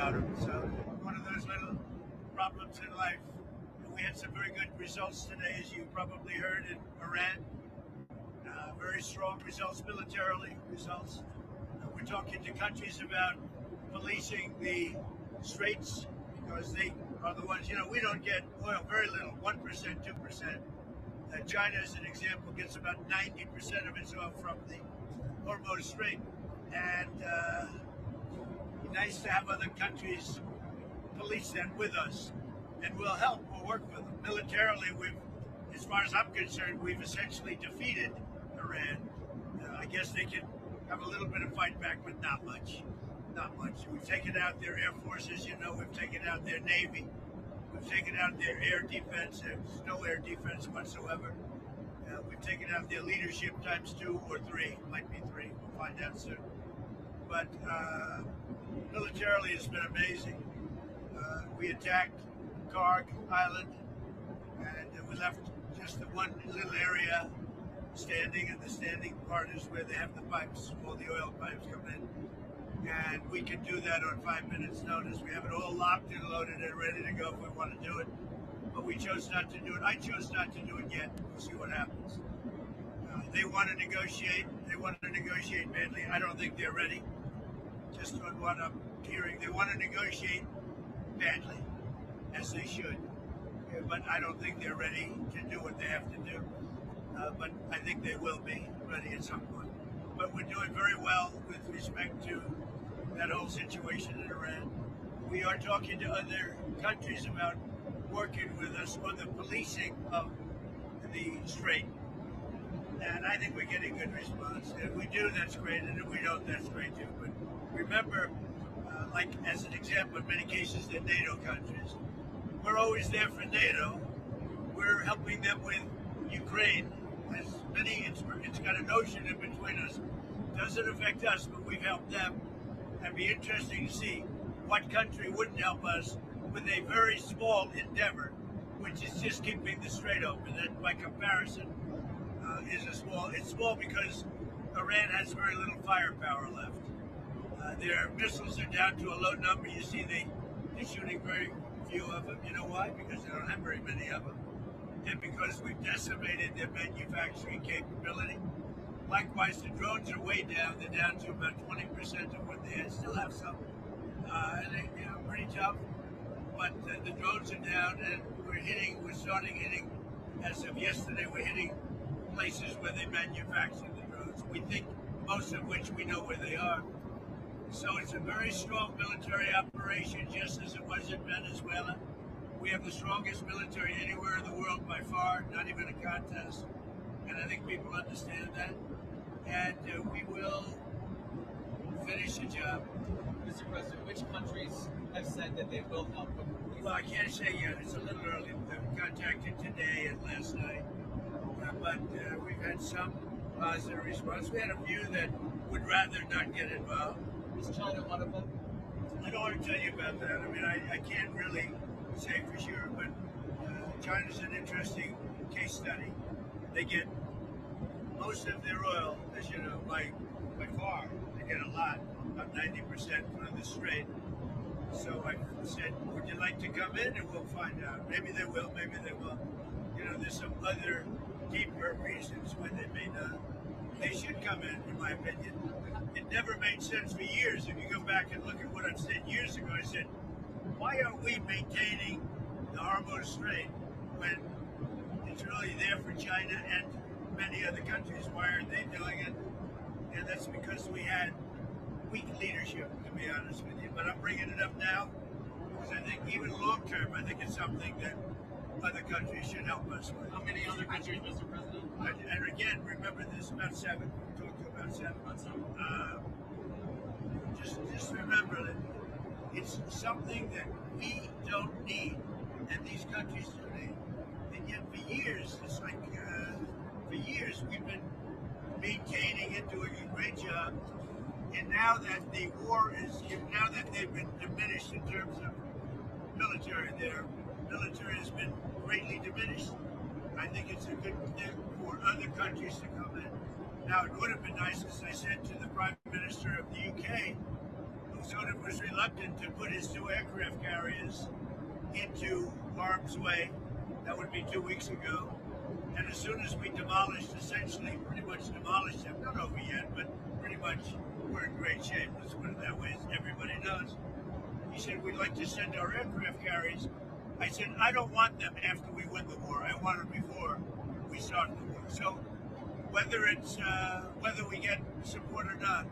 about them. So one of those little problems in life. We had some very good results today, as you probably heard, in Iran. Very strong results militarily. We're talking to countries about policing the straits because they are the ones, we don't get oil, very little, 1%, 2%. China, as an example, gets about 90% of its oil from the Hormuz Strait. And nice to have other countries police that with us. And we'll help, we'll work with them. Militarily, as far as I'm concerned, we've essentially defeated Iran. I guess they can have a little bit of fight back, but not much. Not much. We've taken out their air forces, we've taken out their navy. We've taken out their air defense. There's no air defense whatsoever. We've taken out their leadership times 2 or 3. Might be 3. We'll find out soon. But militarily, it's been amazing. We attacked Karg Island, and we left just the one little area standing, and the standing part is where they have the pipes, all the oil pipes come in. And we can do that on 5 minutes notice. We have it all locked and loaded and ready to go if we want to do it. But we chose not to do it. I chose not to do it yet. We'll see what happens. They want to negotiate. They want to negotiate badly. I don't think they're ready. Just on what I'm hearing, they want to negotiate badly, as they should. But I don't think they're ready to do what they have to do. But I think they will be ready at some point. But we're doing very well with respect to that whole situation in Iran. We are talking to other countries about working with us on the policing of the strait. And I think we're getting good response. If we do, that's great. And if we don't, that's great too. But remember, like as an example, in many cases, they're NATO countries. We're always there for NATO. We're helping them with Ukraine. As many, it's got an ocean in between us. Doesn't affect us, but we've helped them. It'd be interesting to see what country wouldn't help us with a very small endeavor, which is just keeping the strait open. That, by comparison, it's small because Iran has very little firepower left. Their missiles are down to a low number. You see, they're shooting very few of them. You know why? Because they don't have very many of them. And because we've decimated their manufacturing capability. Likewise, the drones are way down. They're down to about 20% of what they had. Still have some. And they, pretty tough. But the drones are down, and we're starting hitting, as of yesterday, we're hitting places where they manufacture the drones. We think most of which we know where they are. So it's a very strong military operation, just as it was in Venezuela. We have the strongest military anywhere in the world by far, not even a contest. And I think people understand that. And we will finish the job. Mr. President, which countries have said that they will help with police? Well, I can't say yet. It's a little early. We've contacted today and last night. But we've had some positive response. We had a few that would rather not get involved. Is China one of them? I don't want to tell you about that. I mean, I can't really say for sure, but China's an interesting case study. They get most of their oil, as you know, by far. They get a lot, about 90% from the strait. So I said, would you like to come in, and we'll find out. Maybe they will, maybe they won't. There's some other deeper reasons why they may not. They should come in my opinion. It never made sense for years. If you go back and look at what I've said years ago, I said, why are we maintaining the Hormuz Strait when it's really there for China and many other countries? Why aren't they doing it? And that's because we had weak leadership, to be honest with you. But I'm bringing it up now because I think even long term, I think it's something that other countries should help us with. How many other countries, Mr. President? And again, remember this, about 7. We talked to about 7. Just remember that it's something that we don't need, and these countries do need. And yet for years, it's like, for years we've been maintaining it, doing a great job. And now that the war now that they've been diminished in terms of military, their military has been greatly diminished. I think it's a good thing for other countries to come in. Now, it would have been nice, as I said to the Prime Minister of the UK, who sort of was reluctant to put his 2 aircraft carriers into harm's way. That would be 2 weeks ago. And as soon as we demolished, essentially pretty much demolished them, not over yet, but pretty much we're in great shape, let's put it that way, as everybody knows. He said, we'd like to send our aircraft carriers. I said, I don't want them after we win the war. I want them before we start the war. So whether we get support or not,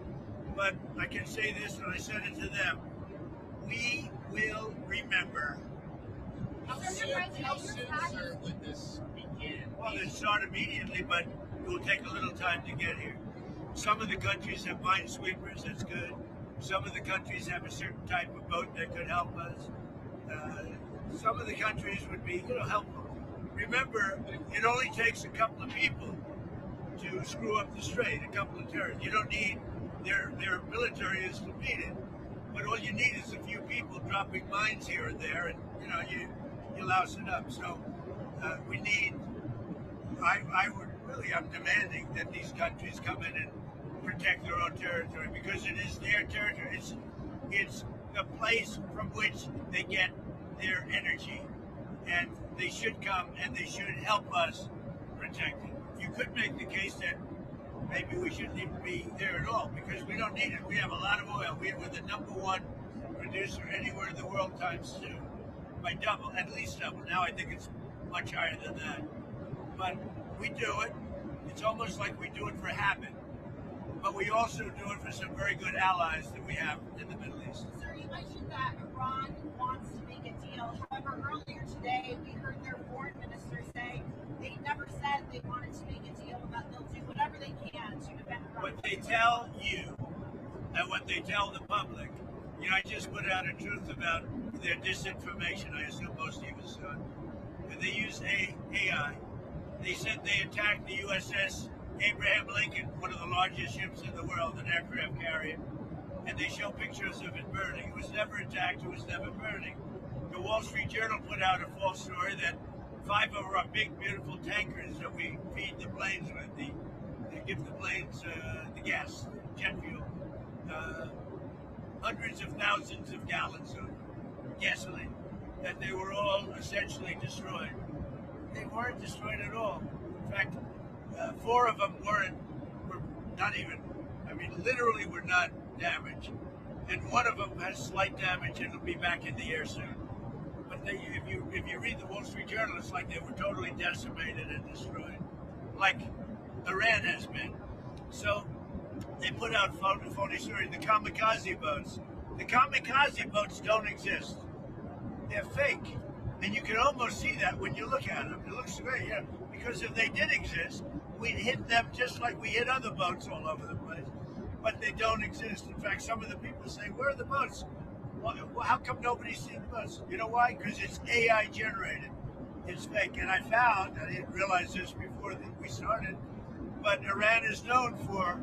but I can say this, and I said it to them, we will remember. How soon, sir, would this begin? Well, it started immediately, but it will take a little time to get here. Some of the countries have minesweepers, that's good. Some of the countries have a certain type of boat that could help us. Some of the countries would be, helpful. Remember, it only takes a couple of people to screw up the strait, a couple of terrorists. You don't need, their military is defeated, but all you need is a few people dropping mines here and there, and you louse it up. So we need, I'm demanding that these countries come in and protect their own territory, because it is their territory. It's the place from which they get their energy, and they should come and they should help us protect it. You could make the case that maybe we shouldn't even be there at all, because we don't need it. We have a lot of oil. We're the #1 producer anywhere in the world times 2, by double, at least double. Now I think it's much higher than that. But we do it. It's almost like we do it for habit. But we also do it for some very good allies that we have in the Middle East. Sir, you mentioned that Iran wants to make a deal. However, earlier today, we heard their foreign minister say they never said they wanted to make a deal, and that they'll do whatever they can to prevent Iran. What they tell you and what they tell the public, I just put out a truth about their disinformation. I assume most of you saw it. But they use AI. They said they attacked the USS Abraham Lincoln, one of the largest ships in the world, an aircraft carrier, and they show pictures of it burning. It was never attacked, it was never burning. The Wall Street Journal put out a false story that 5 of our big, beautiful tankers that we feed the planes with, they give the planes the gas, jet fuel, hundreds of thousands of gallons of gasoline, that they were all essentially destroyed. They weren't destroyed at all. In fact, 4 of them were not even, literally were not damaged. And 1 of them has slight damage and will be back in the air soon. But if you read the Wall Street Journal, it's like they were totally decimated and destroyed, like Iran has been. So they put out phony stories. The kamikaze boats don't exist. They're fake. And you can almost see that when you look at them. It looks great, because if they did exist, we'd hit them just like we hit other boats all over the place. But they don't exist. In fact, some of the people say, where are the boats? Well, how come nobody's seen the boats? You know why? Because it's AI generated. It's fake. And I found, I didn't realize this before we started, but Iran is known for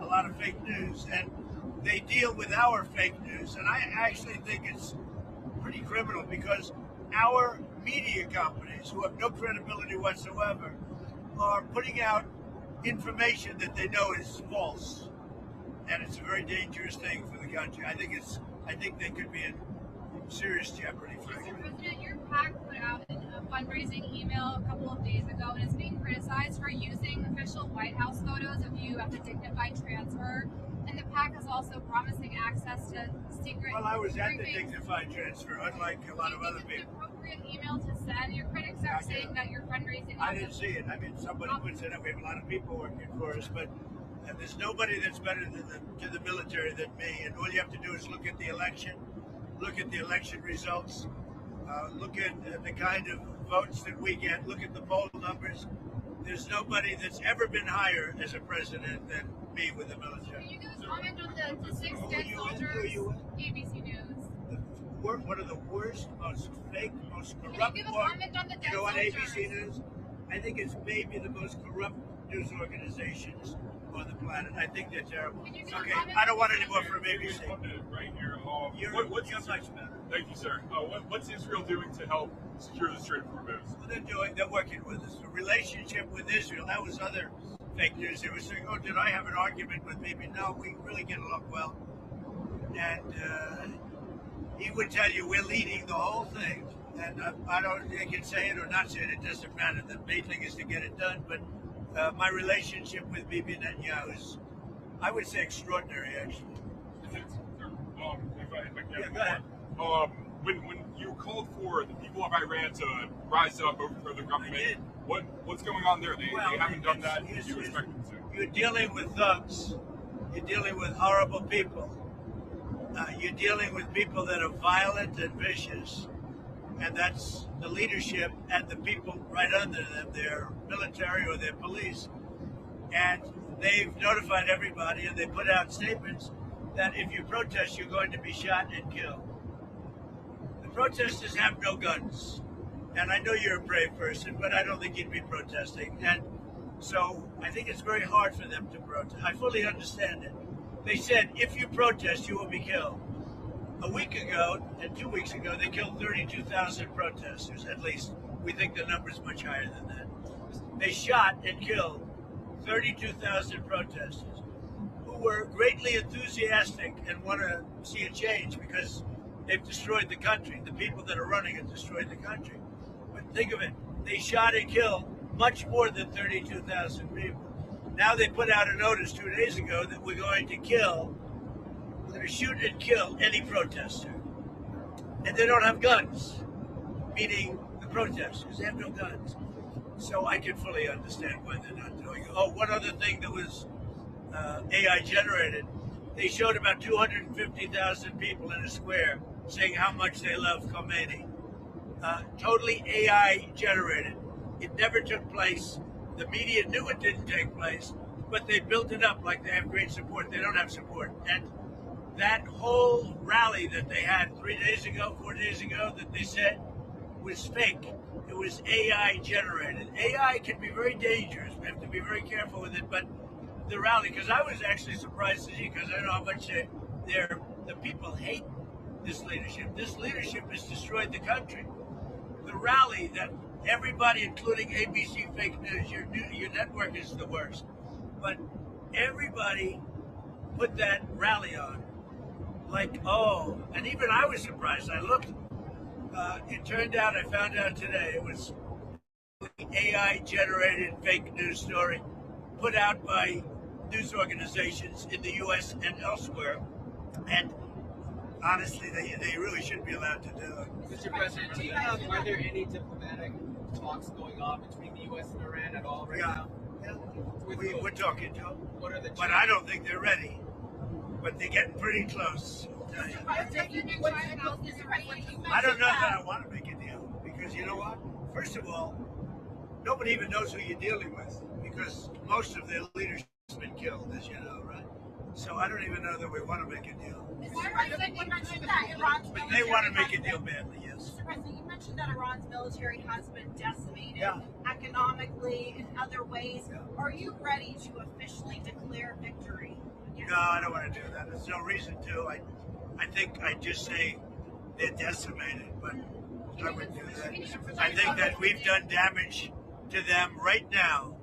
a lot of fake news. And they deal with our fake news. And I actually think it's pretty criminal, because our media companies, who have no credibility whatsoever, are putting out information that they know is false, and it's a very dangerous thing for the country. I think they could be in serious jeopardy. Mr. President, your PAC put out a fundraising email a couple of days ago, and it's being criticized for using official White House photos of you at the dignified transfer. And the PAC is also promising access to secret. Well, I was at the dignified transfer, unlike a lot of other people. It's an appropriate email to send. Your critics are saying that you're fundraising. I didn't see it. Somebody puts it up. We have a lot of people working for us, but there's nobody that's better to the military than me. And all you have to do is look at the election, look at the election results, look at the kind of votes that we get, look at the poll numbers. There's nobody that's ever been higher as a president than me with the military. Can you give a comment on the 6 dead soldiers? ABC News. One of the worst, most fake, most corrupt. Can you give a comment on the dead You know what soldiers? ABC News? I think it's maybe the most corrupt news organizations on the planet. I think they're terrible. Can you give a Okay, comment I don't want on any more from ABC. Right here. You're What's much better. Thank you, sir. What's Israel doing to help secure the Strait of Hormuz? Well, they're working with us. The relationship with Israel, that was other fake news. They were saying, oh, did I have an argument with Bibi? No, we really get along well. and he would tell you we're leading the whole thing. And I don't, they can say it or not say it, it doesn't matter. The main thing is to get it done. But my relationship with Bibi Netanyahu is, I would say, extraordinary, actually. Yeah, go ahead. When you called for the people of Iran to rise up, overthrow the government, what's going on there? They haven't done that. You expect them to. You're dealing with thugs. You're dealing with horrible people. You're dealing with people that are violent and vicious. And that's the leadership and the people right under them, their military or their police. And they've notified everybody, and they put out statements that if you protest, you're going to be shot and killed. The protesters have no guns. And I know you're a brave person, but I don't think you'd be protesting. And so I think it's very hard for them to protest. I fully understand it. They said, if you protest, you will be killed. A week ago and 2 weeks ago, they killed 32,000 protesters, at least. We think the number's much higher than that. They shot and killed 32,000 protesters who were greatly enthusiastic and want to see a change because they've destroyed the country. The people that are running it destroyed the country. But think of it, they shot and killed much more than 32,000 people. Now they put out a notice 2 days ago that we're going to shoot and kill any protester. And they don't have guns, meaning the protesters, they have no guns. So I can fully understand why they're not doing it. Oh, one other thing that was AI generated, they showed about 250,000 people in a square saying how much they love Khomeini. Totally AI generated. It never took place. The media knew it didn't take place, but they built it up like they have great support. They don't have support. And that whole rally that they had 3 days ago, 4 days ago, that they said was fake. It was AI generated. AI can be very dangerous. We have to be very careful with it. But the rally, because I was actually surprised to see, because I know how much the people hate this leadership. This leadership has destroyed the country. The rally that everybody, including ABC fake news, your network is the worst. But everybody put that rally on. Like, oh, and even I was surprised. I looked. It turned out, I found out today, it was an AI-generated fake news story put out by news organizations in the U.S. and elsewhere. And honestly, they really shouldn't be allowed to do it. Mr. President, are there any diplomatic talks going on between the U.S. and Iran at all right now? Yeah, we're talking to them. What are the but I don't think they're ready. But they're getting pretty close. I don't know that I want to make a deal, because you know what? First of all, nobody even knows who you're dealing with, because most of their leadership has been killed, as you know, right? So I don't even know that we want to make a deal. But they want to make a deal badly, yes. Mr. President, you mentioned that Iran's military has been decimated economically in other ways. Yeah. Are you ready to officially declare victory? No, I don't want to do that. There's no reason to. I think I'd just say they're decimated, but I wouldn't do that. I think that we've done damage to them right now.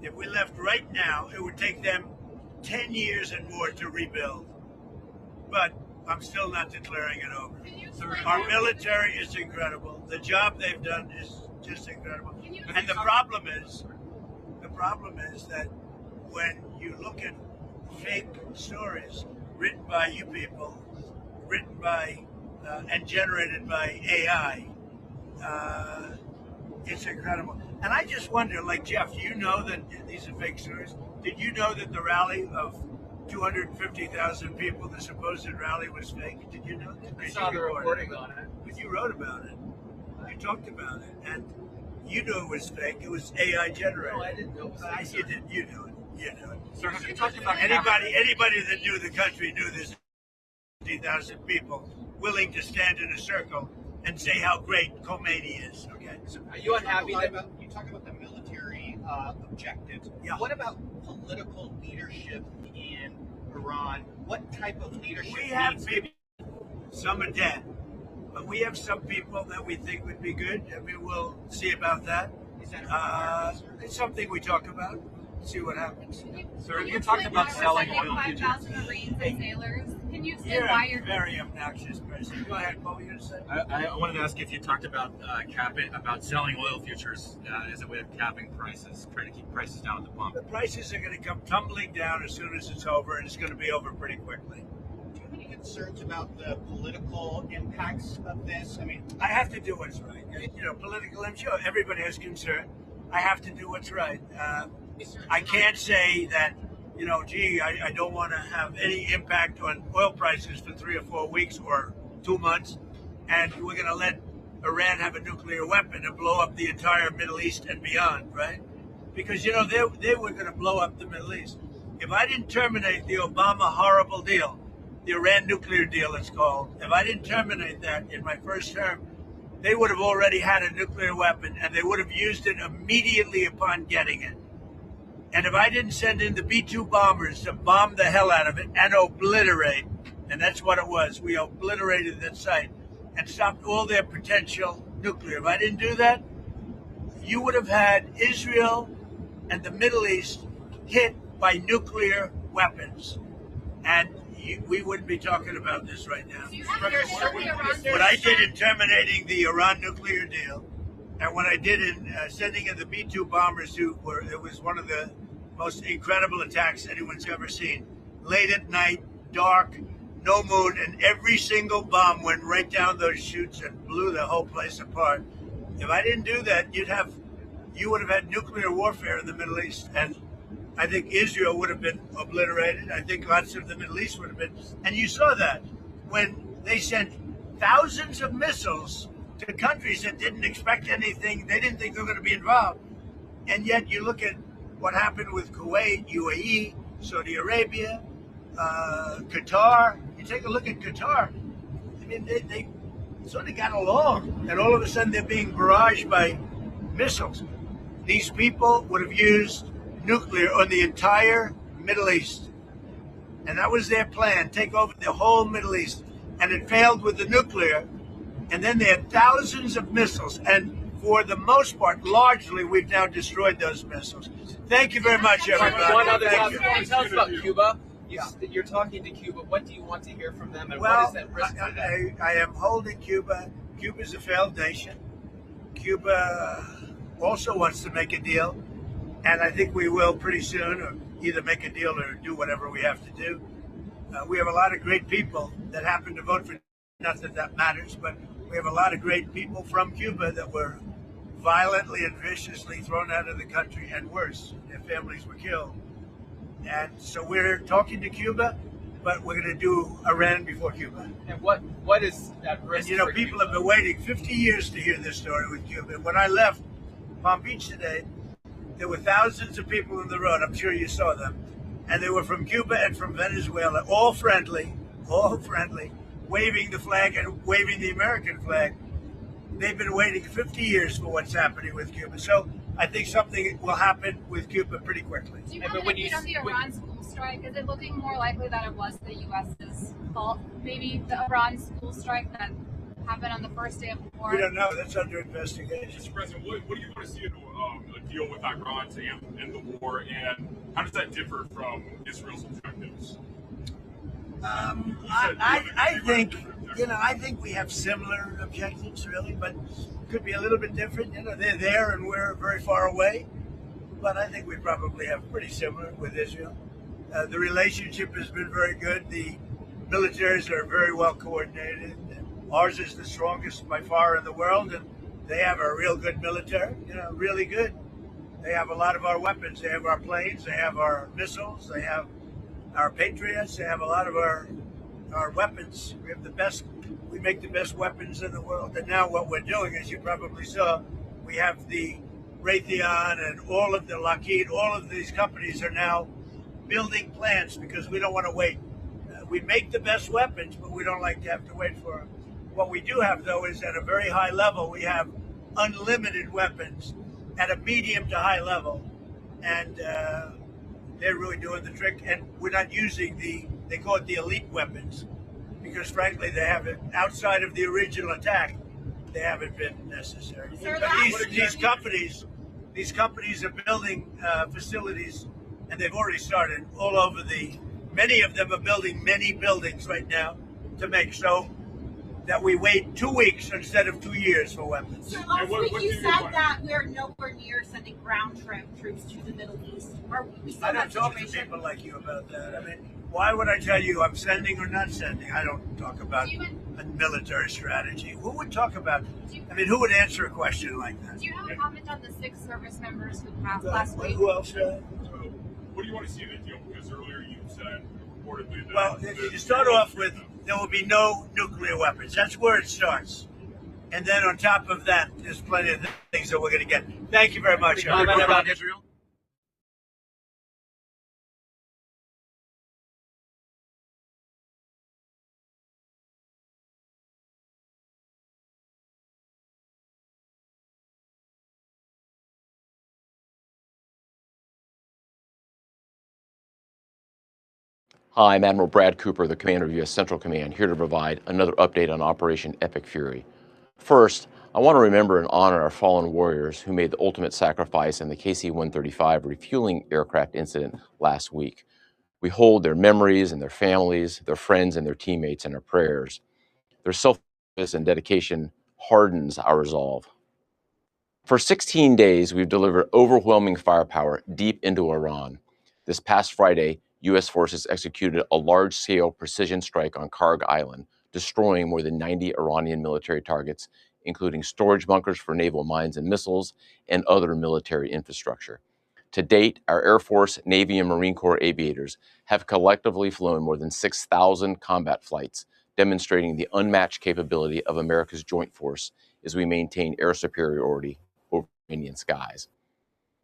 If we left right now, it would take them 10 years and more to rebuild. But I'm still not declaring it over. Our military is incredible. The job they've done is just incredible. And the problem is that when you look at fake stories written by you people, written by and generated by AI, it's incredible. And I just wonder, like Jeff, do you know that these are fake stories? Did you know that the rally of 250,000 people, the supposed rally, was fake? Did you know that? I saw the reporting on it. But you wrote about it. You talked about it. And you knew it was fake. It was AI generated. No, I didn't know it was fake. You did. You knew it. You knew it. Sir, have you talked about Anybody that knew the country knew there's 50,000 people willing to stand in a circle and say how great Khomeini is. Okay. So are you unhappy that you talk about the military objectives? Yeah. What about political leadership in Iran? What type of leadership? We have people. Some are dead, but we have some people that we think would be good. I mean, we'll see about that. Is that it's something we talk about. See what happens. Sir, you talked about selling oil. 5,000 Marines and sailors. Can Can you say You're why a you're very obnoxious person. Go ahead, what were you going to say? I wanted to ask if you talked about about selling oil futures as a way of capping prices, trying to keep prices down at the pump. The prices are going to come tumbling down as soon as it's over, and it's going to be over pretty quickly. Do you have any concerns about the political impacts of this? I mean, I have to do what's right. You know, political, I'm sure everybody has concern. I have to do what's right. I can't say that, you know, gee, I don't want to have any impact on oil prices for 3 or 4 weeks or 2 months, and we're going to let Iran have a nuclear weapon and blow up the entire Middle East and beyond, right? Because, you know, they were going to blow up the Middle East. If I didn't terminate the Obama horrible deal, the Iran nuclear deal it's called, if I didn't terminate that in my first term, they would have already had a nuclear weapon, and they would have used it immediately upon getting it. And if I didn't send in the B-2 bombers to bomb the hell out of it and obliterate, and that's what it was, we obliterated that site and stopped all their potential nuclear. If I didn't do that, you would have had Israel and the Middle East hit by nuclear weapons. And we wouldn't be talking about this right now. Do you have your What I did in terminating the Iran nuclear deal, and what I did in sending in the B-2 bombers, it was one of the most incredible attacks anyone's ever seen. Late at night, dark, no moon, and every single bomb went right down those chutes and blew the whole place apart. If I didn't do that, you would have had nuclear warfare in the Middle East, and I think Israel would have been obliterated. I think lots of the Middle East would have been. And you saw that when they sent thousands of missiles to countries that didn't expect anything. They didn't think they were going to be involved. And yet you look at what happened with Kuwait, UAE, Saudi Arabia, Qatar. You take a look at Qatar. I mean, they sort of got along. And all of a sudden they're being barraged by missiles. These people would have used nuclear on the entire Middle East. And that was their plan, take over the whole Middle East. And it failed with the nuclear. And then they had thousands of missiles. And for the most part, largely, we've now destroyed those missiles. Thank you very much, everybody. One other Thank topic. you. Tell us about Cuba. You're talking to Cuba. What do you want to hear from them, and what Well, is that risk to them? I am holding Cuba. Cuba's a failed nation. Cuba also wants to make a deal. And I think we will pretty soon, or either make a deal or do whatever we have to do. We have a lot of great people that happen to vote for, not that that matters, but we have a lot of great people from Cuba that were violently and viciously thrown out of the country, and worse, their families were killed. And so we're talking to Cuba, but we're going to do Iran before Cuba. And what is at risk? And you know, for people Cuba? have been waiting 50 years to hear this story with Cuba. When I left Palm Beach today, there were thousands of people on the road. I'm sure you saw them. And they were from Cuba and from Venezuela, all friendly, waving the flag and waving the American flag. They've been waiting 50 years for what's happening with Cuba. So I think something will happen with Cuba pretty quickly. Do you have an update on the Iran school strike? Is it looking more likely that it was the U.S.'s fault? Maybe the Iran school strike that happened on the first day of the war? We don't know. That's under investigation. Mr. President, what do you want to see in a deal with Iran to end the war, and how does that differ from Israel's objectives? I think, you know, I think we have similar objectives, really, but could be a little bit different. You know, they're there and we're very far away, but I think we probably have pretty similar with Israel. The relationship has been very good. The militaries are very well coordinated. Ours is the strongest by far in the world, and they have a real good military, you know, really good. They have a lot of our weapons. They have our planes. They have our missiles. They have our Patriots. They have a lot of our weapons. We have the best. We make the best weapons in the world. And now what we're doing, as you probably saw, we have the Raytheon and all of the Lockheed. All of these companies are now building plants because we don't want to wait. We make the best weapons, but we don't like to have to wait for them. What we do have, though, is at a very high level, we have unlimited weapons at a medium to high level. And they're really doing the trick. And we're not using they call it the elite weapons, because frankly, they haven't, outside of the original attack, they haven't been necessary. Sir, But these companies are building facilities, and they've already started all over the Many of them are building many buildings right now to make so that we wait 2 weeks instead of 2 years for weapons. So last what week do you you said want? that we're nowhere near sending ground troops to the Middle East. Are we still I in don't that talk to situation? people like you about that. I mean, why would I tell you I'm sending or not sending? I don't talk about a military strategy. Who would talk about? I mean, who would answer a question like that? Do you have a comment on the 6 service members who passed last week? Who else? What do you want to see in the deal? Because earlier you said reportedly that. Well, you start off with there will be no nuclear weapons. That's where it starts. And then on top of that, there's plenty of things that we're going to get. Thank you very much. Comment about Israel? Hi, I'm Admiral Brad Cooper, the commander of U.S. Central Command, here to provide another update on Operation Epic Fury. First, I want to remember and honor our fallen warriors who made the ultimate sacrifice in the KC-135 refueling aircraft incident last week. We hold their memories and their families, their friends and their teammates in our prayers. Their selflessness and dedication hardens our resolve. For 16 days, we've delivered overwhelming firepower deep into Iran. This past Friday, U.S. forces executed a large-scale precision strike on Karg Island, destroying more than 90 Iranian military targets, including storage bunkers for naval mines and missiles and other military infrastructure. To date, our Air Force, Navy, and Marine Corps aviators have collectively flown more than 6,000 combat flights, demonstrating the unmatched capability of America's joint force as we maintain air superiority over Iranian skies.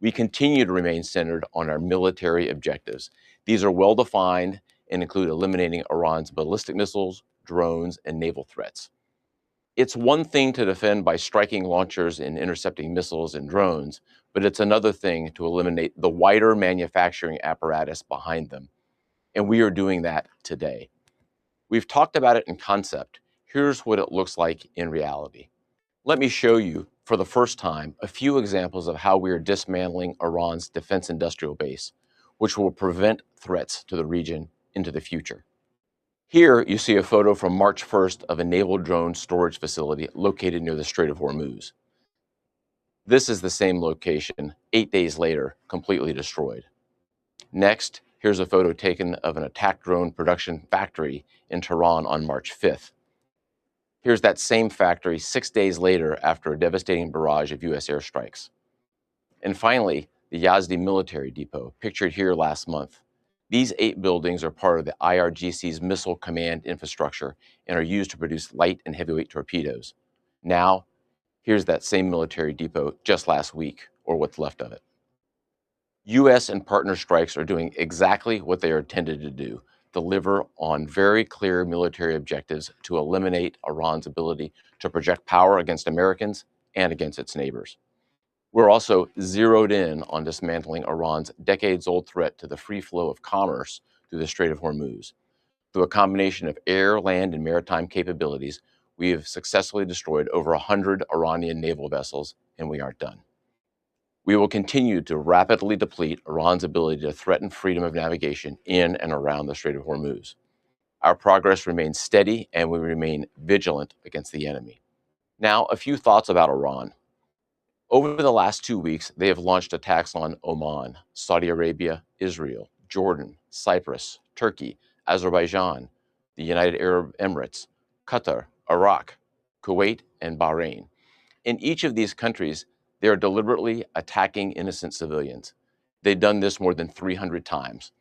We continue to remain centered on our military objectives. These are well-defined and include eliminating Iran's ballistic missiles, drones, and naval threats. It's one thing to defend by striking launchers and intercepting missiles and drones, but it's another thing to eliminate the wider manufacturing apparatus behind them. And we are doing that today. We've talked about it in concept. Here's what it looks like in reality. Let me show you, for the first time, a few examples of how we are dismantling Iran's defense industrial base, which will prevent threats to the region into the future. Here, you see a photo from March 1st of a naval drone storage facility located near the Strait of Hormuz. This is the same location, 8 days later, completely destroyed. Next, here's a photo taken of an attack drone production factory in Tehran on March 5th. Here's that same factory 6 days later after a devastating barrage of U.S. airstrikes. And finally, the Yazdi military depot, pictured here last month. These 8 buildings are part of the IRGC's missile command infrastructure and are used to produce light and heavyweight torpedoes. Now, here's that same military depot just last week, or what's left of it. U.S. and partner strikes are doing exactly what they are intended to do: deliver on very clear military objectives to eliminate Iran's ability to project power against Americans and against its neighbors. We're also zeroed in on dismantling Iran's decades-old threat to the free flow of commerce through the Strait of Hormuz. Through a combination of air, land, and maritime capabilities, we have successfully destroyed over 100 Iranian naval vessels, and we aren't done. We will continue to rapidly deplete Iran's ability to threaten freedom of navigation in and around the Strait of Hormuz. Our progress remains steady, and we remain vigilant against the enemy. Now, a few thoughts about Iran. Over the last 2 weeks, they have launched attacks on Oman, Saudi Arabia, Israel, Jordan, Cyprus, Turkey, Azerbaijan, the United Arab Emirates, Qatar, Iraq, Kuwait, and Bahrain. In each of these countries, they are deliberately attacking innocent civilians. They've done this more than 300 times,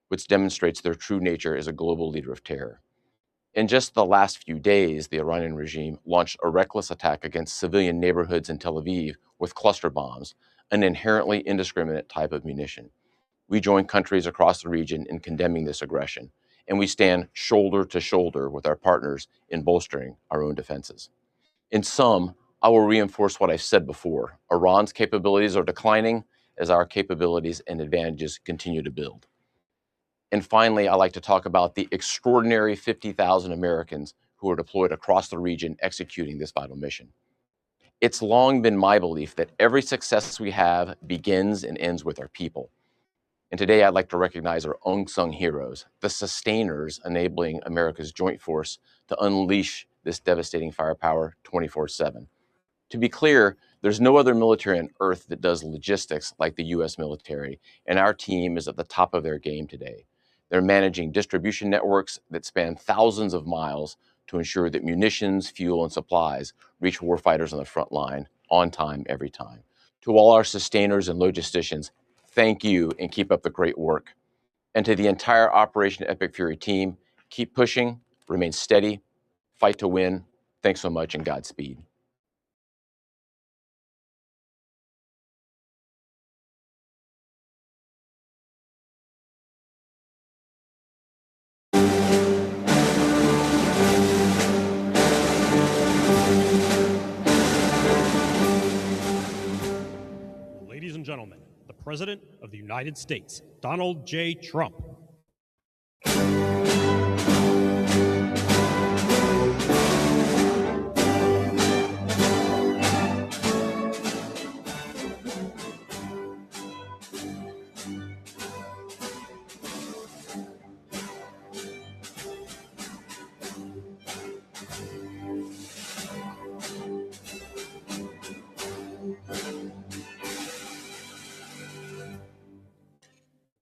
which demonstrates their true nature as a global leader of terror. In just the last few days, the Iranian regime launched a reckless attack against civilian neighborhoods in Tel Aviv with cluster bombs, an inherently indiscriminate type of munition. We join countries across the region in condemning this aggression, and we stand shoulder to shoulder with our partners in bolstering our own defenses. In sum, I will reinforce what I've said before. Iran's capabilities are declining as our capabilities and advantages continue to build. And finally, I'd like to talk about the extraordinary 50,000 Americans who are deployed across the region executing this vital mission. It's long been my belief that every success we have begins and ends with our people. And today I'd like to recognize our unsung heroes, the sustainers enabling America's joint force to unleash this devastating firepower 24/7. To be clear, there's no other military on earth that does logistics like the U.S. military, and our team is at the top of their game today. They're managing distribution networks that span thousands of miles to ensure that munitions, fuel, and supplies reach warfighters on the front line on time, every time. To all our sustainers and logisticians, thank you and keep up the great work. And to the entire Operation Epic Fury team, keep pushing, remain steady, fight to win. Thanks so much and Godspeed. Ladies and gentlemen, the President of the United States, Donald J. Trump.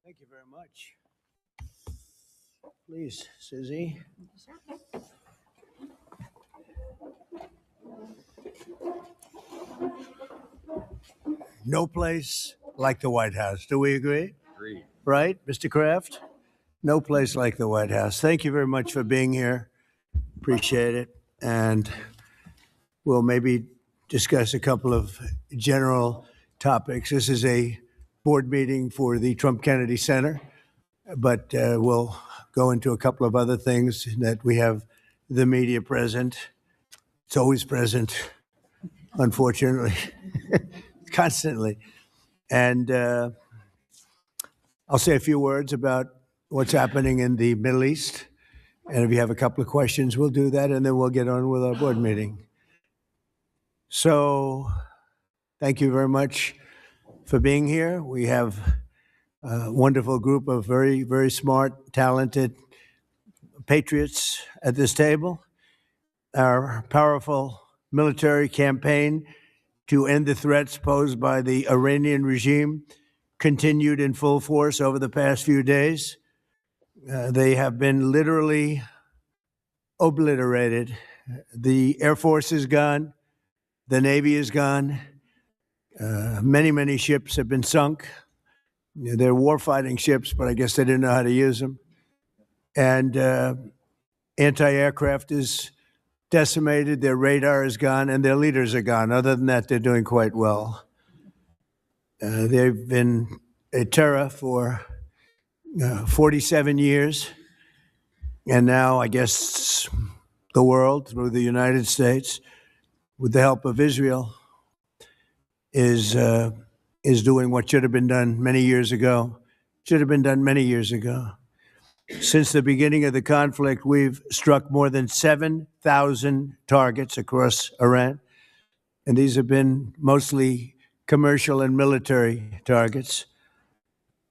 Thank you very much. Please, Susie. No place like the White House. Do we agree? Agreed. Right, Mr. Kraft? No place like the White House. Thank you very much for being here. Appreciate it. And we'll maybe discuss a couple of general topics. This is a board meeting for the Trump Kennedy Center, but we'll go into a couple of other things that we have the media present. It's always present, unfortunately, constantly. And I'll say a few words about what's happening in the Middle East. And if you have a couple of questions, we'll do that, and then we'll get on with our board meeting. So thank you very much for being here. We have a wonderful group of very, very smart, talented patriots at this table. Our powerful military campaign to end the threats posed by the Iranian regime continued in full force over the past few days. They have been literally obliterated. The Air Force is gone. The Navy is gone. Many, many ships have been sunk. They're warfighting ships, but I guess they didn't know how to use them. And anti-aircraft is decimated, their radar is gone, and their leaders are gone. Other than that, they're doing quite well. They've been a terror for 47 years, and now I guess the world, through the United States, with the help of Israel, is doing what should have been done many years ago. Should have been done many years ago. Since the beginning of the conflict, we've struck more than 7,000 targets across Iran, and these have been mostly commercial and military targets.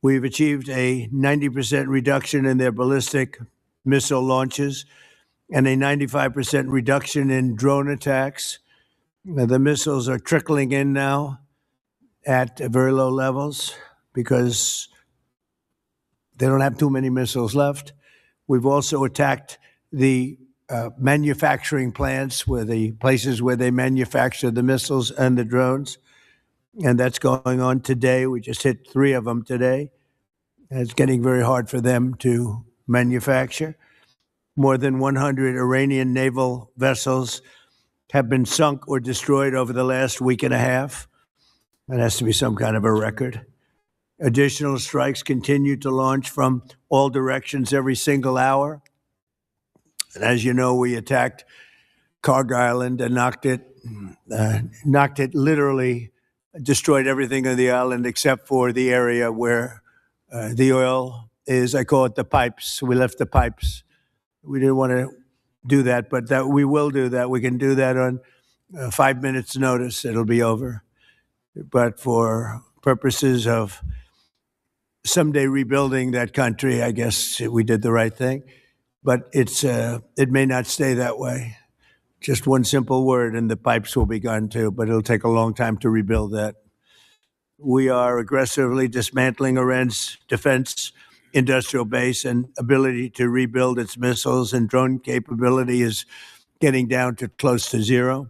We've achieved a 90% reduction in their ballistic missile launches and a 95% reduction in drone attacks. The missiles are trickling in now at very low levels because they don't have too many missiles left. We've also attacked the manufacturing plants, where the places where they manufacture the missiles and the drones, and that's going on today. We just hit 3 of them today. And it's getting very hard for them to manufacture. More than 100 Iranian naval vessels have been sunk or destroyed over the last week and a half. That has to be some kind of a record. Additional strikes continue to launch from all directions every single hour. And as you know, we attacked Carg Island and knocked it literally, destroyed everything on the island except for the area where the oil is. I call it the pipes. We left the pipes. We didn't want to do that, but that we will do that. We can do that on 5 minutes notice. It'll be over. But for purposes of someday rebuilding that country. I guess we did the right thing, but it may not stay that way. Just one simple word and the pipes will be gone too, but it'll take a long time to rebuild that. We are aggressively dismantling Iran's defense industrial base, and ability to rebuild its missiles and drone capability is getting down to close to zero.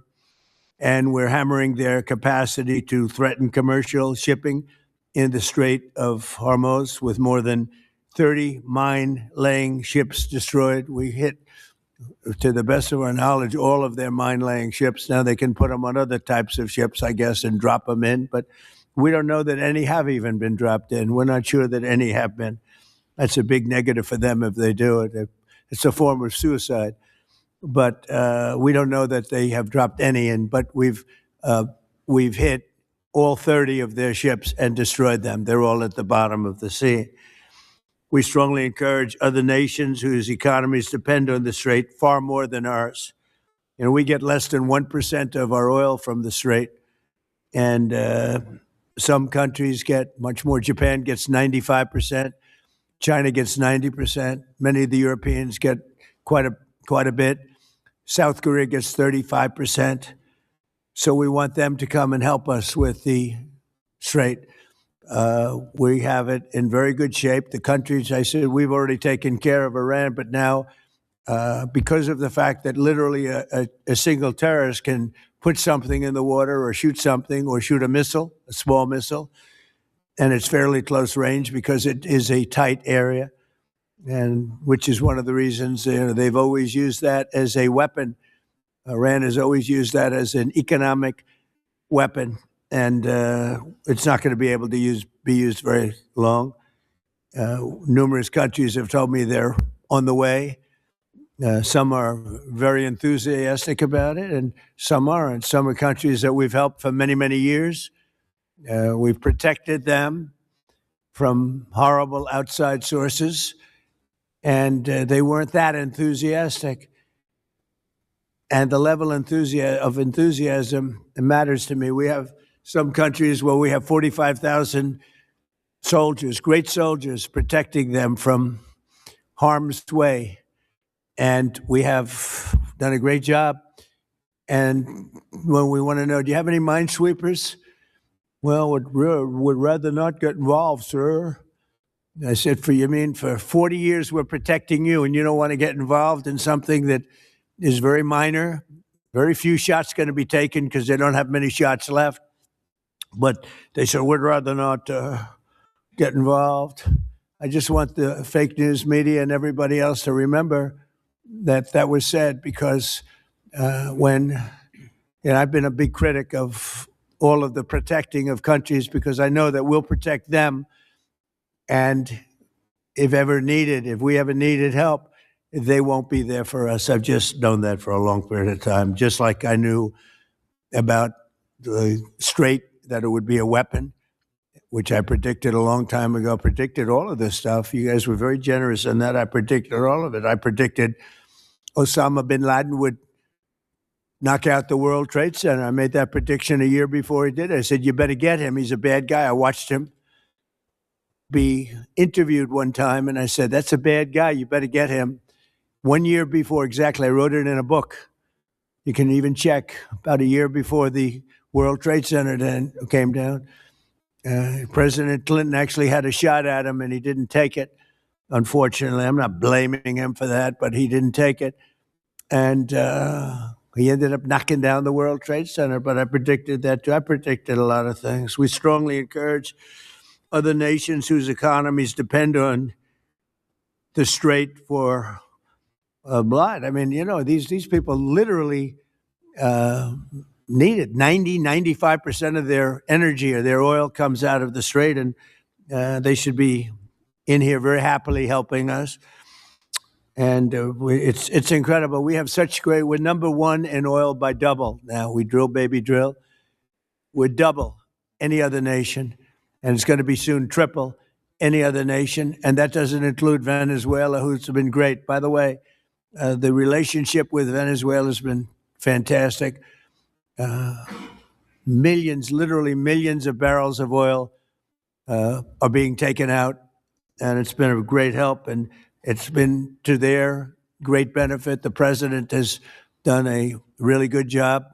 And we're hammering their capacity to threaten commercial shipping in the Strait of Hormuz, with more than 30 mine-laying ships destroyed. We hit, to the best of our knowledge, all of their mine-laying ships. Now they can put them on other types of ships, I guess, and drop them in. But we don't know that any have even been dropped in. We're not sure that any have been. That's a big negative for them if they do it. It's a form of suicide. But we don't know that they have dropped any in. But we've hit all 30 of their ships and destroyed them. They're all at the bottom of the sea. We strongly encourage other nations whose economies depend on the Strait far more than ours. You know, we get less than 1% of our oil from the Strait, and some countries get much more. Japan gets 95%. China gets 90%. Many of the Europeans get quite a bit. South Korea gets 35%. So we want them to come and help us with the Strait. We have it in very good shape. The countries, I said, we've already taken care of Iran, but now, because of the fact that literally a single terrorist can put something in the water or shoot something or shoot a missile, a small missile, and it's fairly close range because it is a tight area, and which is one of the reasons they've always used that as a weapon. Iran has always used that as an economic weapon, and it's not going to be able to be used very long. Numerous countries have told me they're on the way. Some are very enthusiastic about it, and some aren't. Some are countries that we've helped for many, many years. We've protected them from horrible outside sources, and they weren't that enthusiastic. And the level of enthusiasm matters to me. We have some countries where we have 45,000 soldiers, great soldiers, protecting them from harm's way. And we have done a great job. And when we want to know, do you have any minesweepers? Well, would rather not get involved, sir. I said, for 40 years we're protecting you, and you don't want to get involved in something that is very minor. Very few shots going to be taken because they don't have many shots left. But they said, we'd rather not get involved. I just want the fake news media and everybody else to remember that was said, because when I've been a big critic of all of the protecting of countries, because I know that we'll protect them. And if we ever needed help, they won't be there for us. I've just known that for a long period of time, just like I knew about the Strait, that it would be a weapon, which I predicted a long time ago, predicted all of this stuff. You guys were very generous in that. I predicted all of it. I predicted Osama bin Laden would knock out the World Trade Center. I made that prediction a year before he did it. I said, you better get him. He's a bad guy. I watched him be interviewed one time, and I said, that's a bad guy. You better get him. 1 year before, exactly, I wrote it in a book. You can even check. About a year before the World Trade Center then came down, President Clinton actually had a shot at him, and he didn't take it. Unfortunately, I'm not blaming him for that, but he didn't take it. And he ended up knocking down the World Trade Center, but I predicted that too. I predicted a lot of things. We strongly encourage other nations whose economies depend on the Strait for blood. I mean, these people literally need it. 95% of their energy or their oil comes out of the Strait, and they should be in here very happily helping us. And it's incredible. We have such great, we're number one in oil by double now. We drill, baby, drill. We're double any other nation, and it's going to be soon triple any other nation. And that doesn't include Venezuela, who's been great. By the way, the relationship with Venezuela has been fantastic. Millions, literally millions of barrels of oil are being taken out, and it's been a great help, and it's been to their great benefit. The president has done a really good job.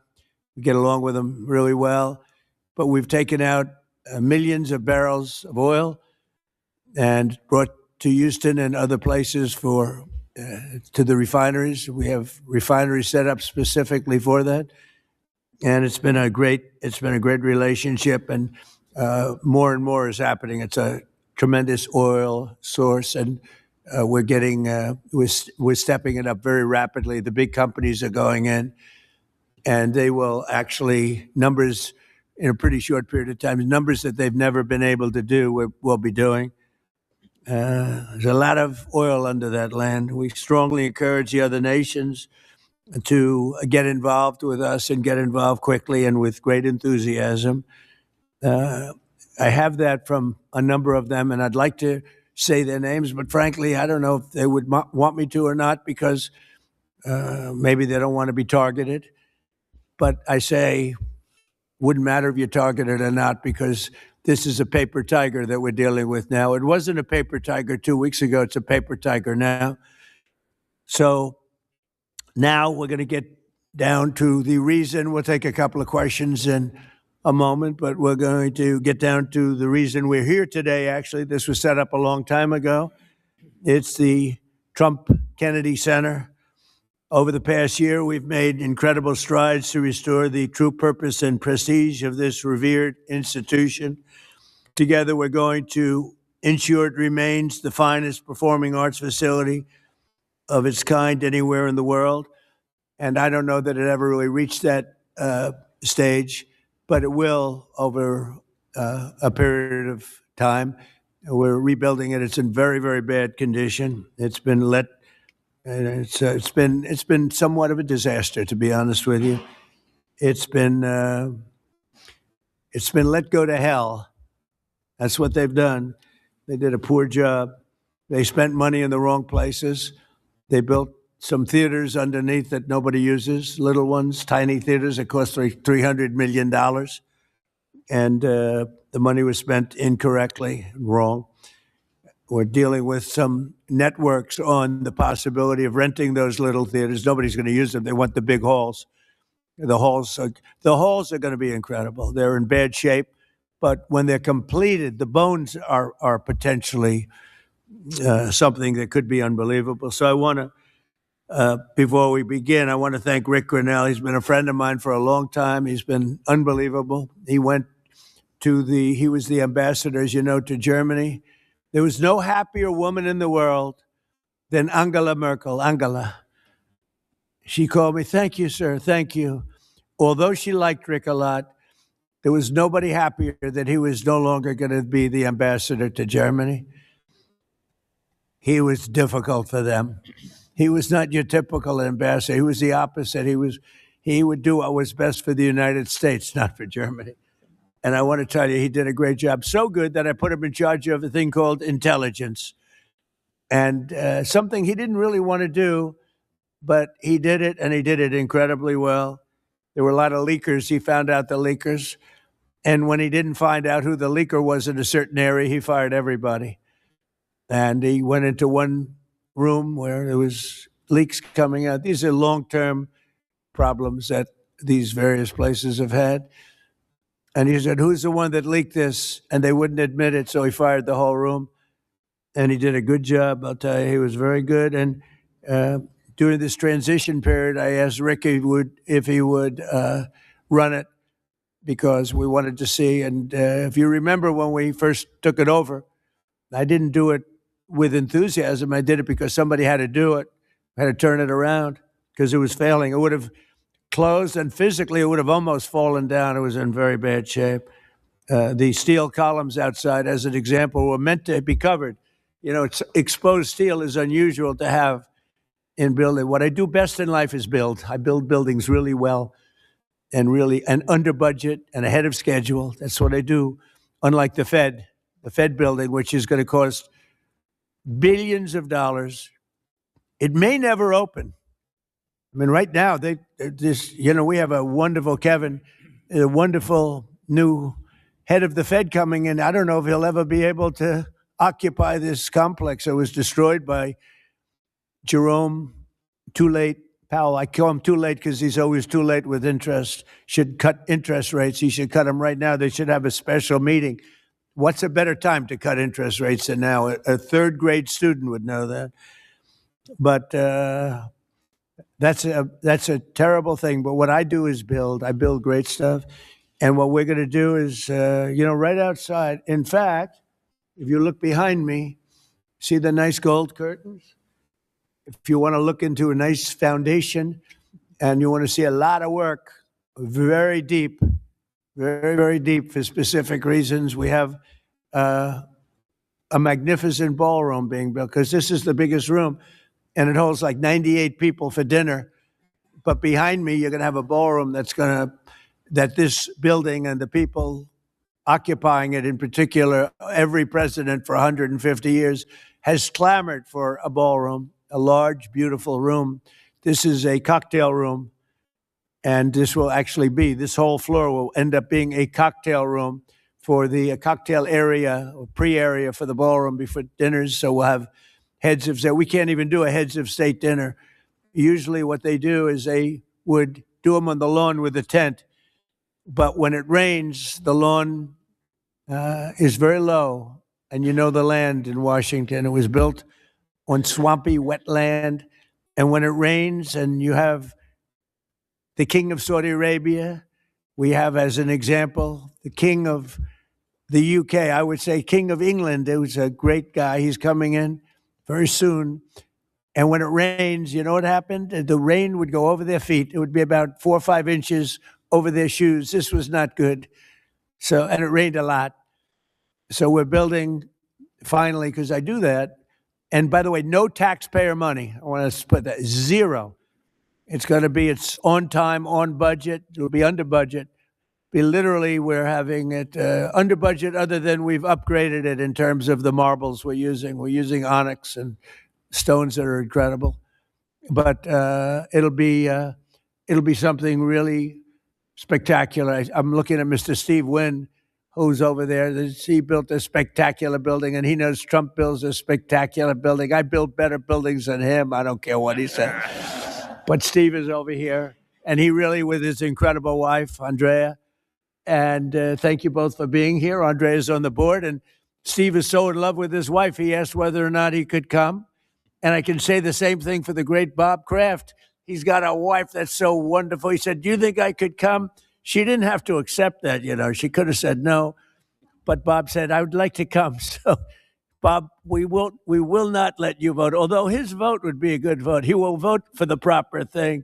We get along with him really well, but we've taken out millions of barrels of oil and brought to Houston and other places for to the refineries. We have refineries set up specifically for that, and it's been a great relationship, and more and more is happening. It's a tremendous oil source, and we're stepping it up very rapidly. The big companies are going in, and they will actually numbers in a pretty short period of time, numbers that they've never been able to do. We'll be doing. There's a lot of oil under that land. We strongly encourage the other nations to get involved with us and get involved quickly and with great enthusiasm. I have that from a number of them, and I'd like to say their names, but frankly, I don't know if they would want me to or not, because maybe they don't want to be targeted. But I say, wouldn't matter if you're targeted or not, because this is a paper tiger that we're dealing with now. It wasn't a paper tiger 2 weeks ago. It's a paper tiger now. So now we're going to get down to the reason. We'll take a couple of questions in a moment, but we're going to get down to the reason we're here today. Actually, this was set up a long time ago. It's the Trump Kennedy Center. Over the past year, we've made incredible strides to restore the true purpose and prestige of this revered institution. Together, we're going to ensure it remains the finest performing arts facility of its kind anywhere in the world. And I don't know that it ever really reached that stage, but it will over a period of time. We're rebuilding it. It's in very, very bad condition. It's been let. And it's been somewhat of a disaster, to be honest with you. It's been let go to hell. That's what they've done. They did a poor job. They spent money in the wrong places. They built some theaters underneath that nobody uses, little ones, tiny theaters that cost $300 million. And the money was spent incorrectly, wrong. We're dealing with some networks on the possibility of renting those little theaters. Nobody's going to use them. They want the big halls. The halls are going to be incredible. They're in bad shape, but when they're completed, the bones are potentially something that could be unbelievable. So I want to, before we begin, I want to thank Rick Grinnell. He's been a friend of mine for a long time. He's been unbelievable. He was the ambassador, as you know, to Germany. There was no happier woman in the world than Angela Merkel. Angela. She called me, "Thank you, sir, thank you." Although she liked Rick a lot, there was nobody happier that he was no longer going to be the ambassador to Germany. He was difficult for them. He was not your typical ambassador. He was the opposite. He would do what was best for the United States, not for Germany. And I want to tell you, he did a great job. So good that I put him in charge of a thing called intelligence. And something he didn't really want to do, but he did it, and he did it incredibly well. There were a lot of leakers. He found out the leakers. And when he didn't find out who the leaker was in a certain area, he fired everybody. And he went into one room where there was leaks coming out. These are long-term problems that these various places have had. And he said, "Who's the one that leaked this?" And they wouldn't admit it, so he fired the whole room. And he did a good job, I'll tell you. He was very good. And during this transition period, I asked Rick if he would run it, because we wanted to see. And if you remember when we first took it over, I didn't do it with enthusiasm. I did it because somebody had to do it, had to turn it around, because it was failing. It would have closed, and physically it would have almost fallen down. It was in very bad shape. The steel columns outside, as an example, were meant to be covered. You know, exposed steel is unusual to have in building. What I do best in life is build. I build buildings really well and under budget and ahead of schedule. That's what I do. Unlike the Fed building, which is going to cost billions of dollars. It may never open. I mean, right now, we have a wonderful Kevin, a wonderful new head of the Fed coming in. I don't know if he'll ever be able to occupy this complex. It was destroyed by Jerome Too Late Powell. I call him too late because he's always too late with interest. Should cut interest rates. He should cut them right now. They should have a special meeting. What's a better time to cut interest rates than now? A third grade student would know that. But that's a terrible thing. But what I do is I build great stuff. And what we're going to do is, right outside. In fact, if you look behind me, see the nice gold curtains? If you want to look into a nice foundation and you want to see a lot of work, very deep, very, very deep for specific reasons, we have a magnificent ballroom being built because this is the biggest room and it holds like 98 people for dinner. But behind me, you're going to have a ballroom that this building and the people occupying it, in particular, every president for 150 years has clamored for a ballroom, a large, beautiful room. This is a cocktail room, and this whole floor will end up being a cocktail room for the cocktail area, or pre-area for the ballroom before dinners. So we'll have heads of state. We can't even do a heads of state dinner. Usually what they do is they would do them on the lawn with a tent. But when it rains, the lawn is very low. And you know the land in Washington. It was built on swampy wetland. And when it rains and you have the king of Saudi Arabia, we have as an example, the king of the UK, I would say king of England, who's a great guy. He's coming in very soon. And when it rains, you know what happened? The rain would go over their feet. It would be about 4 or 5 inches over their shoes. This was not good. And it rained a lot. So we're building, finally, because I do that. And by the way, no taxpayer money. I want to put that, zero. It's on time, on budget. It'll be under budget. We're having it under budget other than we've upgraded it in terms of the marbles we're using. We're using onyx and stones that are incredible. But it'll be something really spectacular. I'm looking at Mr. Steve Wynn, who's over there. He built a spectacular building, and he knows Trump builds a spectacular building. I build better buildings than him. I don't care what he said. But Steve is over here, and he really, with his incredible wife, Andrea, and thank you both for being here. Andrea is on the board, and Steve is so in love with his wife, he asked whether or not he could come. And I can say the same thing for the great Bob Kraft. He's got a wife that's so wonderful. He said, "Do you think I could come?" She didn't have to accept that, She could have said no. But Bob said, "I would like to come." So, Bob, we will not let you vote, although his vote would be a good vote. He will vote for the proper thing.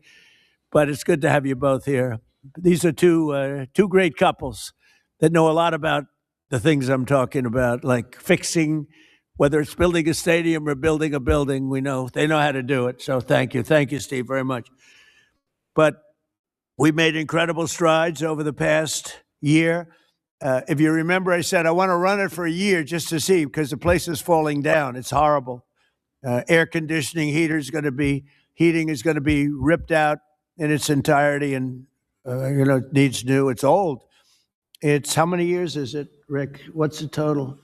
But it's good to have you both here. These are two great couples that know a lot about the things I'm talking about, like fixing, whether it's building a stadium or building a building. They know how to do it. So thank you, Steve, very much. But we made incredible strides over the past year. If you remember, I said I want to run it for a year just to see, because the place is falling down. It's horrible. Air conditioning, heating is going to be ripped out in its entirety, and it needs new. It's old. It's how many years is it, Rick? What's the total?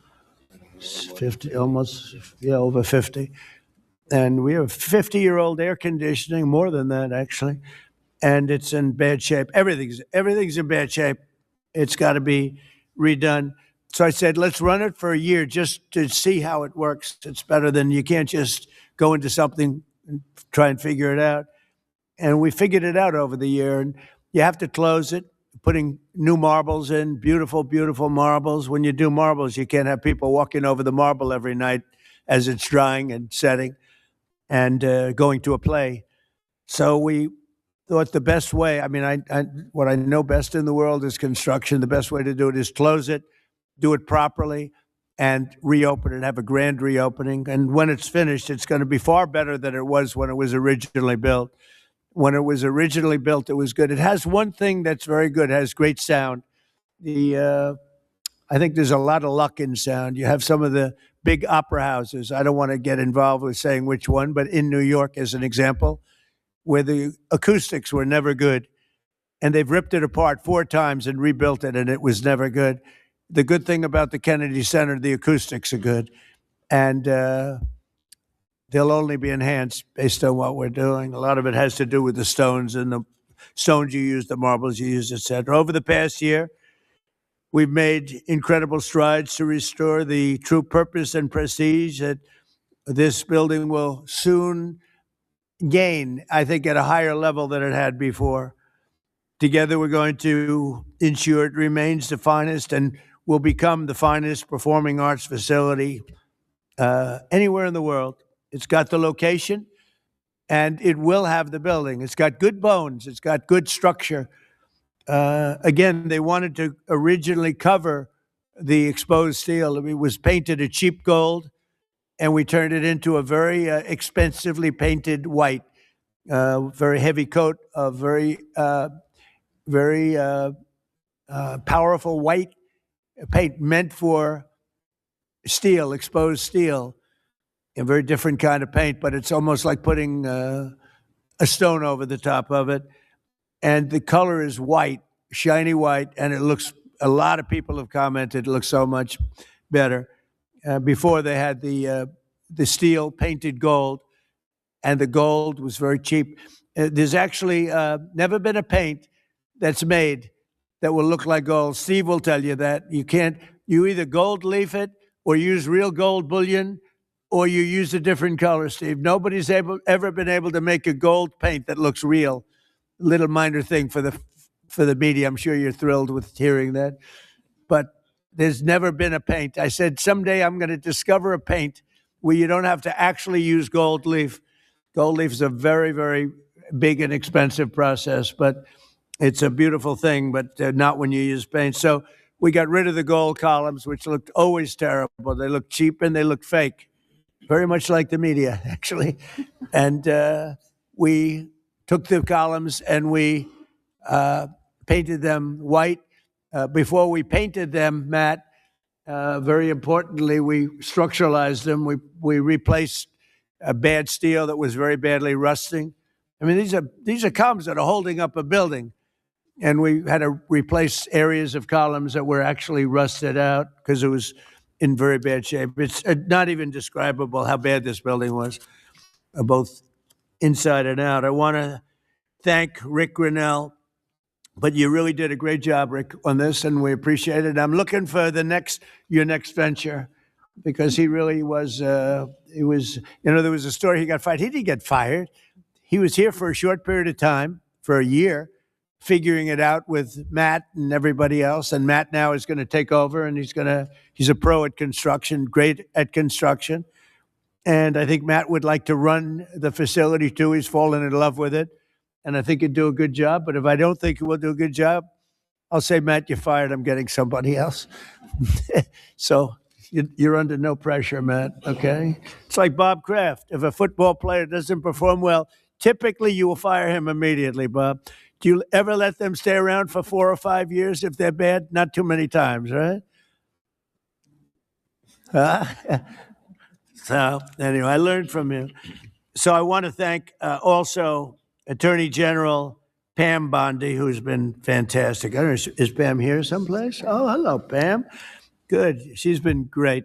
50, almost, over 50. And we have 50-year-old air conditioning, more than that, actually. And it's in bad shape. Everything's in bad shape. It's got to be redone. So I said, let's run it for a year just to see how it works. It's better than, you can't just go into something and try and figure it out. And we figured it out over the year. And you have to close it, putting new marbles in, beautiful, beautiful marbles. When you do marbles, you can't have people walking over the marble every night as it's drying and setting and going to a play. So we thought the best way, what I know best in the world is construction. The best way to do it is close it, do it properly, and reopen it, have a grand reopening. And when it's finished, it's going to be far better than it was when it was originally built. When it was originally built, it was good. It has one thing that's very good. It has great sound. I think there's a lot of luck in sound. You have some of the big opera houses. I don't want to get involved with saying which one, but in New York, as an example, where the acoustics were never good, and they've ripped it apart 4 times and rebuilt it, and it was never good. the good thing about the Kennedy Center, the acoustics are good. And they'll only be enhanced based on what we're doing. A lot of it has to do with the stones and the stones you use, the marbles you use, et cetera. Over the past year, we've made incredible strides to restore the true purpose and prestige that this building will soon gain, I think, at a higher level than it had before. Together, we're going to ensure it remains the finest and will become the finest performing arts facility anywhere in the world. It's got the location, and it will have the building. It's got good bones. It's got good structure. Again, they wanted to originally cover the exposed steel. It was painted a cheap gold, and we turned it into a very expensively painted white, very heavy coat of very powerful white paint meant for steel, exposed steel. A very different kind of paint, but it's almost like putting a stone over the top of it. And the color is white, shiny white, and it looks, a lot of people have commented, it looks so much better. Before they had the steel painted gold, and the gold was very cheap. There's actually never been a paint that's made that will look like gold. Steve will tell you that. You either gold leaf it or use real gold bullion, or you use a different color, Steve. Nobody's ever been able to make a gold paint that looks real. Little minor thing for the media. I'm sure you're thrilled with hearing that. But there's never been a paint. I said, someday I'm going to discover a paint where you don't have to actually use gold leaf. Gold leaf is a very, very big and expensive process, but it's a beautiful thing, but not when you use paint. So we got rid of the gold columns, which looked always terrible. They looked cheap and they looked fake. Very much like the media, actually. And we took the columns and we painted them white. Before we painted them, Matt, very importantly, we structuralized them. We replaced a bad steel that was very badly rusting. I mean, these are columns that are holding up a building. And we had to replace areas of columns that were actually rusted out because it was in very bad shape. It's not even describable how bad this building was, both inside and out. I want to thank Rick Grinnell, but you really did a great job, Rick, on this, and we appreciate it. I'm looking for your next venture, because he really was, there was a story, he got fired. He didn't get fired. He was here for a short period of time, for a year, figuring it out with Matt and everybody else. And Matt now is going to take over, and he's a pro at construction, great at construction. And I think Matt would like to run the facility too. He's fallen in love with it. And I think he'd do a good job. But if I don't think he will do a good job, I'll say, Matt, you're fired. I'm getting somebody else. So you're under no pressure, Matt, okay? It's like Bob Kraft. If a football player doesn't perform well, typically you will fire him immediately, Bob. Do you ever let them stay around for 4 or 5 years if they're bad? Not too many times, right? So anyway, I learned from you. So I want to thank also Attorney General Pam Bondi, who's been fantastic. I don't know, is Pam here someplace? Oh, hello, Pam. Good. She's been great.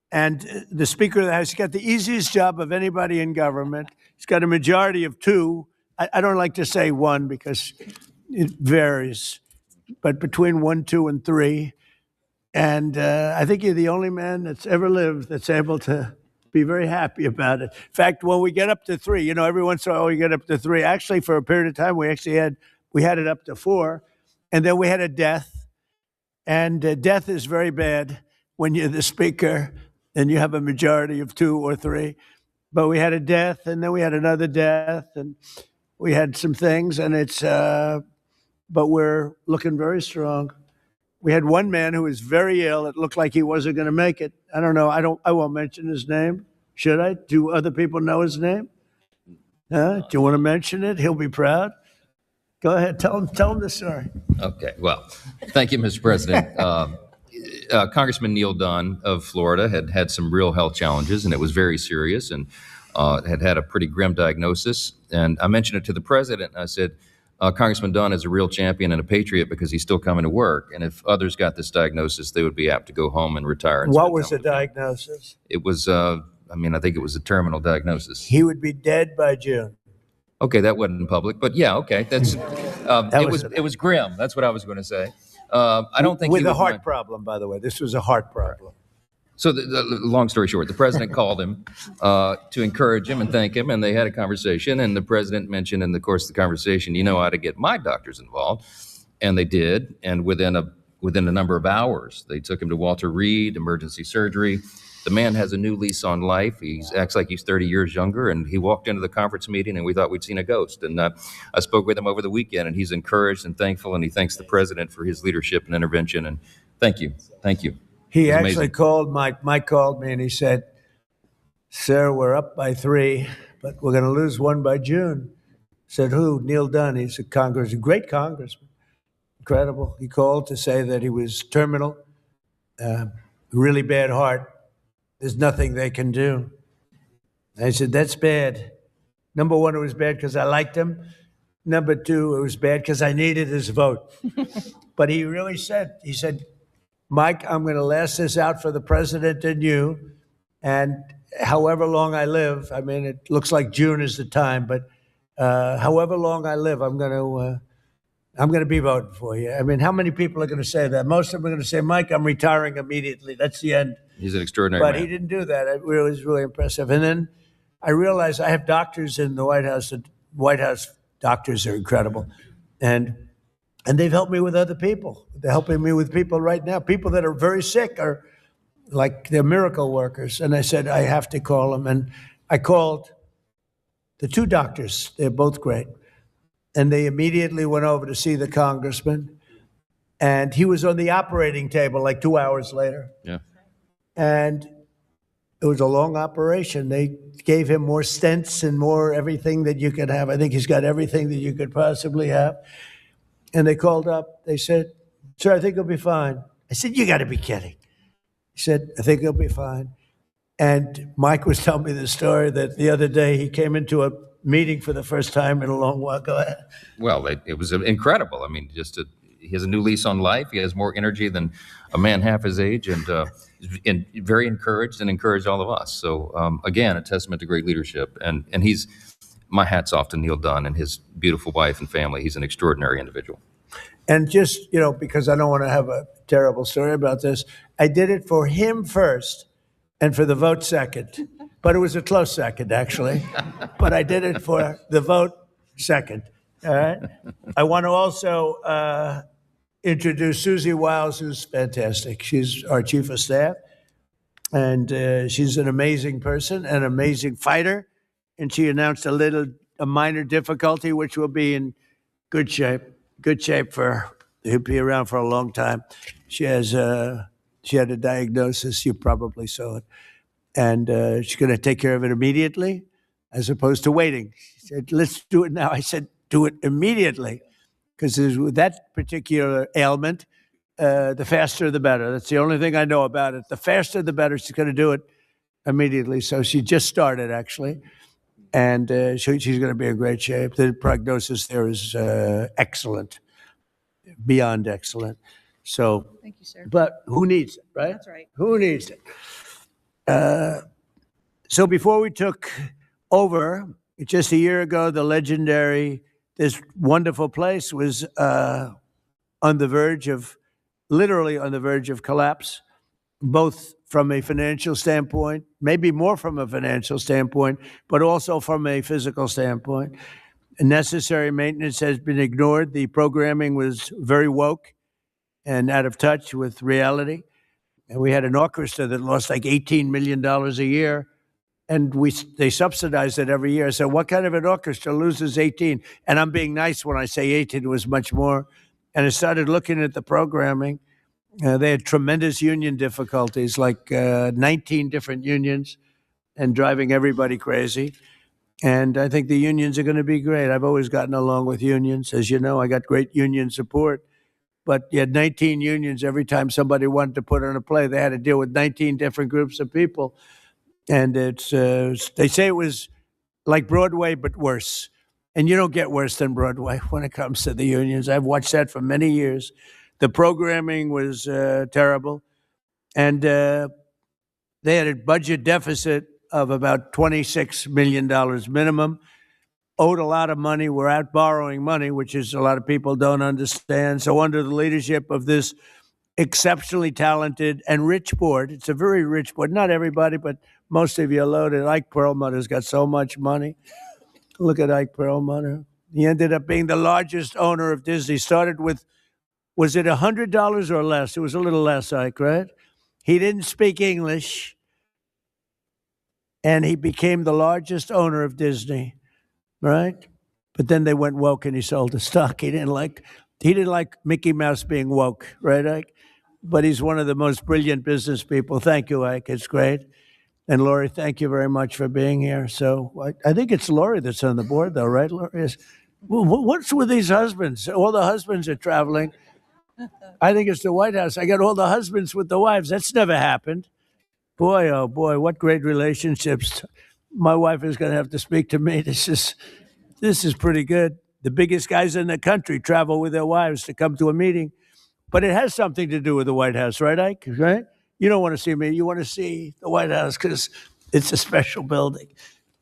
And the Speaker of the House, he's got the easiest job of anybody in government. He's got a majority of 2. I don't like to say 1 because it varies, but between 1, 2, and 3. And I think you're the only man that's ever lived that's able to be very happy about it. In fact, when we get up to 3, every once in a while we get up to 3. Actually, for a period of time, we had it up to 4, and then we had a death. And death is very bad when you're the Speaker and you have a majority of 2 or 3. But we had a death, and then we had another death, and we had some things, and but we're looking very strong. We had one man who was very ill. It looked like he wasn't going to make it. I don't know. I won't mention his name. Should I? Do other people know his name? Do you want to mention it? He'll be proud. Go ahead. Tell him the story. Okay. Well, thank you, Mr. President. Congressman Neil Dunn of Florida had some real health challenges, and it was very serious, and had a pretty grim diagnosis. And I mentioned it to the president. I said, Congressman Dunn is a real champion and a patriot because he's still coming to work. And if others got this diagnosis, they would be apt to go home and retire. And What spend was time the with family. diagnosis? It was, I think it was a terminal diagnosis. He would be dead by June. Okay, that wasn't in public, but yeah, okay, that's it was grim. That's what I was going to say. I don't think with he a would heart mind. problem, by the way. This was a heart problem. So, the long story short, the president called him to encourage him and thank him, and they had a conversation. And the president mentioned in the course of the conversation, you know how to get my doctors involved, and they did. And within a number of hours, they took him to Walter Reed Emergency Surgery. The man has a new lease on life. He acts like he's 30 years younger, and he walked into the conference meeting, and we thought we'd seen a ghost. And I spoke with him over the weekend, and he's encouraged and thankful, and he thanks the president for his leadership and intervention. And thank you. He It was actually amazing. called Mike. Mike called me and he said, "Sir, we're up by 3, but we're going to lose 1 by June." I said, "Who?" "Neil Dunn." He's a great congressman. Incredible. He called to say that he was terminal, really bad heart. There's nothing they can do. I said, "That's bad." Number 1, it was bad because I liked him. Number 2, it was bad because I needed his vote. But he really said, "Mike, I'm going to last this out for the president and you. And however long I live," I mean, it looks like June is the time, but however long I live, I'm going to be voting for you. I mean, how many people are going to say that? Most of them are going to say, "Mike, I'm retiring immediately. That's the end." He's an extraordinary But man. he didn't do that. It was really impressive. And then I realized I have doctors in the White House. The White House doctors are incredible. And they've helped me with other people. They're helping me with people right now. People that are very sick are like they're miracle workers. And I said, I have to call them. And I called the 2 doctors. They're both great. And they immediately went over to see the congressman. And he was on the operating table like 2 hours later. Yeah. And it was a long operation. They gave him more stents and more everything that you could have. I think he's got everything that you could possibly have. And they called up. They said, "Sir, I think he'll be fine." I said, "You got to be kidding." He said, "I think he'll be fine." And Mike was telling me the story that the other day he came into a meeting for the first time in a long while. Go ahead. Well, it was incredible. I mean, he has a new lease on life. He has more energy than a man half his age, and very encouraged and encouraged all of us. So again, a testament to great leadership. And my hat's off to Neil Dunn and his beautiful wife and family. He's an extraordinary individual. And just, because I don't want to have a terrible story about this, I did it for him first and for the vote second. But it was a close second, actually. But I did it for the vote second. All right. I want to also introduce Susie Wiles, who's fantastic. She's our chief of staff. And she's an amazing person, an amazing fighter. And she announced a minor difficulty, which will be in good shape. He'll be around for a long time. She had a diagnosis. You probably saw it. And she's going to take care of it immediately as opposed to waiting. She said, "Let's do it now." I said, "Do it immediately." Because with that particular ailment, the faster the better. That's the only thing I know about it. The faster the better. She's going to do it immediately. So she just started, actually. And she's going to be in great shape. The prognosis there is excellent, beyond excellent. So, Thank you, sir. but who needs it, right? That's right. Who needs it? So before we took over, just a year ago, this wonderful place was literally on the verge of collapse, both from a financial standpoint, maybe more from a financial standpoint, but also from a physical standpoint. Necessary maintenance has been ignored. The programming was very woke and out of touch with reality. And we had an orchestra that lost like $18 million a year, and they subsidized it every year. So what kind of an orchestra loses 18? And I'm being nice when I say 18, it was much more. And I started looking at the programming. They had tremendous union difficulties, like 19 different unions, and driving everybody crazy. And I think the unions are going to be great. I've always gotten along with unions. As you know, I got great union support. But you had 19 unions. Every time somebody wanted to put on a play, they had to deal with 19 different groups of people. And they say it was like Broadway, but worse. And you don't get worse than Broadway when it comes to the unions. I've watched that for many years. The programming was terrible. And they had a budget deficit of about $26 million minimum, owed a lot of money, were out borrowing money, which is a lot of people don't understand. So under the leadership of this exceptionally talented and rich board, it's a very rich board, not everybody, but most of you are loaded. Ike Perlmutter's got so much money. Look at Ike Perlmutter. He ended up being the largest owner of Disney. Started with, was it $100 or less? It was a little less, Ike, right? He didn't speak English, and he became the largest owner of Disney, right? But then they went woke, and he sold the stock. He didn't like Mickey Mouse being woke, right, Ike? But he's one of the most brilliant business people. Thank you, Ike. It's great. And Lori, thank you very much for being here. So I think it's Lori that's on the board, though, right, Lori? What's with these husbands? All the husbands are traveling. I think it's the White House. I got all the husbands with the wives. That's never happened. Boy, oh boy, what great relationships. My wife is going to have to speak to me. This is pretty good. The biggest guys in the country travel with their wives to come to a meeting. But it has something to do with the White House, right, Ike? Right? You don't want to see me. You want to see the White House because it's a special building.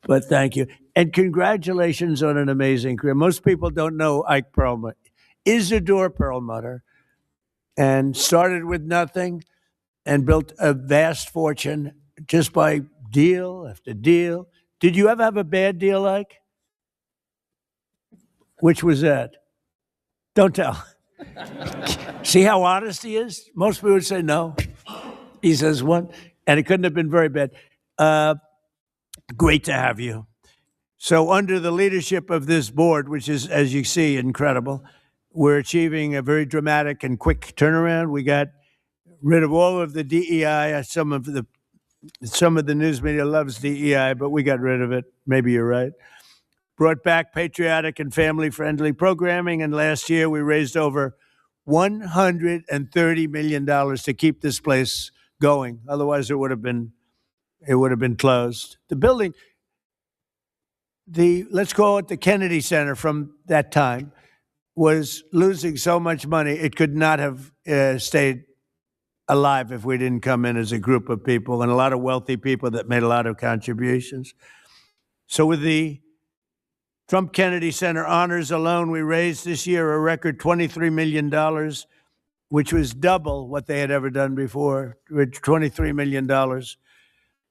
But thank you. And congratulations on an amazing career. Most people don't know Ike Perlmutter. Isidore Perlmutter. And started with nothing and built a vast fortune just by deal after deal. Did you ever have a bad deal, Ike? Which was that? Don't tell. See how honest he is? Most people would say no. He says one, and it couldn't have been very bad. Great to have you. So under the leadership of this board, which is, as you see, incredible, we're achieving a very dramatic and quick turnaround. We got rid of all of the DEI. Some of the news media loves DEI, but we got rid of it. Maybe you're right. Brought back patriotic and family-friendly programming, and last year we raised over $130 million to keep this place going. Otherwise, it would have been closed. The building, let's call it the Kennedy Center from that time, was losing so much money it could not have stayed alive if we didn't come in as a group of people and a lot of wealthy people that made a lot of contributions. So with the Trump Kennedy Center honors alone, we raised this year a record $23 million, which was double what they had ever done before, $23 million.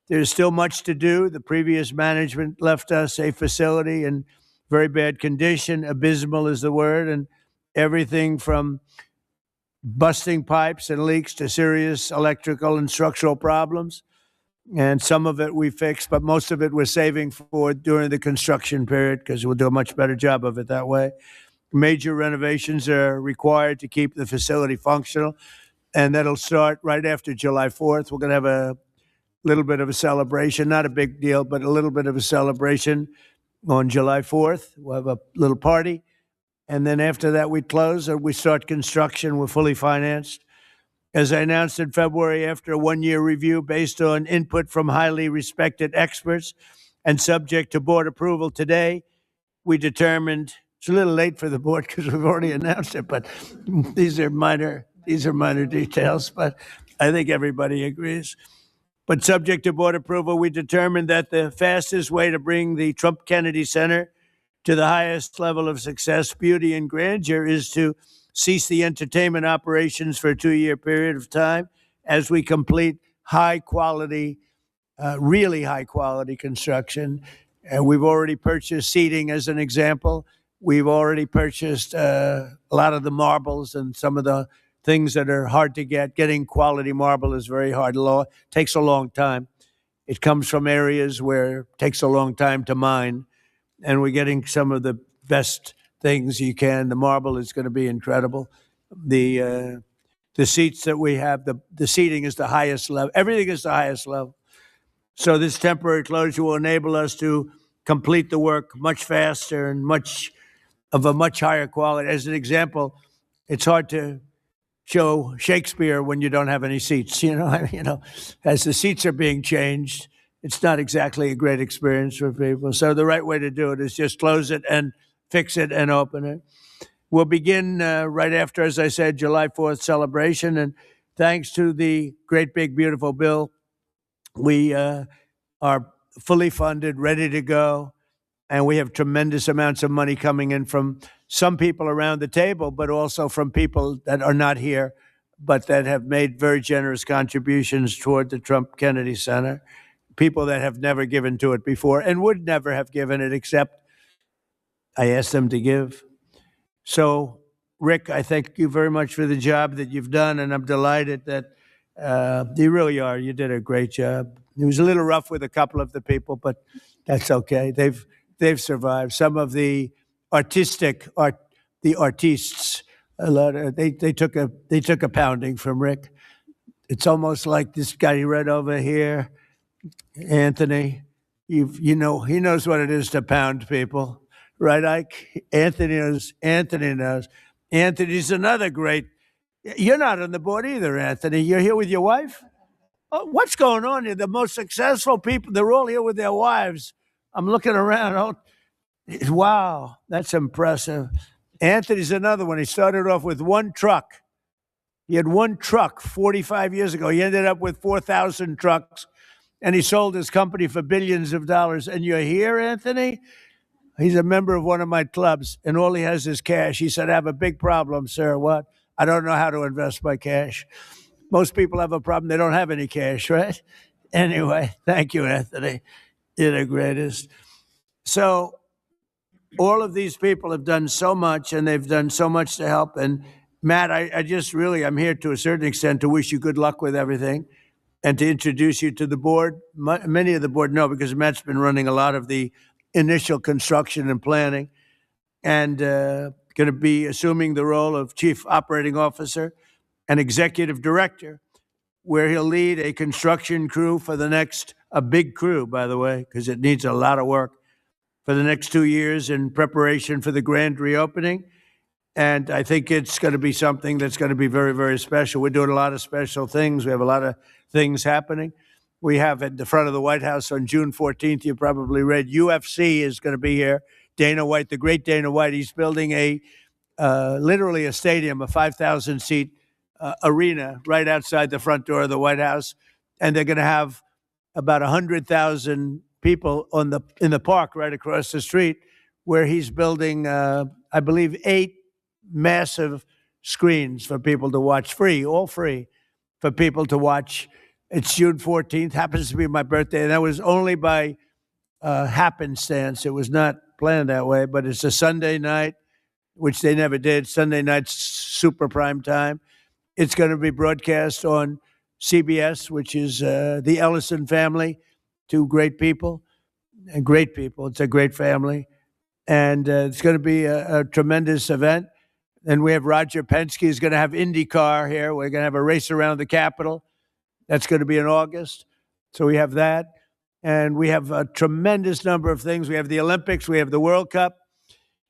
There's still much to do. The previous management left us a facility in very bad condition. Abysmal is the word, and everything from busting pipes and leaks to serious electrical and structural problems. And some of it we fixed, but most of it we're saving for during the construction period because we'll do a much better job of it that way. Major renovations are required to keep the facility functional, and that'll start right after July 4th. We're going to have a little bit of a celebration, not a big deal, but a little bit of a celebration on July 4th. We'll have a little party, and then after that we close and we start construction. We're fully financed. As I announced in February, after a one-year review based on input from highly respected experts and subject to board approval today, we determined, it's a little late for the board because we've already announced it, but these are minor details, but I think everybody agrees. But subject to board approval, we determined that the fastest way to bring the Trump Kennedy Center to the highest level of success, beauty, and grandeur is to cease the entertainment operations for a 2-year period of time as we complete high-quality, really high-quality construction. We've already purchased seating, as an example. We've already purchased a lot of the marbles and some of the things that are hard to get. Getting quality marble is very hard. Takes a long time. It comes from areas where it takes a long time to mine, and we're getting some of the best things you can. The marble is going to be incredible. The seats that we have, the seating is the highest level. Everything is the highest level. So this temporary closure will enable us to complete the work much faster and much higher quality. As an example, it's hard to show Shakespeare when you don't have any seats. As the seats are being changed, it's not exactly a great experience for people. So the right way to do it is just close it and fix it, and open it. We'll begin right after, as I said, July 4th celebration. And thanks to the great, big, beautiful bill, we are fully funded, ready to go. And we have tremendous amounts of money coming in from some people around the table, but also from people that are not here, but that have made very generous contributions toward the Trump Kennedy Center. People that have never given to it before and would never have given it except I asked them to give. So, Rick, I thank you very much for the job that you've done, and I'm delighted that you really are. You did a great job. It was a little rough with a couple of the people, but that's okay. They've survived. Some of the artists, they took a pounding from Rick. It's almost like this guy right over here, Anthony. He knows what it is to pound people. Right, Ike? Anthony knows. Anthony's another great. You're not on the board either, Anthony. You're here with your wife? Oh, what's going on here? The most successful people, they're all here with their wives. I'm looking around. Oh, wow, that's impressive. Anthony's another one. He started off with one truck. He had one truck 45 years ago. He ended up with 4,000 trucks, and he sold his company for billions of dollars. And you're here, Anthony? He's a member of one of my clubs, and all he has is cash. He said, I have a big problem, sir. What? I don't know how to invest my cash. Most people have a problem. They don't have any cash, right? Anyway, thank you, Anthony. You're the greatest. So all of these people have done so much, and they've done so much to help. And, Matt, I'm here to a certain extent to wish you good luck with everything and to introduce you to the board. Many of the board know because Matt's been running a lot of the initial construction and planning, and going to be assuming the role of Chief Operating Officer and Executive Director, where he'll lead a construction crew for a big crew, by the way, because it needs a lot of work, for the next 2 years in preparation for the grand reopening. And I think it's going to be something that's going to be very, very special. We're doing a lot of special things. We have a lot of things happening. We have at the front of the White House on June 14th, you probably read, UFC is going to be here. Dana White, the great Dana White, he's building literally a stadium, a 5,000-seat arena right outside the front door of the White House. And they're going to have about 100,000 people in the park right across the street, where he's building, I believe, 8 massive screens for people to watch, all free, for people to watch. It's June 14th, happens to be my birthday, and that was only by happenstance. It was not planned that way, but it's a Sunday night, which they never did. Sunday night's super prime time. It's going to be broadcast on CBS, which is the Ellison family, 2 great people, and great people. It's a great family, and it's going to be a tremendous event. And we have Roger Penske is going to have IndyCar here. We're going to have a race around the Capitol. That's going to be in August. So we have that. And we have a tremendous number of things. We have the Olympics, we have the World Cup,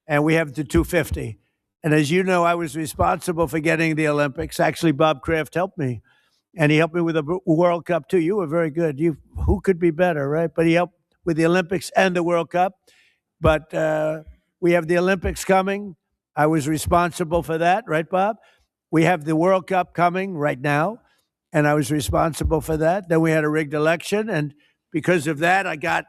and we have the 250. And as you know, I was responsible for getting the Olympics. Actually, Bob Kraft helped me. And he helped me with the World Cup, too. You were very good. Who could be better, right? But he helped with the Olympics and the World Cup. But we have the Olympics coming. I was responsible for that, right, Bob? We have the World Cup coming right now, and I was responsible for that. Then we had a rigged election, and because of that, I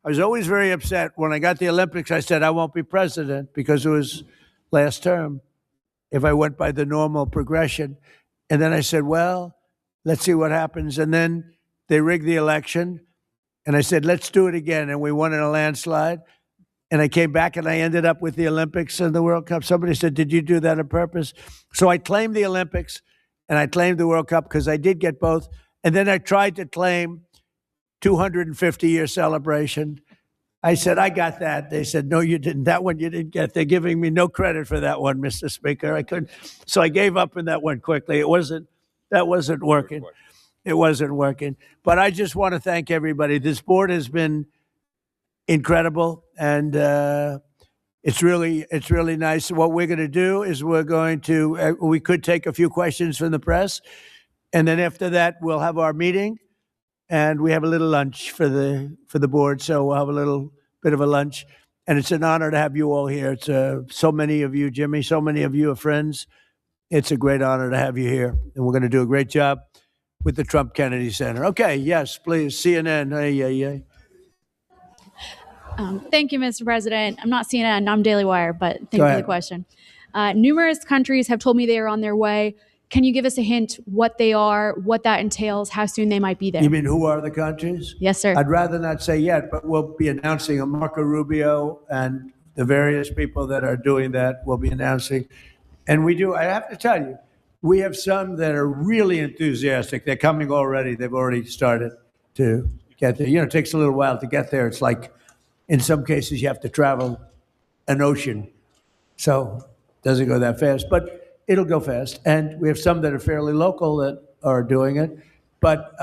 was always very upset. When I got the Olympics, I said, I won't be president because it was last term if I went by the normal progression. And then I said, well, let's see what happens. And then they rigged the election, and I said, let's do it again. And we won in a landslide. And I came back and I ended up with the Olympics and the World Cup. Somebody said, did you do that on purpose? So I claimed the Olympics and I claimed the World Cup because I did get both. And then I tried to claim 250-year celebration. I said, I got that. They said, no, you didn't. That one you didn't get. They're giving me no credit for that one, Mr. Speaker. I couldn't. So I gave up on that one quickly. That wasn't working. It wasn't working. But I just want to thank everybody. This board has been incredible, and it's really nice. What we're going to do is we could take a few questions from the press, and then after that we'll have our meeting, and we have a little lunch for the board. So we'll have a little bit of a lunch, And it's an honor to have you all here. It's so many of you, Jimmy, so many of you are friends. It's a great honor to have you here. And we're going to do a great job with the Trump Kennedy Center. Okay, yes, please, CNN. Hey. Thank you, Mr. President. I'm not CNN, I'm Daily Wire, but thank you for the question. Numerous countries have told me they are on their way. Can you give us a hint what they are, what that entails, how soon they might be there? You mean who are the countries? Yes, sir. I'd rather not say yet, but we'll be announcing Marco Rubio and the various people that are doing that will be announcing. And I have to tell you, we have some that are really enthusiastic. They're coming already. They've already started to get there. You know, it takes a little while to get there. It's like, in some cases, you have to travel an ocean. So it doesn't go that fast, but it'll go fast. And we have some that are fairly local that are doing it. But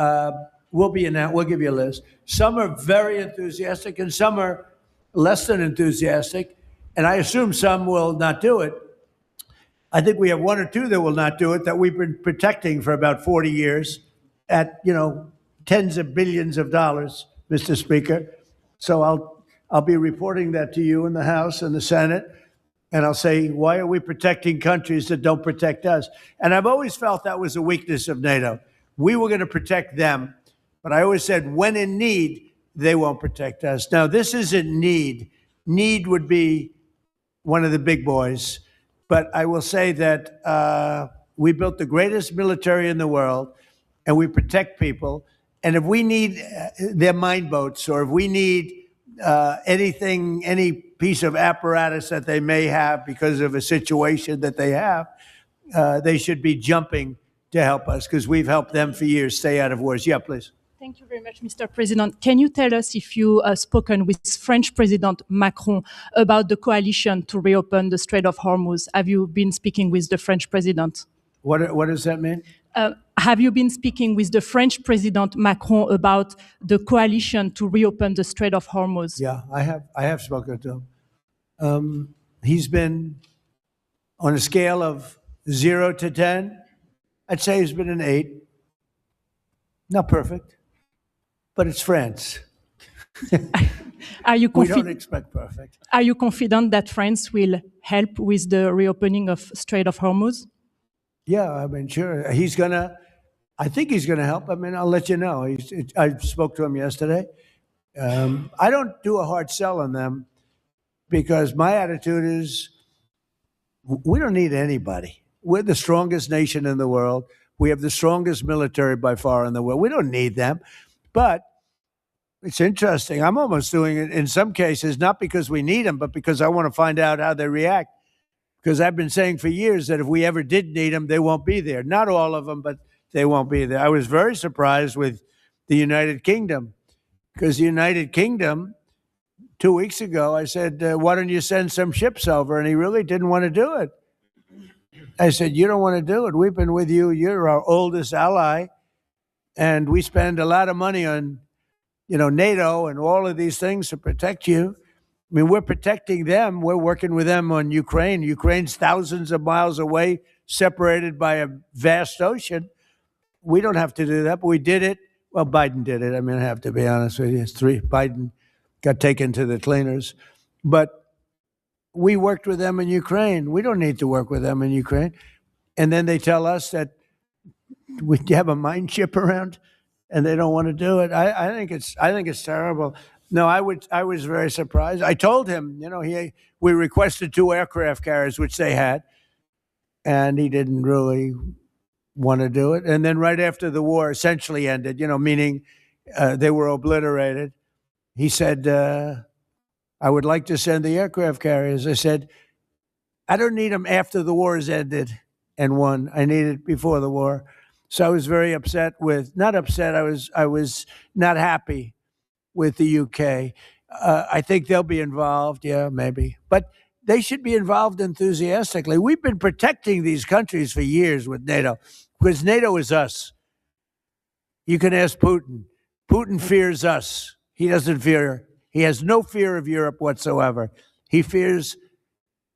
we'll give you a list. Some are very enthusiastic and some are less than enthusiastic. And I assume some will not do it. I think we have one or two that will not do it that we've been protecting for about 40 years at, tens of billions of dollars, Mr. Speaker. So I'll be reporting that to you in the House and the Senate. And I'll say, why are we protecting countries that don't protect us? And I've always felt that was a weakness of NATO. We were going to protect them. But I always said, when in need, they won't protect us. Now, this isn't need. Need would be one of the big boys. But I will say that we built the greatest military in the world, and we protect people. And if we need their mine boats, or if we need anything, any piece of apparatus that they may have because of a situation that they have, they should be jumping to help us, because we've helped them for years stay out of wars. Yeah, please. Thank you very much, Mr. President. Can you tell us if you have spoken with French President Macron about the coalition to reopen the Strait of Hormuz? Have you been speaking with the French president? What does that mean? Have you been speaking with the French President Macron about the coalition to reopen the Strait of Hormuz? Yeah, I have spoken to him. He's been on a scale of 0 to 10. I'd say he's been an 8. Not perfect, but it's France. We don't expect perfect. Are you confident that France will help with the reopening of Strait of Hormuz? Yeah, I mean, sure. I think he's going to help. I mean, I'll let you know. I spoke to him yesterday. I don't do a hard sell on them because my attitude is we don't need anybody. We're the strongest nation in the world. We have the strongest military by far in the world. We don't need them. But it's interesting. I'm almost doing it in some cases, not because we need them, but because I want to find out how they react. Because I've been saying for years that if we ever did need them, they won't be there. Not all of them, but they won't be there. I was very surprised with the United Kingdom, because the United Kingdom, 2 weeks ago, I said, why don't you send some ships over? And he really didn't want to do it. I said, you don't want to do it. We've been with you. You're our oldest ally. And we spend a lot of money on, NATO and all of these things to protect you. I mean, we're protecting them. We're working with them on Ukraine. Ukraine's thousands of miles away, separated by a vast ocean. We don't have to do that, but we did it. Well, Biden did it. I mean, I have to be honest with you. Biden got taken to the cleaners. But we worked with them in Ukraine. We don't need to work with them in Ukraine. And then they tell us that we have a mine ship around, and they don't want to do it. I think it's terrible. No, I was very surprised. I told him, we requested 2 aircraft carriers, which they had, and he didn't really want to do it. And then right after the war essentially ended, meaning they were obliterated, he said, I would like to send the aircraft carriers. I said, I don't need them after the war has ended and won. I need it before the war. So I was very upset not upset, I was not happy with the UK. I think they'll be involved, yeah, maybe. But they should be involved enthusiastically. We've been protecting these countries for years with NATO, because NATO is us. You can ask Putin. Putin fears us. He has no fear of Europe whatsoever. He fears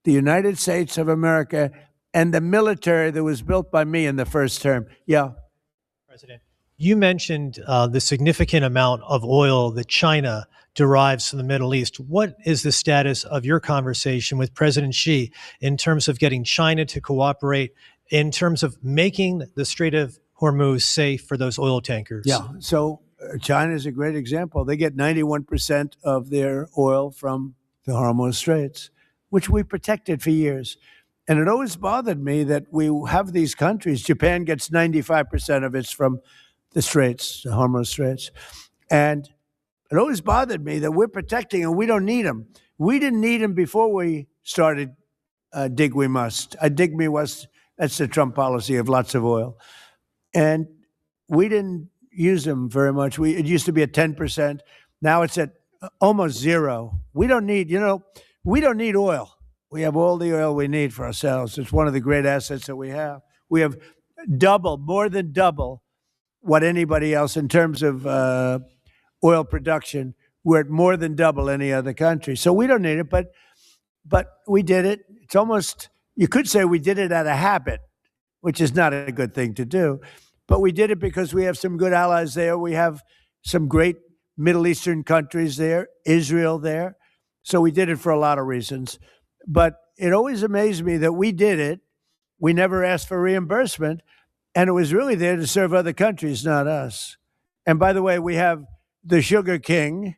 the United States of America and the military that was built by me in the first term. Yeah. President, You mentioned the significant amount of oil that China derives from the Middle East. What is the status of your conversation with President Xi in terms of getting China to cooperate, in terms of making the Strait of Hormuz safe for those oil tankers? Yeah, so China is a great example. They get 91% of their oil from the Hormuz Straits, which we protected for years. And it always bothered me that we have these countries. Japan gets 95% of its from the Straits, the Hormuz Straits. And it always bothered me that we're protecting and we don't need them. We didn't need them before we started dig we must. Dig me must, that's the Trump policy of lots of oil. And we didn't use them very much. It used to be at 10%. Now it's at almost zero. We don't need, we don't need oil. We have all the oil we need for ourselves. It's one of the great assets that we have. We have more than double what anybody else in terms of oil production. We're at more than double any other country. So we don't need it, but we did it. It's almost, you could say we did it out of habit, which is not a good thing to do. But we did it because we have some good allies there. We have some great Middle Eastern countries there, Israel there. So we did it for a lot of reasons. But it always amazed me that we did it. We never asked for reimbursement. And it was really there to serve other countries, not us. And by the way, we have the Sugar King.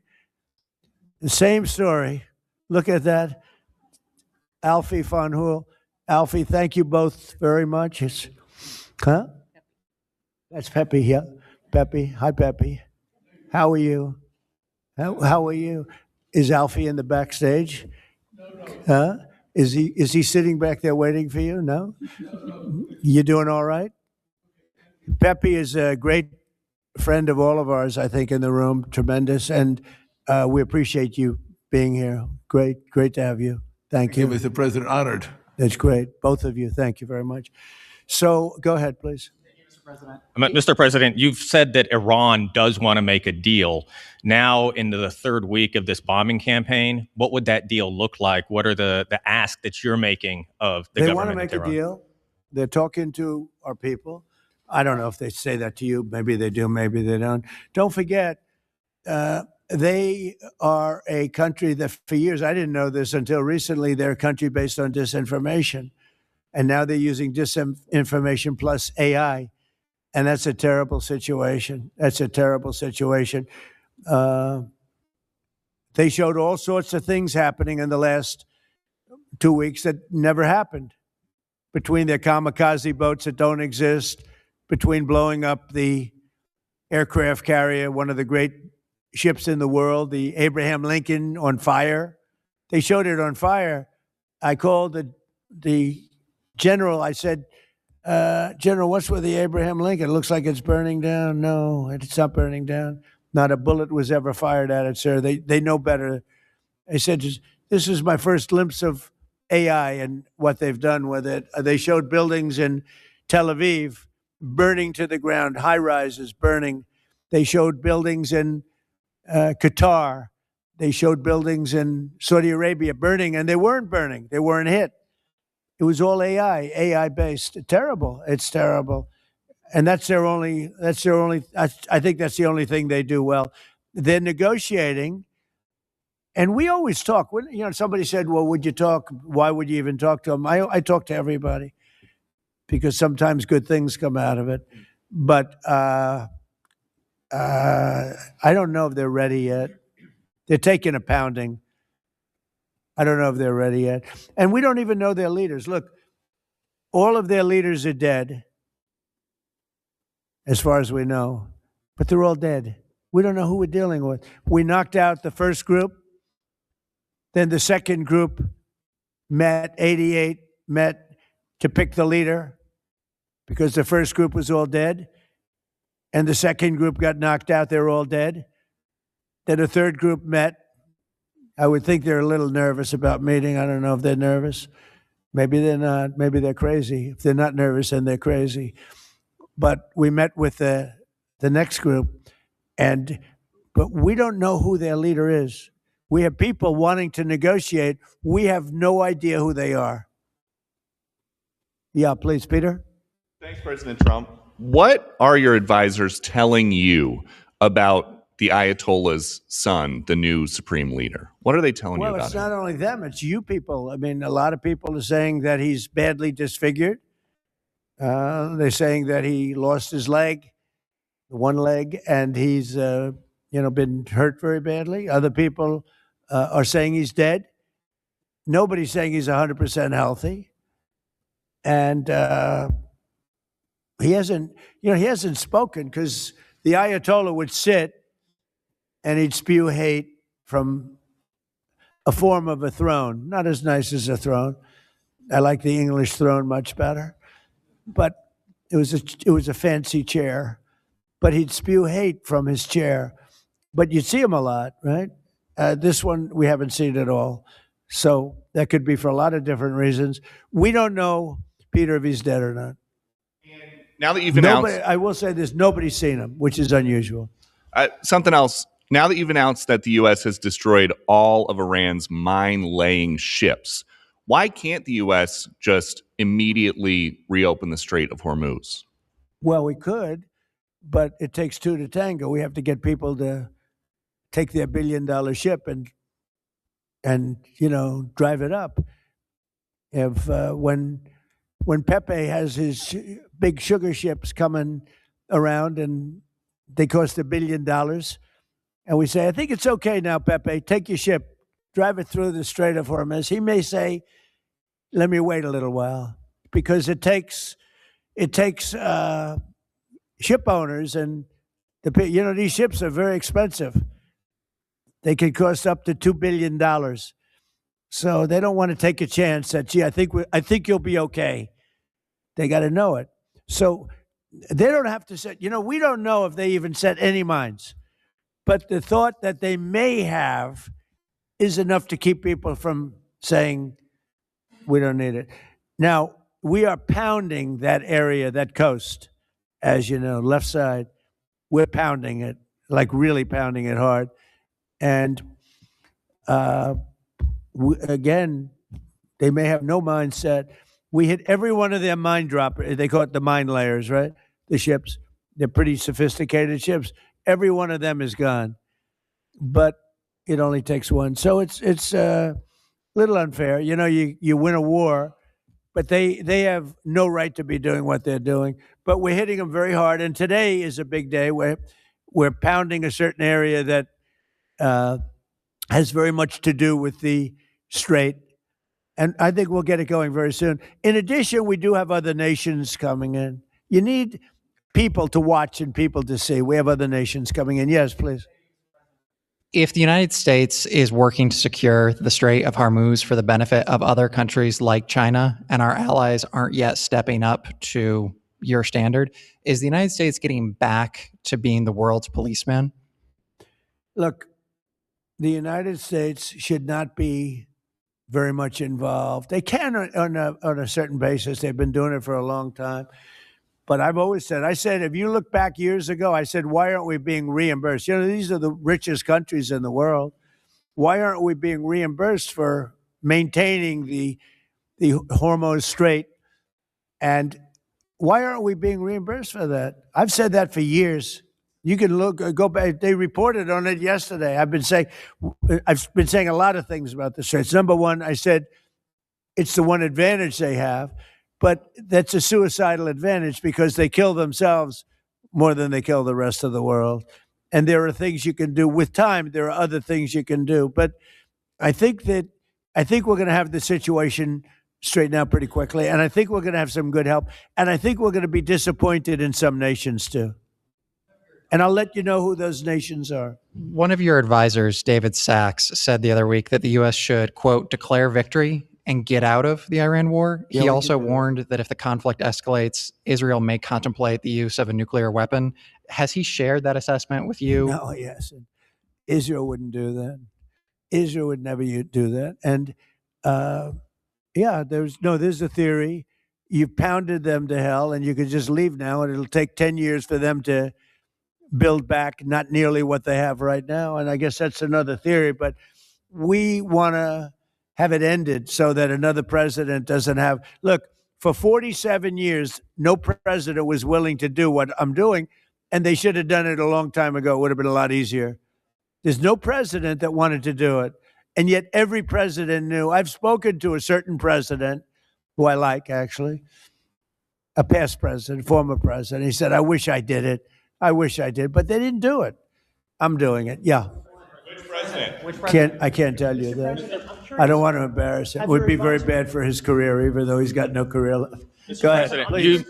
The same story. Look at that. Alfie von Hool. Alfie, thank you both very much. Huh? That's Pepe here. Pepe. Hi, Pepe. How are you? How are you? Is Alfie in the backstage? Huh? Is he sitting back there waiting for you? No? You doing all right? Pepe is a great friend of all of ours, I think, in the room. Tremendous. And we appreciate you being here. Great to have you. Thank you. Mr. President, honored. That's great. Both of you. Thank you very much. So go ahead, please. Mr. President, you've said that Iran does want to make a deal. Now, into the third week of this bombing campaign, what would that deal look like? What are the ask that you're making of the government? They want to make a deal. They're talking to our people. I don't know if they say that to you. Maybe they do, maybe they don't. Don't forget, they are a country that for years, I didn't know this until recently, they're a country based on disinformation. And now they're using disinformation plus AI. And that's a terrible situation. That's a terrible situation. They showed all sorts of things happening in the last 2 weeks that never happened. Between their kamikaze boats that don't exist, between blowing up the aircraft carrier, one of the great ships in the world, the Abraham Lincoln, on fire. They showed it on fire. I called the general. I said, General, what's with the Abraham Lincoln? It looks like it's burning down. No, it's not burning down. Not a bullet was ever fired at it, sir. They know better. I said, this is my first glimpse of AI and what they've done with it. They showed buildings in Tel Aviv burning to the ground, high-rises burning. They showed buildings in Qatar. They showed buildings in Saudi Arabia burning, and they weren't burning. They weren't hit. It was all AI-based. Terrible. It's terrible. And that's their only, I think that's the only thing they do well. They're negotiating, and we always talk. When, somebody said, well, would you talk? Why would you even talk to them? I talk to everybody because sometimes good things come out of it. But I don't know if they're ready yet. They're taking a pounding. I don't know if they're ready yet. And we don't even know their leaders. Look, all of their leaders are dead, as far as we know, but they're all dead. We don't know who we're dealing with. We knocked out the first group. Then the second group met, 88 met to pick the leader because the first group was all dead. And the second group got knocked out. They're all dead. Then a third group met. I would think they're a little nervous about meeting. I don't know if they're nervous. Maybe they're not. Maybe they're crazy. If they're not nervous, then they're crazy. But we met with the next group, but we don't know who their leader is. We have people wanting to negotiate. We have no idea who they are. Yeah, please, Peter. Thanks, President Trump. What are your advisors telling you about the Ayatollah's son, the new supreme leader? What are they telling you Well, about it's him? not only them, it's you people. I mean, a lot of people are saying that he's badly disfigured. They're saying that he lost his leg, one leg, and he's been hurt very badly. Other people are saying he's dead. Nobody's saying he's 100% healthy, and he hasn't spoken because the Ayatollah would sit and he'd spew hate from a form of a throne, not as nice as a throne. I like the English throne much better, but it was a fancy chair. But he'd spew hate from his chair. But you'd see him a lot, right? This one we haven't seen at all. So that could be for a lot of different reasons. We don't know, Peter, if he's dead or not. Now that you've announced, I will say this: nobody's seen him, which is unusual. something else. Now that you've announced that the U.S. has destroyed all of Iran's mine-laying ships, why can't the U.S. just immediately reopen the Strait of Hormuz? Well, we could, but it takes two to tango. We have to get people to take their $1 billion ship and drive it up. If when Pepe has his big sugar ships coming around and they cost $1 billion, and we say, I think it's okay now, Pepe, take your ship, drive it through the Strait of Hormuz. He may say, let me wait a little while, because it takes ship owners, and these ships are very expensive. They could cost up to $2 billion. So they don't want to take a chance that, gee, I think you'll be okay. They got to know it. So they don't have to set, we don't know if they even set any mines. But the thought that they may have is enough to keep people from saying, we don't need it. Now, we are pounding that area, that coast, as you know, left side. We're pounding it, like really pounding it hard. And again, they may have no mindset. We hit every one of their mine droppers. They call it the mine layers, right? The ships. They're pretty sophisticated ships. Every one of them is gone. But it only takes one. So it's a little unfair. You win a war, but they have no right to be doing what they're doing. But we're hitting them very hard. And today is a big day where we're pounding a certain area that has very much to do with the strait. And I think we'll get it going very soon. In addition, we do have other nations coming in. You need people to watch and people to see. We have other nations coming in. Yes, please. If the United States is working to secure the Strait of Hormuz for the benefit of other countries like China, and our allies aren't yet stepping up to your standard, is the United States getting back to being the world's policeman? Look, the United States should not be very much involved. They can on a certain basis. They've been doing it for a long time. But I've always said, if you look back years ago, I said, why aren't we being reimbursed? These are the richest countries in the world. Why aren't we being reimbursed for maintaining the Hormuz Strait? And why aren't we being reimbursed for that? I've said that for years. You can go back. They reported on it yesterday. I've been saying a lot of things about the straits. Number one, I said it's the one advantage they have, but that's a suicidal advantage because they kill themselves more than they kill the rest of the world. And there are things you can do with time. There are other things you can do. But I think we're going to have the situation straightened out pretty quickly. And I think we're going to have some good help. And I think we're going to be disappointed in some nations too. And I'll let you know who those nations are. One of your advisors, David Sachs, said the other week that the U.S. should, quote, declare victory and get out of the Iran war. He also warned that if the conflict escalates, Israel may contemplate the use of a nuclear weapon. Has he shared that assessment with you? No, yes. Israel wouldn't do that. Israel would never do that. And there's a theory. You've pounded them to hell and you could just leave now and it'll take 10 years for them to build back not nearly what they have right now. And I guess that's another theory, but we want to have it ended so that another president doesn't have, look, For 47 years, no president was willing to do what I'm doing, and they should have done it a long time ago. It would have been a lot easier. There's no president that wanted to do it, and yet every president knew. I've spoken to a certain president, who I like, actually, a past president, former president. He said, I wish I did it. I wish I did, but they didn't do it. I'm doing it, yeah. Which president? I can't tell you that. I don't want to embarrass him. It would be very bad for his career, even though he's got no career left. Go ahead, President, please.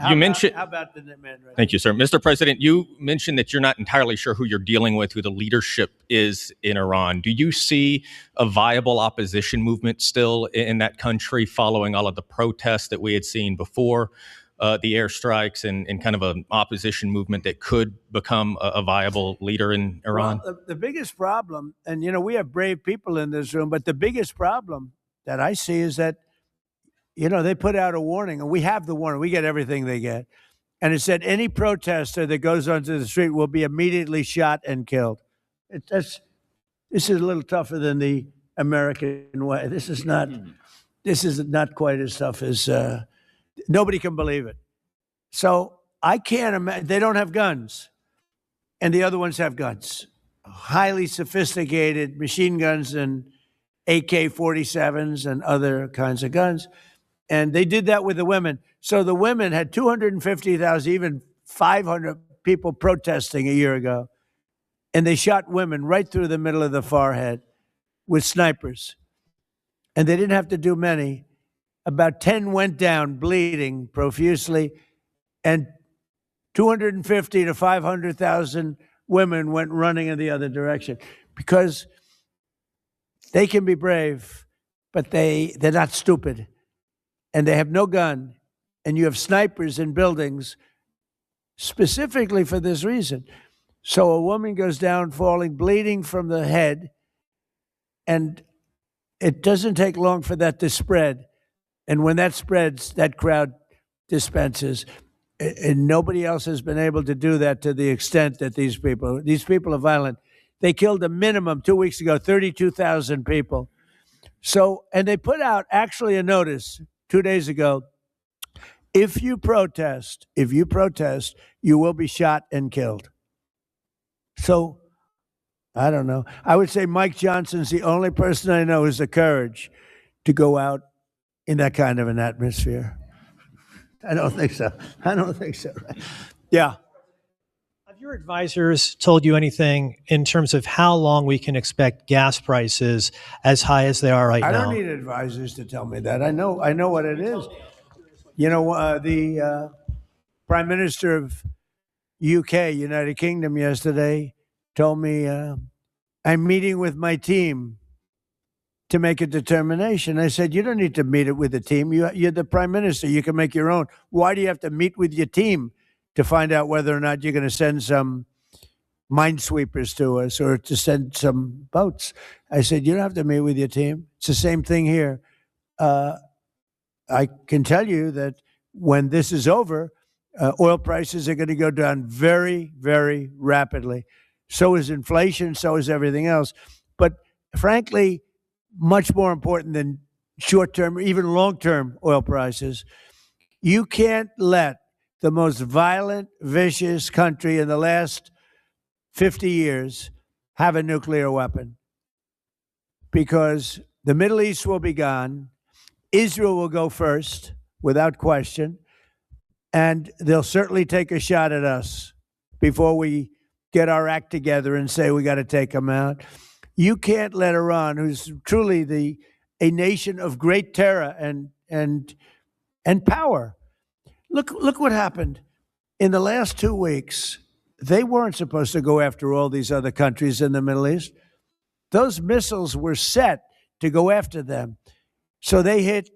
you mentioned. How about the man right Thank you, sir. Mr. President, you mentioned that you're not entirely sure who you're dealing with, who the leadership is in Iran. Do you see a viable opposition movement still in that country following all of the protests that we had seen before the airstrikes and kind of an opposition movement that could become a viable leader in Iran? Well, the biggest problem, and we have brave people in this room, but the biggest problem that I see is that, they put out a warning, and we have the warning. We get everything they get. And it said any protester that goes onto the street will be immediately shot and killed. This is a little tougher than the American way. This is not quite as tough as, nobody can believe it. So I can't imagine, they don't have guns, and the other ones have guns. Highly sophisticated machine guns and AK-47s and other kinds of guns. And they did that with the women. So the women had 250,000, even 500 people protesting a year ago. And they shot women right through the middle of the forehead with snipers. And they didn't have to do many. About 10 went down bleeding profusely. And 250 to 500,000 women went running in the other direction. Because they can be brave, but they're not stupid. And they have no gun, and you have snipers in buildings specifically for this reason. So a woman goes down falling, bleeding from the head, and it doesn't take long for that to spread. And when that spreads, that crowd dispenses. And nobody else has been able to do that to the extent that these people are violent. They killed a minimum 2 weeks ago, 32,000 people. So, and they put out actually a notice 2 days ago, if you protest, you will be shot and killed. So, I don't know. I would say Mike Johnson's the only person I know who has the courage to go out in that kind of an atmosphere. I don't think so. Yeah. Have your advisors told you anything in terms of how long we can expect gas prices as high as they are right now? I don't need advisors to tell me that. I know what it is. The Prime Minister of UK, United Kingdom, yesterday told me, I'm meeting with my team to make a determination. I said, you don't need to meet it with the team. You're the Prime Minister. You can make your own. Why do you have to meet with your team to find out whether or not you're going to send some minesweepers to us or to send some boats? I said, you don't have to meet with your team. It's the same thing here. I can tell you that when this is over, oil prices are going to go down very, very rapidly. So is inflation, so is everything else. But frankly, much more important than short-term, even long-term oil prices, you can't let the most violent, vicious country in the last 50 years have a nuclear weapon, because the Middle East will be gone. Israel will go first, without question, and they'll certainly take a shot at us before we get our act together and say we got to take them out. You can't let Iran, who's truly a nation of great terror and power. Look what happened in the last 2 weeks. They weren't supposed to go after all these other countries in the Middle East. Those missiles were set to go after them. So they hit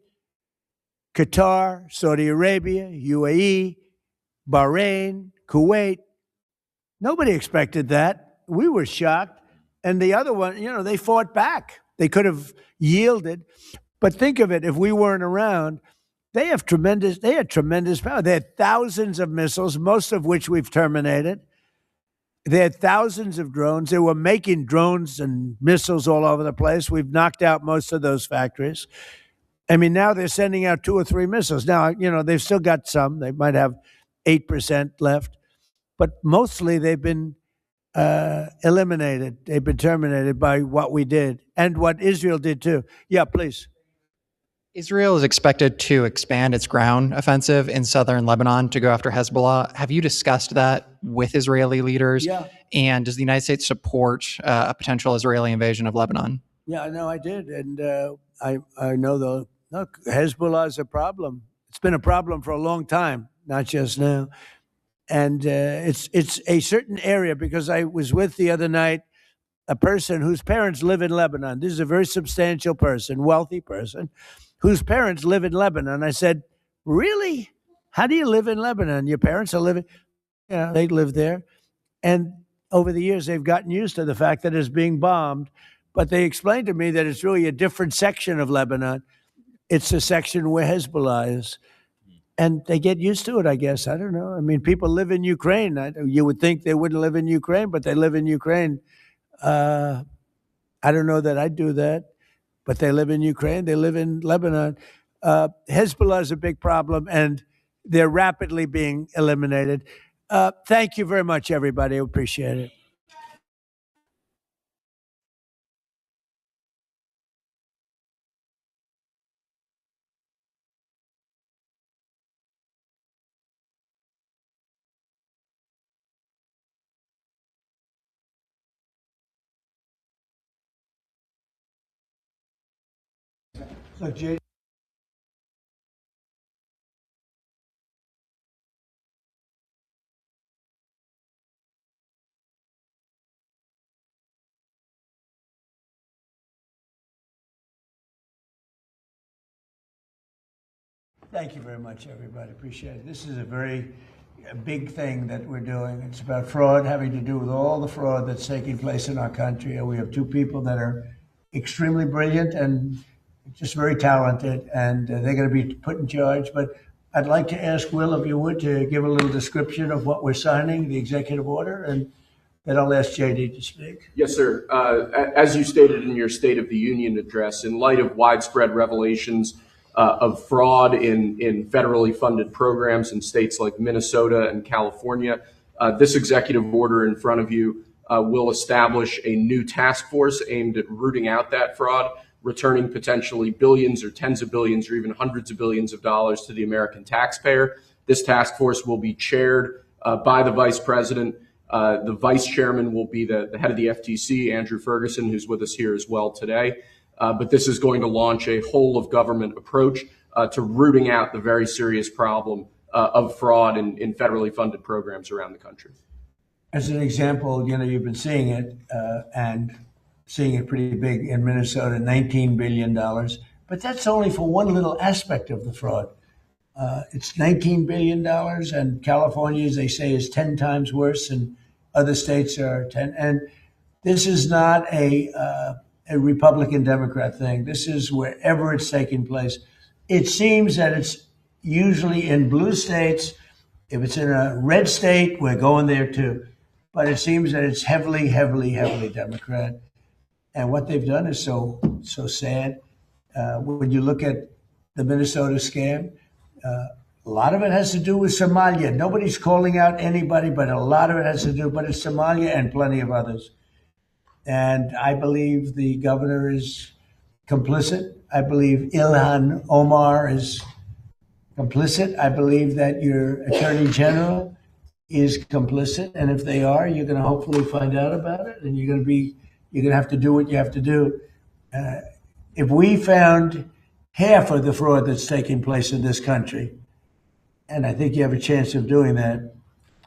Qatar, Saudi Arabia, UAE, Bahrain, Kuwait. Nobody expected that. We were shocked. And the other one, they fought back. They could have yielded. But think of it, if we weren't around, they had tremendous power. They had thousands of missiles, most of which we've terminated. They had thousands of drones. They were making drones and missiles all over the place. We've knocked out most of those factories. I mean, now they're sending out 2 or 3 missiles. Now, they've still got some. They might have 8% left, but mostly they've been eliminated. They've been terminated by what we did and what Israel did too. Yeah, please. Israel is expected to expand its ground offensive in southern Lebanon to go after Hezbollah. Have you discussed that with Israeli leaders? Yeah. And does the United States support a potential Israeli invasion of Lebanon? Yeah, no, I did. And I know look, Hezbollah is a problem. It's been a problem for a long time, not just now. And it's a certain area, because I was with the other night a person whose parents live in Lebanon. This is a very substantial person, wealthy person, whose parents live in Lebanon. I said, really? How do you live in Lebanon? Your parents are living, they live there. And over the years, they've gotten used to the fact that it's being bombed. But they explained to me that it's really a different section of Lebanon. It's the section where Hezbollah is. And they get used to it, I guess. I don't know. I mean, people live in Ukraine. You would think they wouldn't live in Ukraine, but they live in Ukraine. I don't know that I'd do that, but they live in Ukraine. They live in Lebanon. Hezbollah is a big problem, and they're rapidly being eliminated. Thank you very much, everybody. I appreciate it. So, Jay. Thank you very much, everybody. Appreciate it. This is a big thing that we're doing. It's about fraud, having to do with all the fraud that's taking place in our country. And we have 2 people that are extremely brilliant and just very talented, and they're going to be put in charge. But I'd like to ask Will, if you would, to give a little description of what we're signing, the executive order, and then I'll ask JD to speak. Yes, sir. As you stated in your State of the Union address, in light of widespread revelations of fraud in federally funded programs in states like Minnesota and California, this executive order in front of you will establish a new task force aimed at rooting out that fraud, returning potentially billions or tens of billions or even hundreds of billions of dollars to the American taxpayer. This task force will be chaired by the vice president. The vice chairman will be the head of the FTC, Andrew Ferguson, who's with us here as well today. But this is going to launch a whole of government approach to rooting out the very serious problem of fraud in federally funded programs around the country. As an example, you've been seeing it and seeing it pretty big in Minnesota, $19 billion. But that's only for one little aspect of the fraud. It's $19 billion, and California, as they say, is 10 times worse, and other states are 10. And this is not a Republican-Democrat thing. This is wherever it's taking place. It seems that it's usually in blue states. If it's in a red state, we're going there too. But it seems that it's heavily, heavily, heavily Democrat. And what they've done is so sad. When you look at the Minnesota scam, a lot of it has to do with Somalia. Nobody's calling out anybody, but a lot of it has to do, but it's Somalia and plenty of others. And I believe the governor is complicit. I believe Ilhan Omar is complicit. I believe that your attorney general is complicit. And if they are, you're going to hopefully find out about it, and you're going to have to do what you have to do. If we found half of the fraud that's taking place in this country, and I think you have a chance of doing that,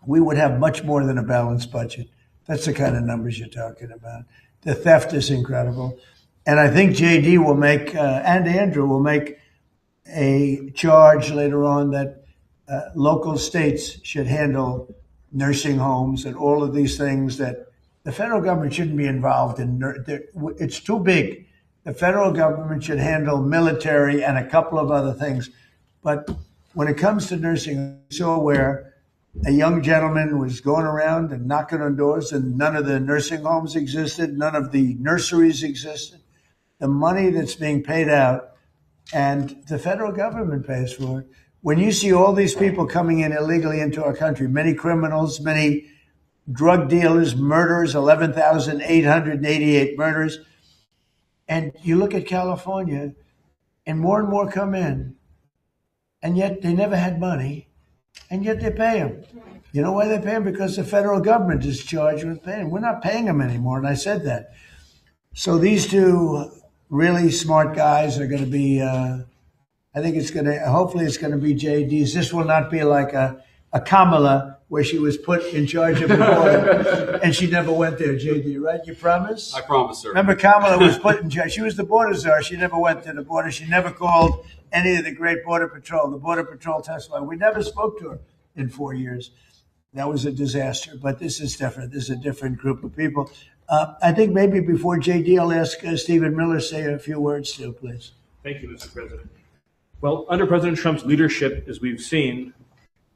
we would have much more than a balanced budget. That's the kind of numbers you're talking about. The theft is incredible. And I think JD will make, and Andrew will make a charge later on that local states should handle nursing homes and all of these things that the federal government shouldn't be involved in. It's too big. The federal government should handle military and a couple of other things. But when it comes to nursing, I saw where a young gentleman was going around and knocking on doors, and none of the nursing homes existed, none of the nurseries existed. The money that's being paid out and the federal government pays for it. When you see all these people coming in illegally into our country, many criminals, many drug dealers, murderers, 11,888 murders, and you look at California, and more come in, and yet they never had money, and yet they pay them. You know why they pay them? Because the federal government is charged with paying. We're not paying them anymore, and I said that. So these two really smart guys are going to be, I think it's going to, hopefully it's going to be JD's. This will not be like a Kamala where she was put in charge of the border and she never went there, JD, right? You promise? I promise, sir. Remember, Kamala was put in charge. She was the border czar. She never went to the border. She never called any of the great border patrol. The border patrol testified. We never spoke to her in 4 years. That was a disaster. But this is different. This is a different group of people. I think maybe before JD, I'll ask Stephen Miller say a few words too, please. Thank you, Mr. President. Well, under President Trump's leadership, as we've seen,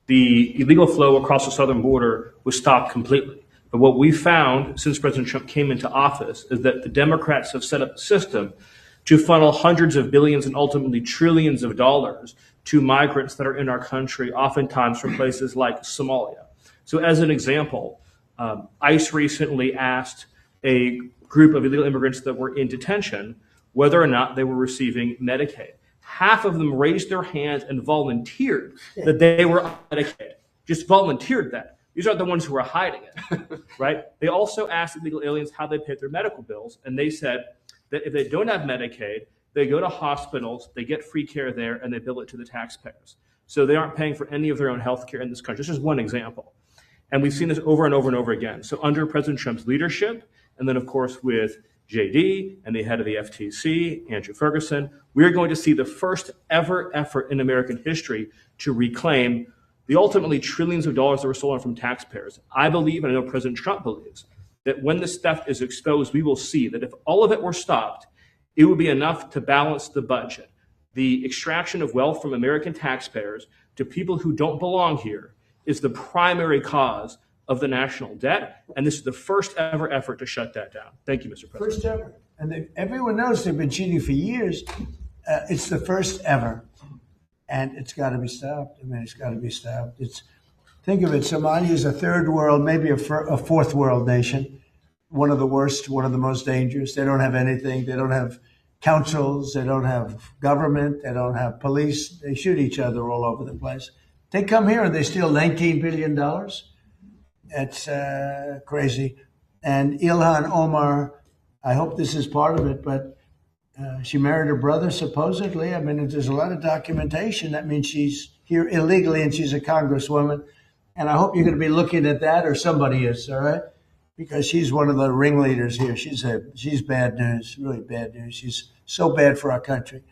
the illegal flow across the southern border was stopped completely. But what we found since President Trump came into office is that the Democrats have set up a system to funnel hundreds of billions and ultimately trillions of dollars to migrants that are in our country, oftentimes from places like Somalia. So as an example, ICE recently asked a group of illegal immigrants that were in detention whether or not they were receiving Medicaid. Half of them raised their hands and volunteered that they were on Medicaid. Just volunteered that. These aren't the ones who are hiding it, right? They also asked illegal aliens how they paid their medical bills, and they said that if they don't have Medicaid, they go to hospitals, they get free care there, and they bill it to the taxpayers. So they aren't paying for any of their own health care in this country. This is one example. And we've seen this over and over and over again. So under President Trump's leadership, and then of course with JD and the head of the FTC, Andrew Ferguson, we are going to see the first ever effort in American history to reclaim the ultimately trillions of dollars that were stolen from taxpayers. I believe, and I know President Trump believes, that when this theft is exposed, we will see that if all of it were stopped, it would be enough to balance the budget. The extraction of wealth from American taxpayers to people who don't belong here is the primary cause of the national debt, and this is the first ever effort to shut that down. Thank you, Mr. President. First ever. And everyone knows they've been cheating for years. It's the first ever. And it's got to be stopped. I mean, it's got to be stopped. Think of it, Somalia is a third world, maybe a fourth world nation. One of the worst, one of the most dangerous. They don't have anything. They don't have councils. They don't have government. They don't have police. They shoot each other all over the place. They come here and they steal $19 billion. It's crazy. And Ilhan Omar, I hope this is part of it, but she married her brother, supposedly. I mean, there's a lot of documentation. That means she's here illegally and she's a congresswoman. And I hope you're going to be looking at that, or somebody is, all right? Because she's one of the ringleaders here. She's bad news, really bad news. She's so bad for our country.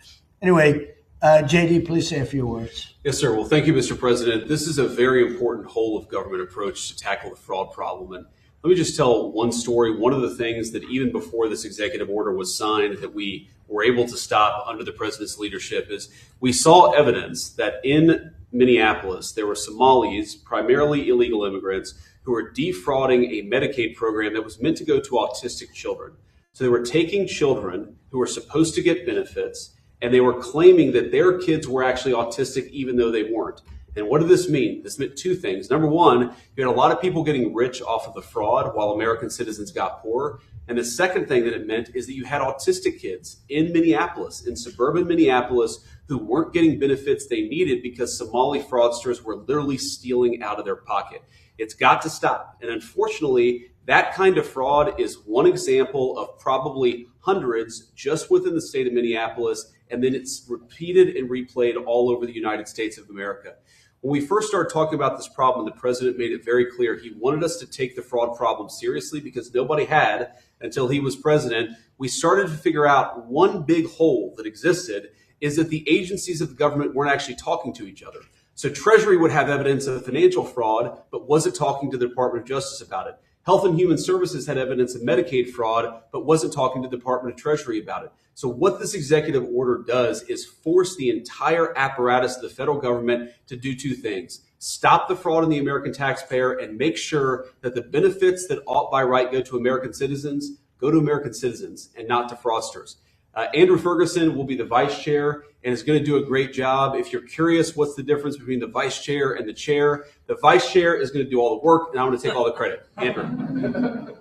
Anyway, JD, please say a few words. Yes, sir. Well, thank you, Mr. President. This is a very important whole of government approach to tackle the fraud problem. And let me just tell one story. One of the things that even before this executive order was signed that we were able to stop under the president's leadership is we saw evidence that in Minneapolis, there were Somalis, primarily illegal immigrants, who were defrauding a Medicaid program that was meant to go to autistic children. So they were taking children who were supposed to get benefits, and they were claiming that their kids were actually autistic even though they weren't. And what did this mean? This meant two things. Number one, you had a lot of people getting rich off of the fraud while American citizens got poor. And the second thing that it meant is that you had autistic kids in Minneapolis, in suburban Minneapolis, who weren't getting benefits they needed because Somali fraudsters were literally stealing out of their pocket. It's got to stop. And unfortunately, that kind of fraud is one example of probably hundreds just within the state of Minneapolis, and then it's repeated and replayed all over the United States of America. When we first started talking about this problem, the president made it very clear he wanted us to take the fraud problem seriously because nobody had until he was president. We started to figure out one big hole that existed is that the agencies of the government weren't actually talking to each other. So Treasury would have evidence of financial fraud, but wasn't talking to the Department of Justice about it. Health and Human Services had evidence of Medicaid fraud, but wasn't talking to the Department of Treasury about it. So what this executive order does is force the entire apparatus of the federal government to do two things. Stop the fraud in the American taxpayer and make sure that the benefits that ought by right go to American citizens and not to fraudsters. Andrew Ferguson will be the vice chair and is going to do a great job. If you're curious what's the difference between the vice chair and the vice chair is going to do all the work, and I'm going to take all the credit. Andrew.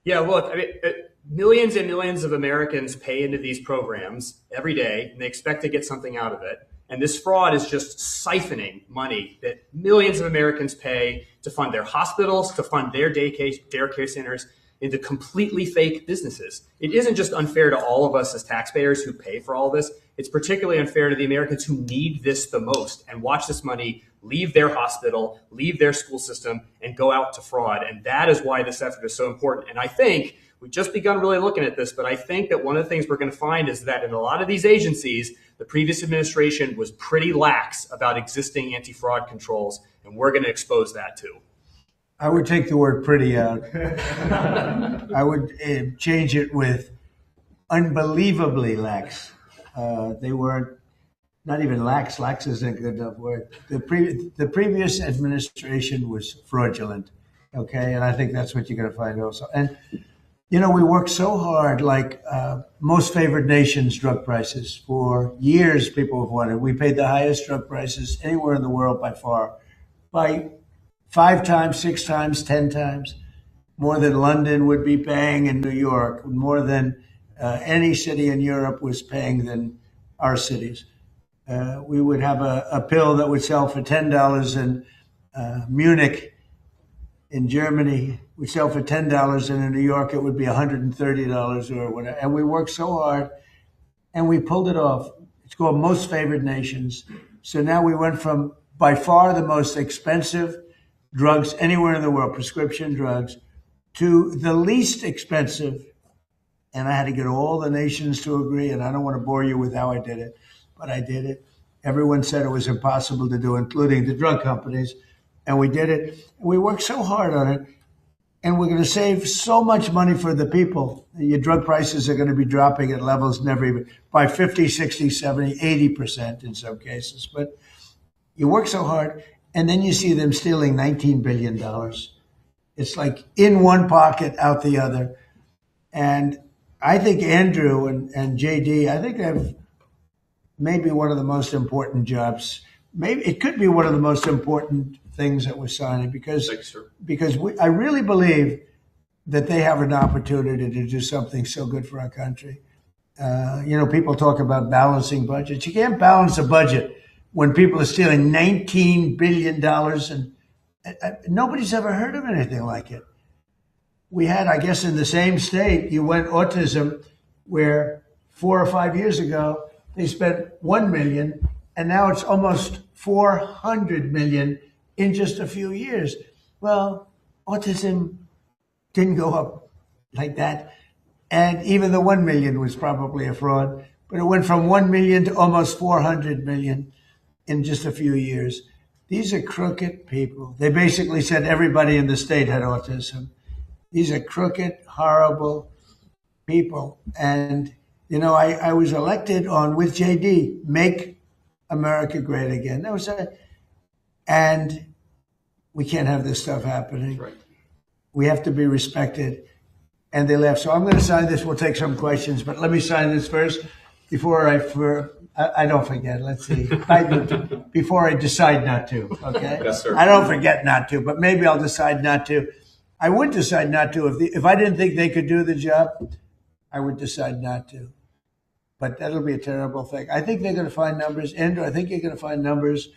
Yeah, look, I mean, millions and millions of Americans pay into these programs every day, and they expect to get something out of it. And this fraud is just siphoning money that millions of Americans pay to fund their hospitals, to fund their daycare centers, into completely fake businesses. It isn't just unfair to all of us as taxpayers who pay for all this. It's particularly unfair to the Americans who need this the most and watch this money leave their hospital, leave their school system, and go out to fraud. And that is why this effort is so important. And I think we've just begun really looking at this, but I think that one of the things we're going to find is that in a lot of these agencies, the previous administration was pretty lax about existing anti-fraud controls, and we're going to expose that too. I would take the word pretty out. I would change it with unbelievably lax. They weren't, not even lax. Lax isn't a good enough word. The previous administration was fraudulent, okay? And I think that's what you're going to find also. And, you know, we worked so hard, like most favored nations drug prices. For years, people have wanted. We paid the highest drug prices anywhere in the world by far, by 5 times, 6 times, 10 times, more than London would be paying in New York, more than any city in Europe was paying than our cities. We would have a pill that would sell for $10 in Munich, in Germany, we sell for $10, and in New York it would be $130 or whatever. And we worked so hard, and we pulled it off. It's called Most Favored Nations. So now we went from by far the most expensive drugs anywhere in the world, prescription drugs, to the least expensive. And I had to get all the nations to agree, and I don't want to bore you with how I did it, but I did it. Everyone said it was impossible to do, including the drug companies, and we did it. We worked so hard on it, and we're going to save so much money for the people. Your drug prices are going to be dropping at levels never even, by 50, 60, 70, 80% in some cases. But you work so hard, and then you see them stealing $19 billion. It's like in one pocket, out the other. And I think Andrew and JD, I think they have maybe one of the most important jobs. Maybe it could be one of the most important things that we're signing because I really believe that they have an opportunity to do something so good for our country. You know, people talk about balancing budgets. You can't balance a budget when people are stealing $19 billion and nobody's ever heard of anything like it. We had, I guess, in the same state, you went autism, where 4 or 5 years ago, they spent $1 million, and now it's almost $400 million in just a few years. Well, autism didn't go up like that. And even the 1 million was probably a fraud, but it went from 1 million to almost 400 million in just a few years. These are crooked people. They basically said everybody in the state had autism. These are crooked, horrible people. And, you know, I was elected on with JD, Make America Great Again. That was and we can't have this stuff happening. Right. We have to be respected. And they left. So I'm going to sign this. We'll take some questions, but let me sign this first before I don't forget. Let's see. Before I decide not to, okay? Yes, sir. I don't forget not to, but maybe I'll decide not to. I would decide not to. If I didn't think they could do the job, I would decide not to. But that'll be a terrible thing. I think they're going to find numbers. Andrew, I think you're going to find numbers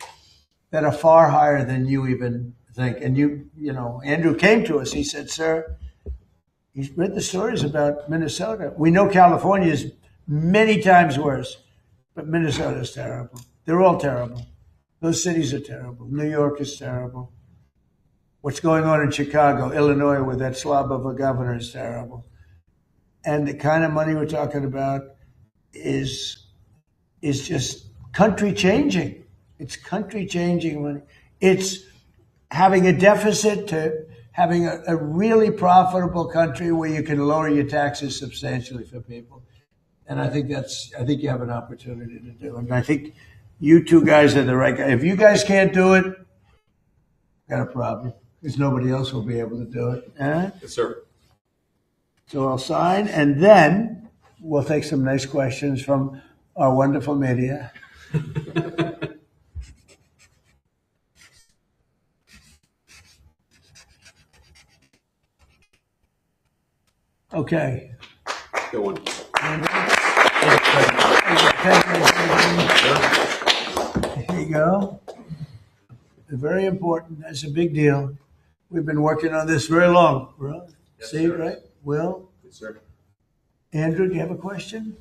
that are far higher than you even think. And you know, Andrew came to us. He said, sir, he's read the stories about Minnesota. We know California is many times worse, but Minnesota is terrible. They're all terrible. Those cities are terrible. New York is terrible. What's going on in Chicago, Illinois, with that slob of a governor is terrible. And the kind of money we're talking about is just country changing. It's country changing money. It's having a deficit to having a really profitable country where you can lower your taxes substantially for people. And I think you have an opportunity to do it. And I think you two guys are the right guys. If you guys can't do it, got a problem. Because nobody else will be able to do it. Yes, sir. So I'll sign, and then we'll take some nice questions from our wonderful media. Okay. Go on. Here you go. Very important. That's a big deal. We've been working on this very long. Yes, See, sir. right? Will? Yes, sir. Andrew, do you have a question?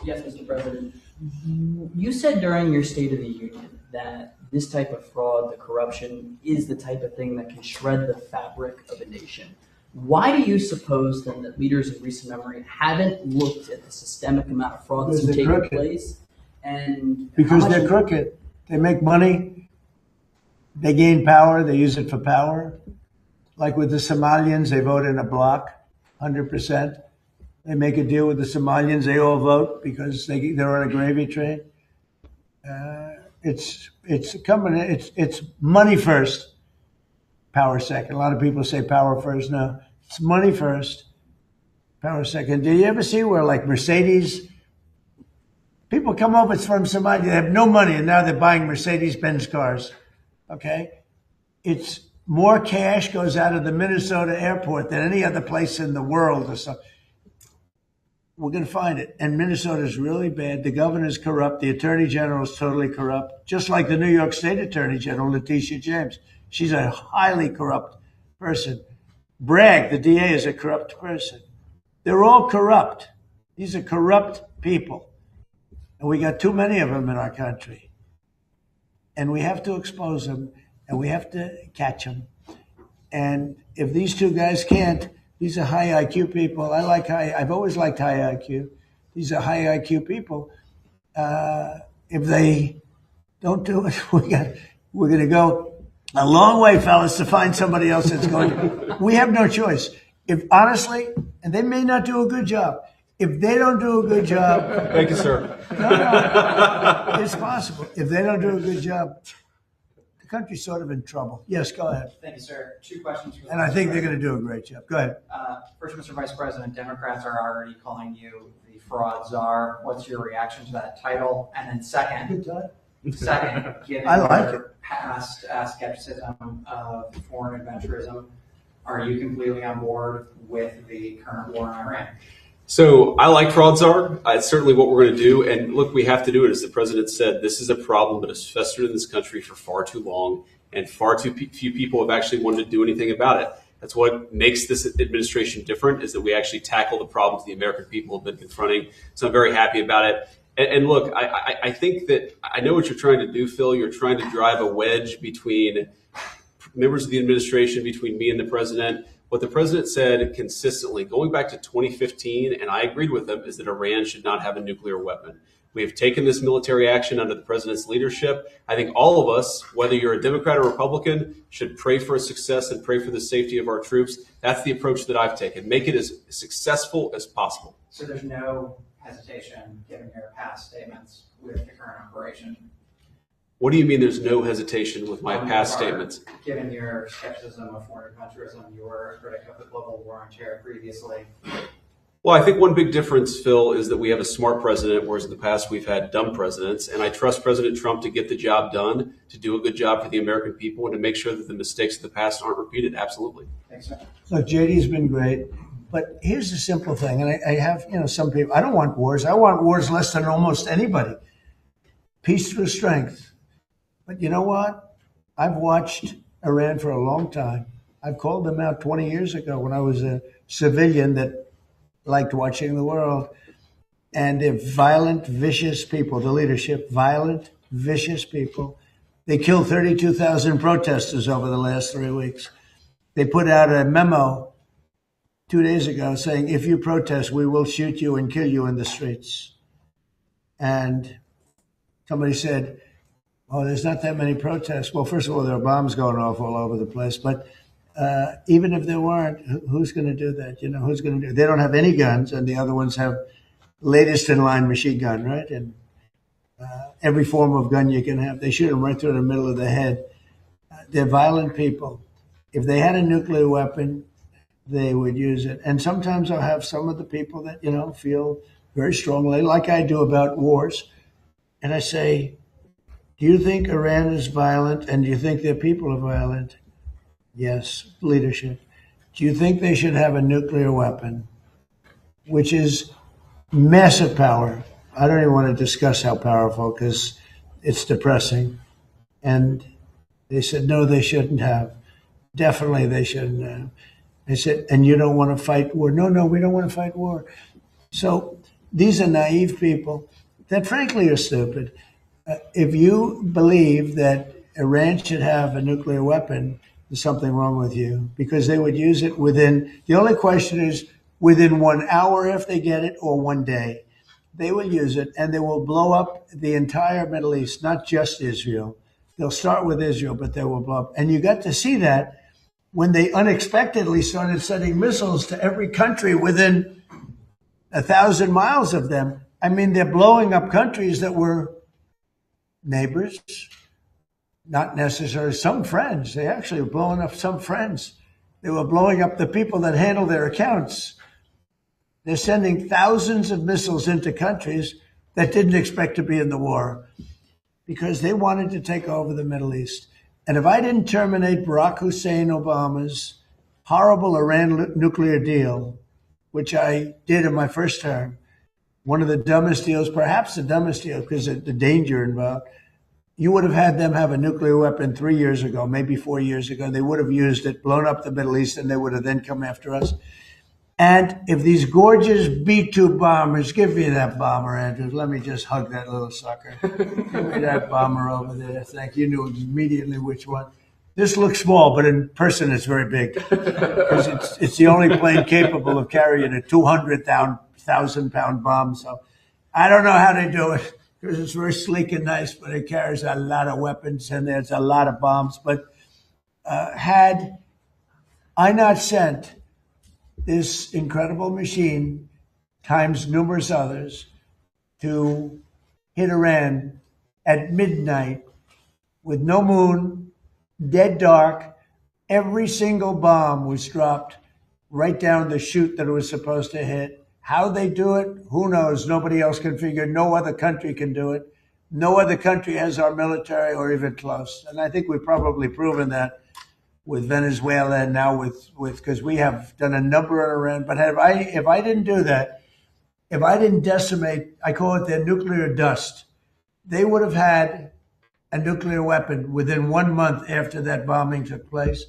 Yes, Mr. President. You said during your State of the Union that this type of fraud, the corruption, is the type of thing that can shred the fabric of a nation. Why do you suppose then that leaders in recent memory haven't looked at the systemic amount of fraud that's Because been they're taking crooked. place? And Because how much- they're crooked. They make money. They gain power. They use it for power. Like with the Somalians, they vote in a block, 100%. They make a deal with the Somalians. They all vote because they're on a gravy train. It's money first, power second. A lot of people say power first. No, it's money first, power second. Do you ever see where like Mercedes? People come over from Somalia, they have no money, and now they're buying Mercedes-Benz cars. Okay, it's more cash goes out of the Minnesota airport than any other place in the world or something. We're going to find it. And Minnesota is really bad. The governor's corrupt. The attorney general is totally corrupt, just like the New York State attorney general, Letitia James. She's a highly corrupt person. Bragg, the DA, is a corrupt person. They're all corrupt. These are corrupt people. And we got too many of them in our country. And we have to expose them, and we have to catch them. And if these two guys can't, these are high IQ people. I've always liked high IQ. These are high IQ people. If they don't do it, we're going to go a long way, fellas, to find somebody else that's going to. We have no choice. If honestly, and they may not do a good job. If they don't do a good job. Thank you, sir. No, it's possible. If they don't do a good job, the country's sort of in trouble. Yes, go ahead. Thank you, sir. Two questions. For the And I Vice think they're President. going to do a great job. Go ahead. First, Mr. Vice President, Democrats are already calling you the fraud czar. What's your reaction to that title? And then second, given I like your past skepticism of foreign adventurism, are you completely on board with the current war in Iran? So I like fraud czar. It's certainly what we're going to do. And look, we have to do it. As the president said, this is a problem that has festered in this country for far too long, and far too few people have actually wanted to do anything about it. That's what makes this administration different, is that we actually tackle the problems the American people have been confronting. So I'm very happy about it. And look, I think that I know what you're trying to do, Phil. You're trying to drive a wedge between members of the administration, between me and the president. What the president said consistently, going back to 2015, and I agreed with him, is that Iran should not have a nuclear weapon. We have taken this military action under the president's leadership. I think all of us, whether you're a Democrat or Republican, should pray for its success and pray for the safety of our troops. That's the approach that I've taken. Make it as successful as possible. So there's no hesitation, given your past statements, with the current operation? What do you mean there's no hesitation with my past statements? Given your skepticism of foreign adventurism, you were a critic of the global war on terror previously. Well, I think one big difference, Phil, is that we have a smart president, whereas in the past we've had dumb presidents. And I trust President Trump to get the job done, to do a good job for the American people, and to make sure that the mistakes of the past aren't repeated. Absolutely. Thanks, sir. Look, JD's been great. But here's the simple thing, and I have, some people, I don't want wars. I want wars less than almost anybody. Peace through strength. But you know what? I've watched Iran for a long time. I've called them out 20 years ago when I was a civilian that liked watching the world. And they're violent, vicious people, the leadership, violent, vicious people. They killed 32,000 protesters over the last 3 weeks. They put out a memo 2 days ago saying, if you protest, we will shoot you and kill you in the streets. And somebody said, oh, there's not that many protests. Well, first of all, there are bombs going off all over the place. But even if there weren't, who's going to do that? Who's going to do it? They don't have any guns, and the other ones have latest in line machine gun, right? And every form of gun you can have. They shoot them right through the middle of the head. They're violent people. If they had a nuclear weapon, they would use it. And sometimes I'll have some of the people that, feel very strongly, like I do about wars. And I say, do you think Iran is violent and do you think their people are violent? Yes, leadership. Do you think they should have a nuclear weapon, which is massive power? I don't even want to discuss how powerful because it's depressing. And they said, no, they shouldn't have. Definitely they shouldn't have. They said, and you don't want to fight war? No, we don't want to fight war. So these are naive people that frankly are stupid. If you believe that Iran should have a nuclear weapon, there's something wrong with you, because they would use it within, the only question is within 1 hour if they get it, or 1 day. They will use it and they will blow up the entire Middle East, not just Israel. They'll start with Israel, but they will blow up. And you got to see that when they unexpectedly started sending missiles to every country within 1,000 miles of them. I mean, they're blowing up countries that were neighbors, not necessarily some friends. They actually were blowing up some friends. They were blowing up the people that handle their accounts. They're sending thousands of missiles into countries that didn't expect to be in the war because they wanted to take over the Middle East. And if I didn't terminate Barack Hussein Obama's horrible Iran nuclear deal, which I did in my first term, one of the dumbest deals, perhaps the dumbest deal because of the danger involved, you would have had them have a nuclear weapon 3 years ago, maybe 4 years ago. They would have used it, blown up the Middle East, and they would have then come after us. And if these gorgeous B-2 bombers, give me that bomber, Andrews. Let me just hug that little sucker. Give me that bomber over there. Thank you. You knew immediately which one. This looks small, but in person it's very big. Because it's the only plane capable of carrying a 200,000-pound bomb. So I don't know how they do it, because it's very sleek and nice, but it carries a lot of weapons and there's a lot of bombs. But had I not sent this incredible machine times numerous others to hit Iran at midnight with no moon, dead dark, every single bomb was dropped right down the chute that it was supposed to hit. How they do it, who knows? Nobody else can figure. No other country can do it. No other country has our military or even close. And I think we've probably proven that with Venezuela and now with because we have done a number on Iran. But if I didn't do that, if I didn't decimate, I call it their nuclear dust, they would have had a nuclear weapon within 1 month after that bombing took place.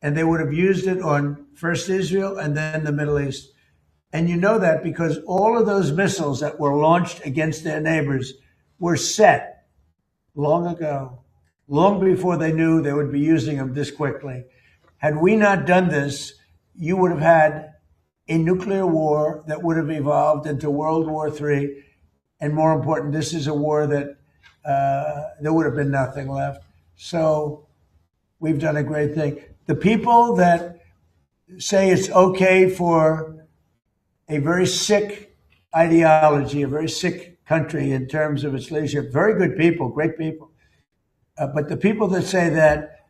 And they would have used it on first Israel and then the Middle East. And you know that because all of those missiles that were launched against their neighbors were set long ago, long before they knew they would be using them this quickly. Had we not done this, you would have had a nuclear war that would have evolved into World War III. And more important, this is a war that there would have been nothing left. So we've done a great thing. The people that say it's okay for a very sick ideology, a very sick country in terms of its leadership, very good people, great people. But the people that say that,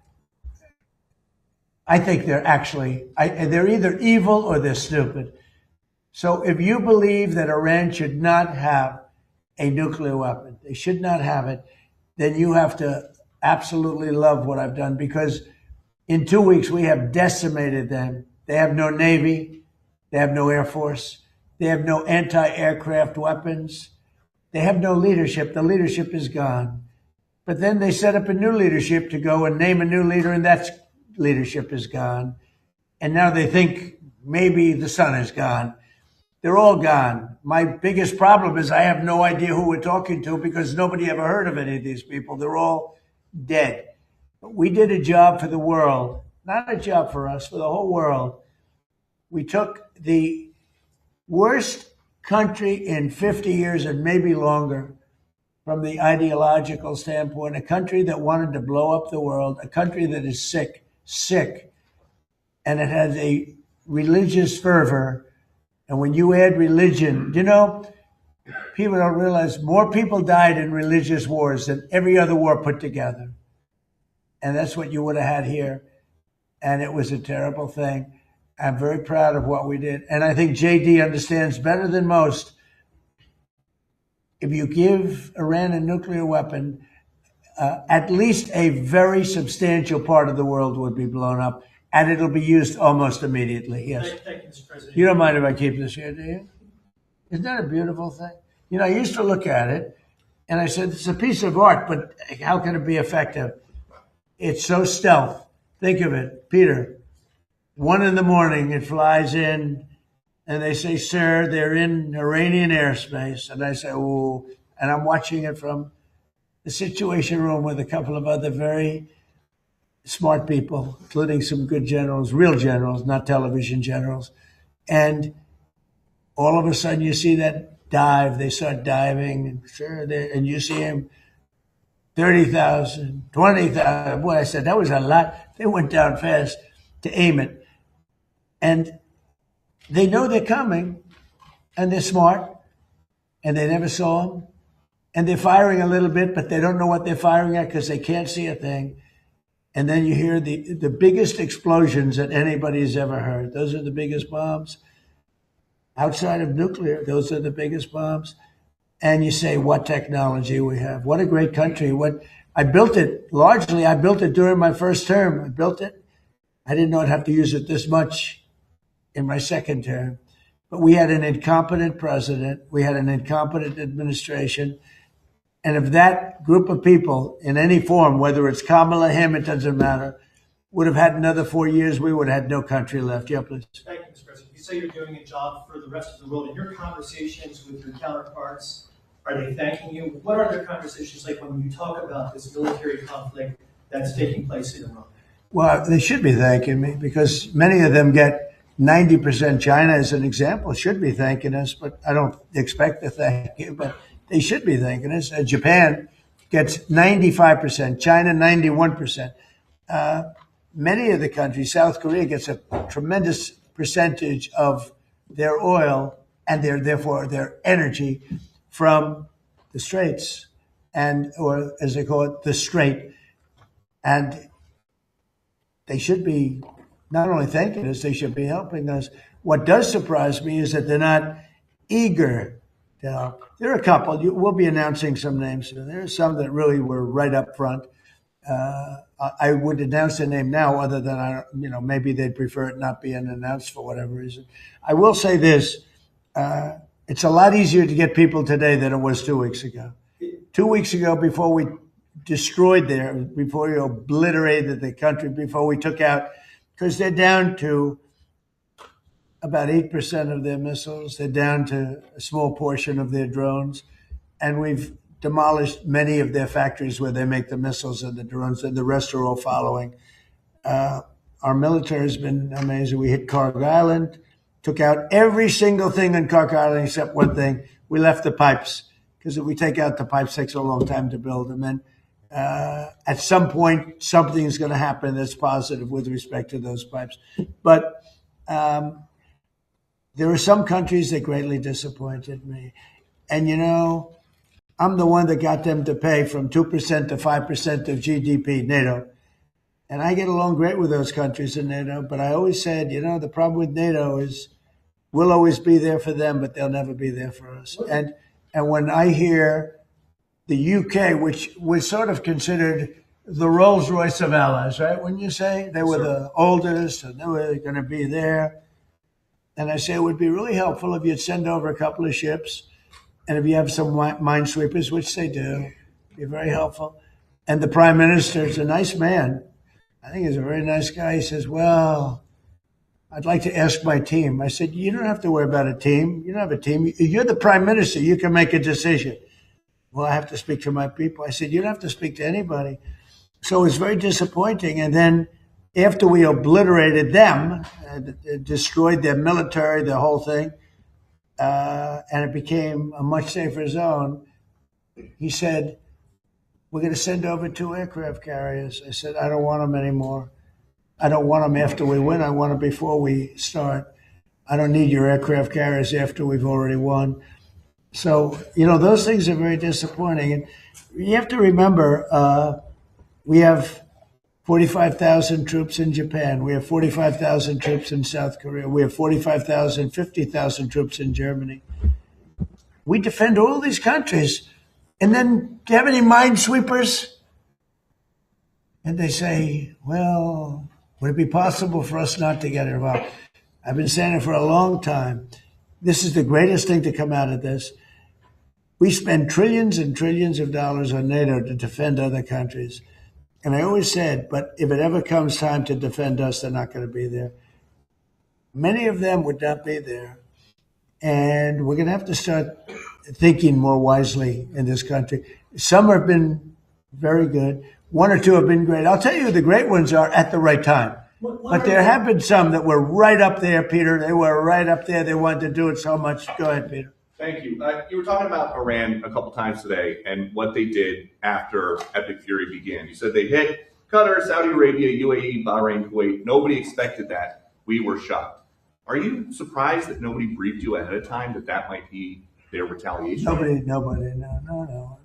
I think they're actually, they're either evil or they're stupid. So if you believe that Iran should not have a nuclear weapon, they should not have it, then you have to absolutely love what I've done, because in 2 weeks we have decimated them. They have no Navy. They have no Air Force. They have no anti-aircraft weapons. They have no leadership. The leadership is gone. But then they set up a new leadership to go and name a new leader, and that leadership is gone. And now they think maybe the sun is gone. They're all gone. My biggest problem is I have no idea who we're talking to, because nobody ever heard of any of these people. They're all dead. But we did a job for the world, not a job for us, for the whole world. We took the worst country in 50 years and maybe longer from the ideological standpoint, a country that wanted to blow up the world, a country that is sick, and it has a religious fervor. And when you add religion, you know, people don't realize more people died in religious wars than every other war put together. And that's what you would have had here. And it was a terrible thing. I'm very proud of what we did. And I think JD understands better than most if you give Iran a nuclear weapon, at least a very substantial part of the world would be blown up, and it'll be used almost immediately. Yes. Thank you, Mr. President. You don't mind if I keep this here, do you? Isn't that a beautiful thing? You know, I used to look at it, and I said, it's a piece of art, but how can it be effective? It's so stealth. Think of it, Peter. 1 a.m, it flies in, and they say, sir, they're in Iranian airspace. And I say, oh, and I'm watching it from the Situation Room with a couple of other very smart people, including some good generals, real generals, not television generals. And all of a sudden you see that dive, they start diving, and sure, and you see him 30,000, 20,000. Boy, I said, that was a lot. They went down fast to aim it. And they know they're coming, and they're smart, and they never saw them. And they're firing a little bit, but they don't know what they're firing at because they can't see a thing. And then you hear the biggest explosions that anybody's ever heard. Those are the biggest bombs. Outside of nuclear, those are the biggest bombs. And you say, what technology we have. What a great country. I built it during my first term. I built it. I didn't know I'd have to use it this much in my second term. But we had an incompetent president. We had an incompetent administration. And if that group of people in any form, whether it's Kamala, him, it doesn't matter, would have had another 4 years, we would have had no country left. Yeah, please. Thank you, Mr. President. You say you're doing a job for the rest of the world. In your conversations with your counterparts, are they thanking you? What are their conversations like when you talk about this military conflict that's taking place in Iran? Well, they should be thanking me because many of them get 90%. China, as an example, should be thanking us, but I don't expect to thank you, but they should be thanking us. Japan gets 95%, China 91%. Many of the countries, South Korea gets a tremendous percentage of their oil and therefore their energy from the Straits, or as they call it, the Strait. And they should be not only thanking us, they should be helping us. What does surprise me is that they're not eager to help. There are a couple. We'll be announcing some names. There are some that really were right up front. I would announce their name now, other than maybe they'd prefer it not being announced for whatever reason. I will say this: it's a lot easier to get people today than it was 2 weeks ago. 2 weeks ago, before we destroyed before we obliterated the country, before we took out, because they're down to about 8% of their missiles. They're down to a small portion of their drones, and we've demolished many of their factories where they make the missiles and the drones, and the rest are all following. Our military has been amazing. We hit Carg Island, took out every single thing on Carg Island except one thing. We left the pipes, because if we take out the pipes, it takes a long time to build them. And at some point, something is going to happen that's positive with respect to those pipes. But there are some countries that greatly disappointed me. And, I'm the one that got them to pay from 2% to 5% of GDP, NATO. And I get along great with those countries in NATO, but I always said, the problem with NATO is we'll always be there for them, but they'll never be there for us. And when I hear the UK, which was sort of considered the Rolls Royce of allies, right? When you say they were the oldest and they were going to be there. And I say it would be really helpful if you'd send over a couple of ships. And if you have some minesweepers, which they do, be very helpful. And the prime minister is a nice man. I think he's a very nice guy. He says, well, I'd like to ask my team. I said, you don't have to worry about a team. You don't have a team. You're the prime minister. You can make a decision. Well, I have to speak to my people. I said, you don't have to speak to anybody. So it was very disappointing. And then after we obliterated them, destroyed their military, the whole thing, and it became a much safer zone, he said, we're going to send over 2 aircraft carriers. I said, I don't want them anymore. I don't want them after we win. I want them before we start. I don't need your aircraft carriers after we've already won. So, those things are very disappointing. And you have to remember, we have 45,000 troops in Japan. We have 45,000 troops in South Korea. We have 45,000, 50,000 troops in Germany. We defend all these countries. And then, do you have any minesweepers? And they say, well, would it be possible for us not to get involved? I've been saying it for a long time. This is the greatest thing to come out of this. We spend trillions and trillions of dollars on NATO to defend other countries. And I always said, but if it ever comes time to defend us, they're not going to be there. Many of them would not be there. And we're going to have to start thinking more wisely in this country. Some have been very good. One or two have been great. I'll tell you, the great ones are at the right time. But there have been some that were right up there, Peter. They were right up there. They wanted to do it so much. Go ahead, Peter. Thank you. You were talking about Iran a couple times today and what they did after Epic Fury began. You said they hit Qatar, Saudi Arabia, UAE, Bahrain, Kuwait. Nobody expected that. We were shocked. Are you surprised that nobody briefed you ahead of time that might be their retaliation? Nobody,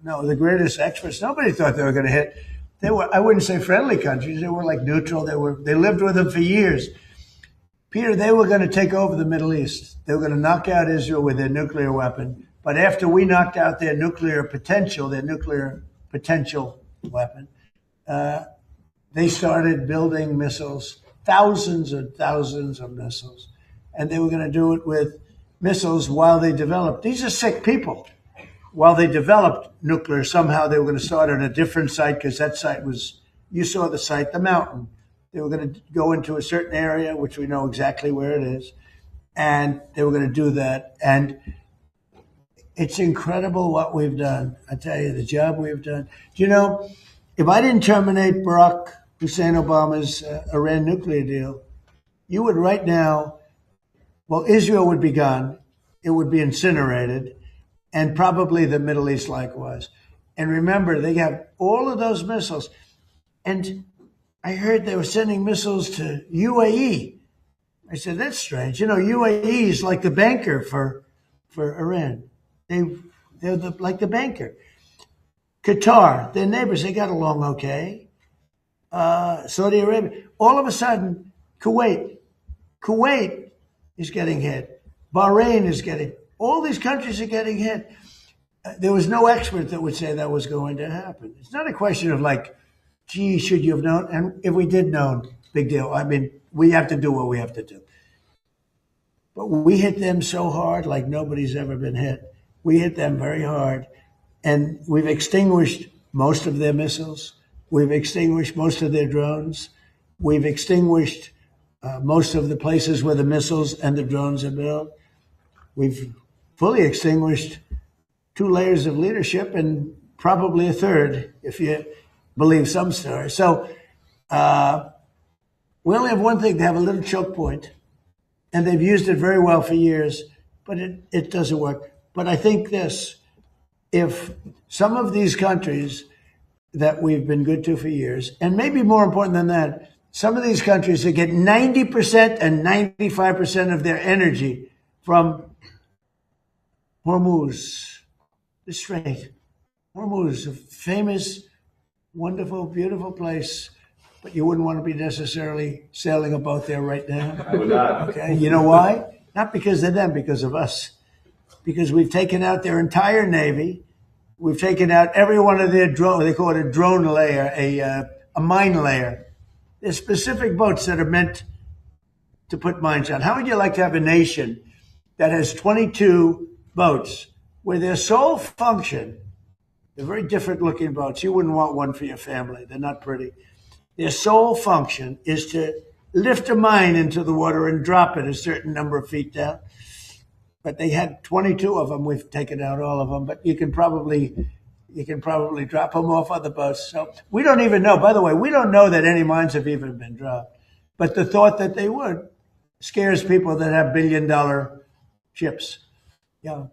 no. The greatest experts, nobody thought they were going to hit. They were, I wouldn't say friendly countries. They were like neutral. They lived with them for years. Peter, they were going to take over the Middle East. They were going to knock out Israel with their nuclear weapon. But after we knocked out their nuclear potential weapon, they started building missiles, thousands and thousands of missiles. And they were going to do it with missiles while they developed. These are sick people. While they developed nuclear, somehow they were going to start at a different site because that site was, you saw the site, the mountain. They were going to go into a certain area, which we know exactly where it is. And they were going to do that. And it's incredible what we've done. I tell you, the job we've done. Do you know, if I didn't terminate Barack Hussein Obama's Iran nuclear deal, you would right now, well, Israel would be gone. It would be incinerated. And probably the Middle East likewise. And remember, they have all of those missiles. And I heard they were sending missiles to UAE. I said, that's strange. You know, UAE is like the banker for Iran. They're like the banker. Qatar, their neighbors, they got along okay. Saudi Arabia. All of a sudden, Kuwait is getting hit. Bahrain is getting, all these countries are getting hit. There was no expert that would say that was going to happen. It's not a question of like, gee, should you have known? And if we did know, big deal. I mean, we have to do what we have to do. But we hit them so hard like nobody's ever been hit. We hit them very hard. And we've extinguished most of their missiles. We've extinguished most of their drones. We've extinguished most of the places where the missiles and the drones are built. We've fully extinguished 2 layers of leadership and probably a third, if you believe some stories. So we only have one thing. They have a little choke point, and they've used it very well for years, but it doesn't work. But I think this, if some of these countries that we've been good to for years, and maybe more important than that, some of these countries that get 90% and 95% of their energy from Hormuz, the Strait. Hormuz, a famous, wonderful, beautiful place, but you wouldn't want to be necessarily sailing a boat there right now. I would not. Okay, you know why? Not because of them, because of us. Because we've taken out their entire Navy. We've taken out every one of their drone, they call it a drone layer, a mine layer. There's specific boats that are meant to put mines on. How would you like to have a nation that has 22 boats where their sole function, they're very different looking boats. You wouldn't want one for your family. They're not pretty. Their sole function is to lift a mine into the water and drop it a certain number of feet down. But they had 22 of them. We've taken out all of them, but you can probably drop them off other boats. So we don't even know. By the way, we don't know that any mines have even been dropped. But the thought that they would scares people that have billion-dollar ships. Yeah,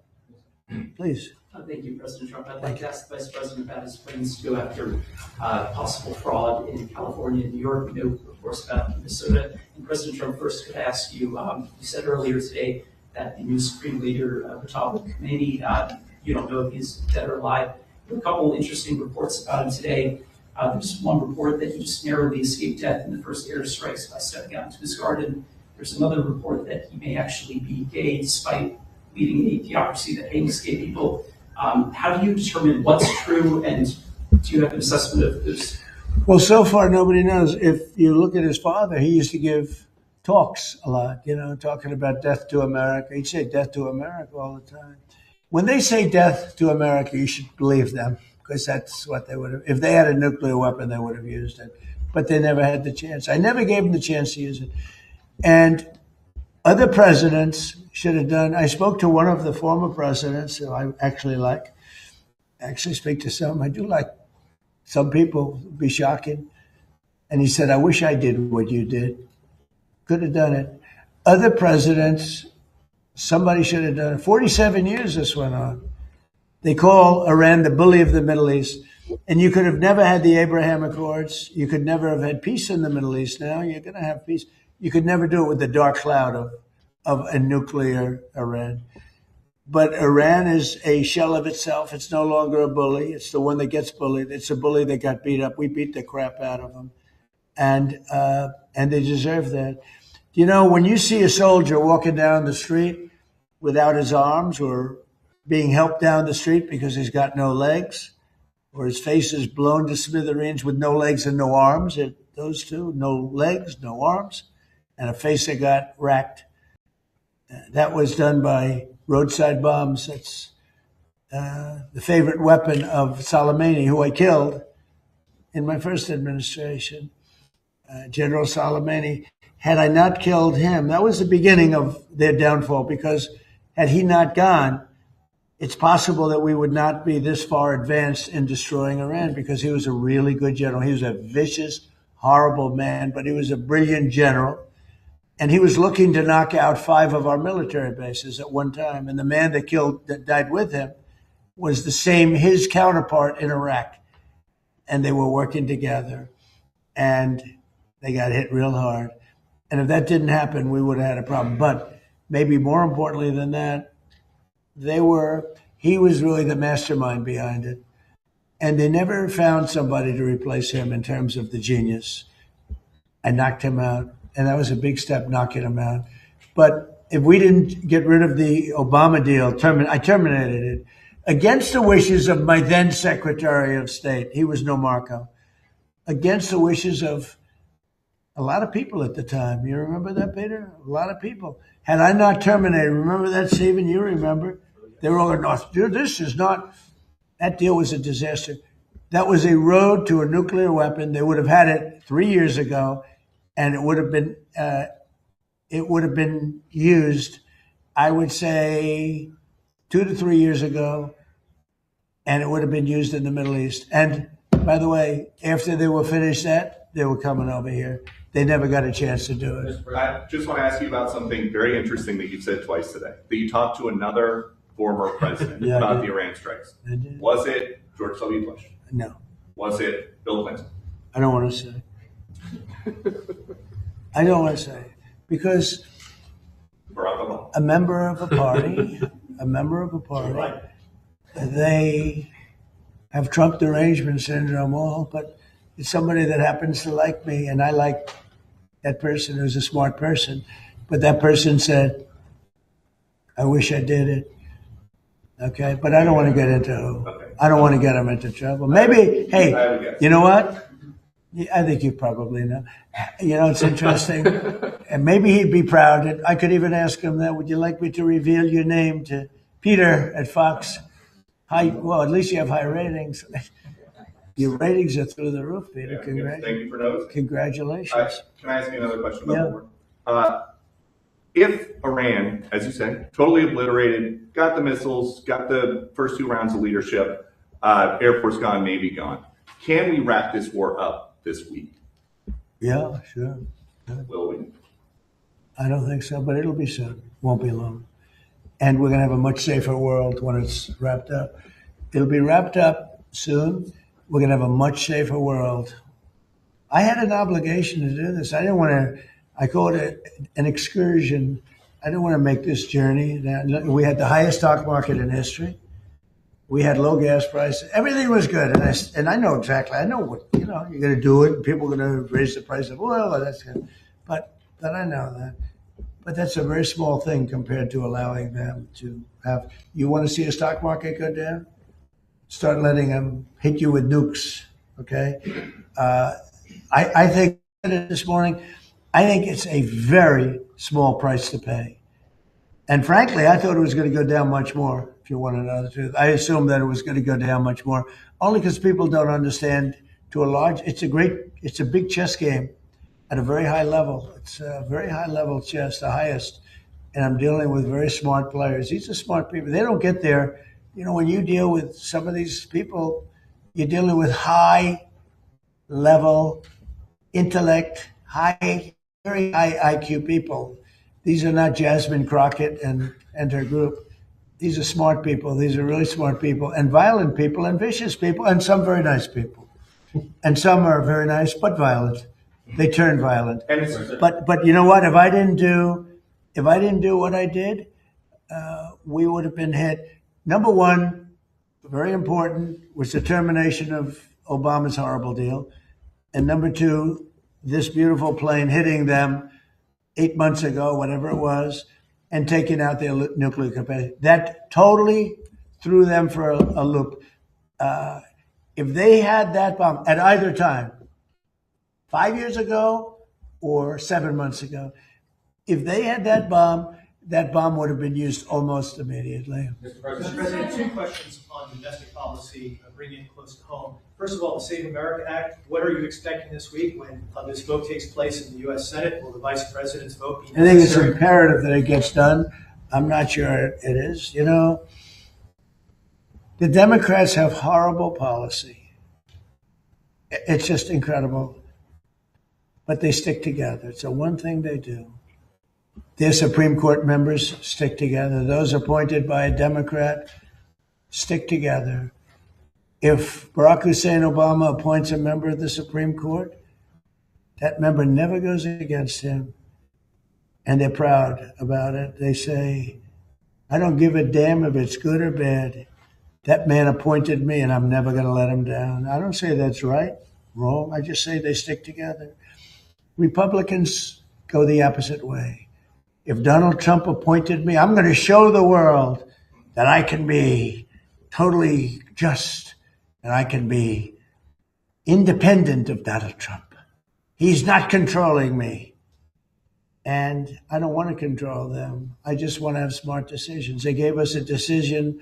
please. Thank you, President Trump. I'd like to ask the Vice President about his plans to go after possible fraud in California and New York. We know, of course, about Minnesota. And President Trump, first could I ask you, you said earlier today that the new Supreme Leader, Republican Committee, you don't know if he's dead or alive. There are a couple of interesting reports about him today. There's one report that he just narrowly escaped death in the first airstrikes by stepping out into his garden. There's another report that he may actually be gay despite leading a theocracy that aims gay people. How do you determine what's true, and do you have an assessment of this? Well, so far nobody knows. If you look at his father, he used to give talks a lot, talking about death to America. He'd say death to America all the time. When they say death to America, you should believe them, because that's what they would have. If they had a nuclear weapon, they would have used it. But they never had the chance. I never gave them the chance to use it. And other presidents should have done. I spoke to one of the former presidents who I actually like. I actually speak to some. I do like some people. It'd be shocking. And he said, I wish I did what you did. Could have done it. Other presidents, somebody should have done it. 47 years this went on. They call Iran the bully of the Middle East. And you could have never had the Abraham Accords. You could never have had peace in the Middle East. Now you're going to have peace. You could never do it with the dark cloud of a nuclear Iran. But Iran is a shell of itself. It's no longer a bully. It's the one that gets bullied. It's a bully that got beat up. We beat the crap out of them. And they deserve that. When you see a soldier walking down the street without his arms, or being helped down the street because he's got no legs, or his face is blown to smithereens with no legs and no arms, those two, no legs, no arms, and a face that got racked. That was done by roadside bombs. That's the favorite weapon of Soleimani, who I killed in my first administration. General Soleimani. Had I not killed him, that was the beginning of their downfall, because had he not gone, it's possible that we would not be this far advanced in destroying Iran, because he was a really good general. He was a vicious, horrible man, but he was a brilliant general. And he was looking to knock out 5 of our military bases at one time. And the man that died with him was his counterpart in Iraq. And they were working together. And they got hit real hard. And if that didn't happen, we would have had a problem. But maybe more importantly than that, he was really the mastermind behind it. And they never found somebody to replace him in terms of the genius. I knocked him out. And that was a big step, knocking him out. But if we didn't get rid of the Obama deal, I terminated it against the wishes of my then Secretary of State. He was no Marco. Against the wishes of a lot of people at the time. You remember that, Peter? A lot of people. Had I not terminated, remember that, Stephen? You remember? They were all going, no, dude, this is not, that deal was a disaster. That was a road to a nuclear weapon. They would have had it 3 years ago, and it would have been used, I would say, 2 to 3 years ago, and it would have been used in the Middle East. And by the way, after they were finished that, they were coming over here. They never got a chance to do it. I just want to ask you about something very interesting that you said twice today. That you talked to another former president about the Iran strikes. Was it George W. Bush? No. Was it Bill Clinton? I don't want to say. I don't want to say. Because a member of a party, they have Trump derangement syndrome all, but it's somebody that happens to like me, and I like that person who's a smart person. But that person said, I wish I did it. Okay, but I don't want to get into who. I don't want to get him into trouble. Maybe, hey, you know what? I think you probably know. It's interesting. And maybe he'd be proud. I could even ask him that. Would you like me to reveal your name to Peter at Fox? Well, at least you have high ratings. Your ratings are through the roof, Peter. Thank you for noticing. Congratulations. Can I ask you another question about the war? If Iran, as you said, totally obliterated, got the missiles, got the first 2 rounds of leadership, Air Force gone, Navy gone, can we wrap this war up this week? Yeah, sure. Will we? I don't think so, but it'll be soon. Won't be long. And we're going to have a much safer world when it's wrapped up. It'll be wrapped up soon. We're going to have a much safer world. I had an obligation to do this. I didn't want to, I call it an excursion. I didn't want to make this journey. We had the highest stock market in history. We had low gas prices. Everything was good. And I know exactly. I know what, you're going to do it. And people are going to raise the price of oil. That's good. But I know that. But that's a very small thing compared to allowing them to have. You want to see a stock market go down? Start letting them hit you with nukes, okay? I think this morning, I think it's a very small price to pay. And frankly, I thought it was going to go down much more, if you want to know the truth. I assumed that it was going to go down much more, only because people don't understand it's a big chess game at a very high level. It's a very high level chess, the highest. And I'm dealing with very smart players. These are smart people. They don't get there. When you deal with some of these people, you're dealing with high level intellect, very high IQ people. These are not Jasmine Crockett and her group. These are smart people. These are really smart people and violent people and vicious people and some very nice people. And some are very nice but violent. They turn violent. But you know what? If I didn't do what I did, we would have been hit. Number one, very important, was the termination of Obama's horrible deal. And number two, this beautiful plane hitting them 8 months ago, whatever it was, and taking out their nuclear capacity. That totally threw them for a loop. If they had that bomb at either time, 5 years ago or 7 months ago, if they had that bomb would have been used almost immediately. Mr. President, two questions on domestic policy, bringing it close to home. First of all, the Save America Act, what are you expecting this week when this vote takes place in the U.S. Senate? Will the Vice President's vote be necessary? I think it's imperative that it gets done. I'm not sure it is. The Democrats have horrible policy. It's just incredible. But they stick together. It's the one thing they do. Their Supreme Court members stick together. Those appointed by a Democrat stick together. If Barack Hussein Obama appoints a member of the Supreme Court, that member never goes against him. And they're proud about it. They say, I don't give a damn if it's good or bad. That man appointed me and I'm never going to let him down. I don't say that's right, wrong. I just say they stick together. Republicans go the opposite way. If Donald Trump appointed me, I'm going to show the world that I can be totally just and I can be independent of Donald Trump. He's not controlling me. And I don't want to control them. I just want to have smart decisions. They gave us a decision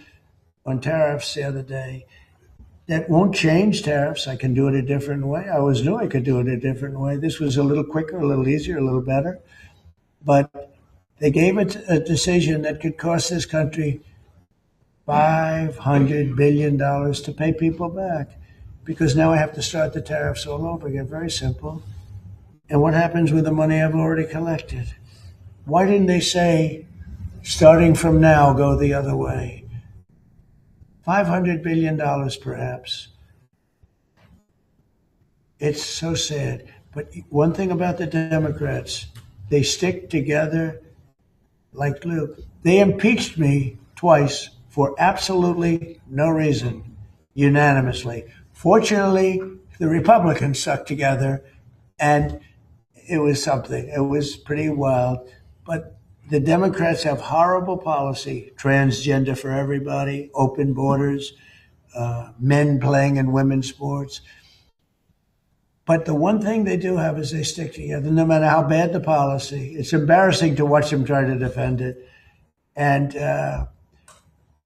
on tariffs the other day that won't change tariffs. I can do it a different way. I always knew I could do it a different way. This was a little quicker, a little easier, a little better. But they gave it a decision that could cost this country $500 billion to pay people back, because now I have to start the tariffs all over again. Very simple. And what happens with the money I've already collected? Why didn't they say, starting from now, go the other way? $500 billion, perhaps. It's so sad. But one thing about the Democrats, they stick together like glue. They impeached me twice for absolutely no reason, unanimously. Fortunately, the Republicans stuck together, and it was something. It was pretty wild. But the Democrats have horrible policy, transgender for everybody, open borders, men playing in women's sports. But the one thing they do have is they stick together, no matter how bad the policy. It's embarrassing to watch them try to defend it. And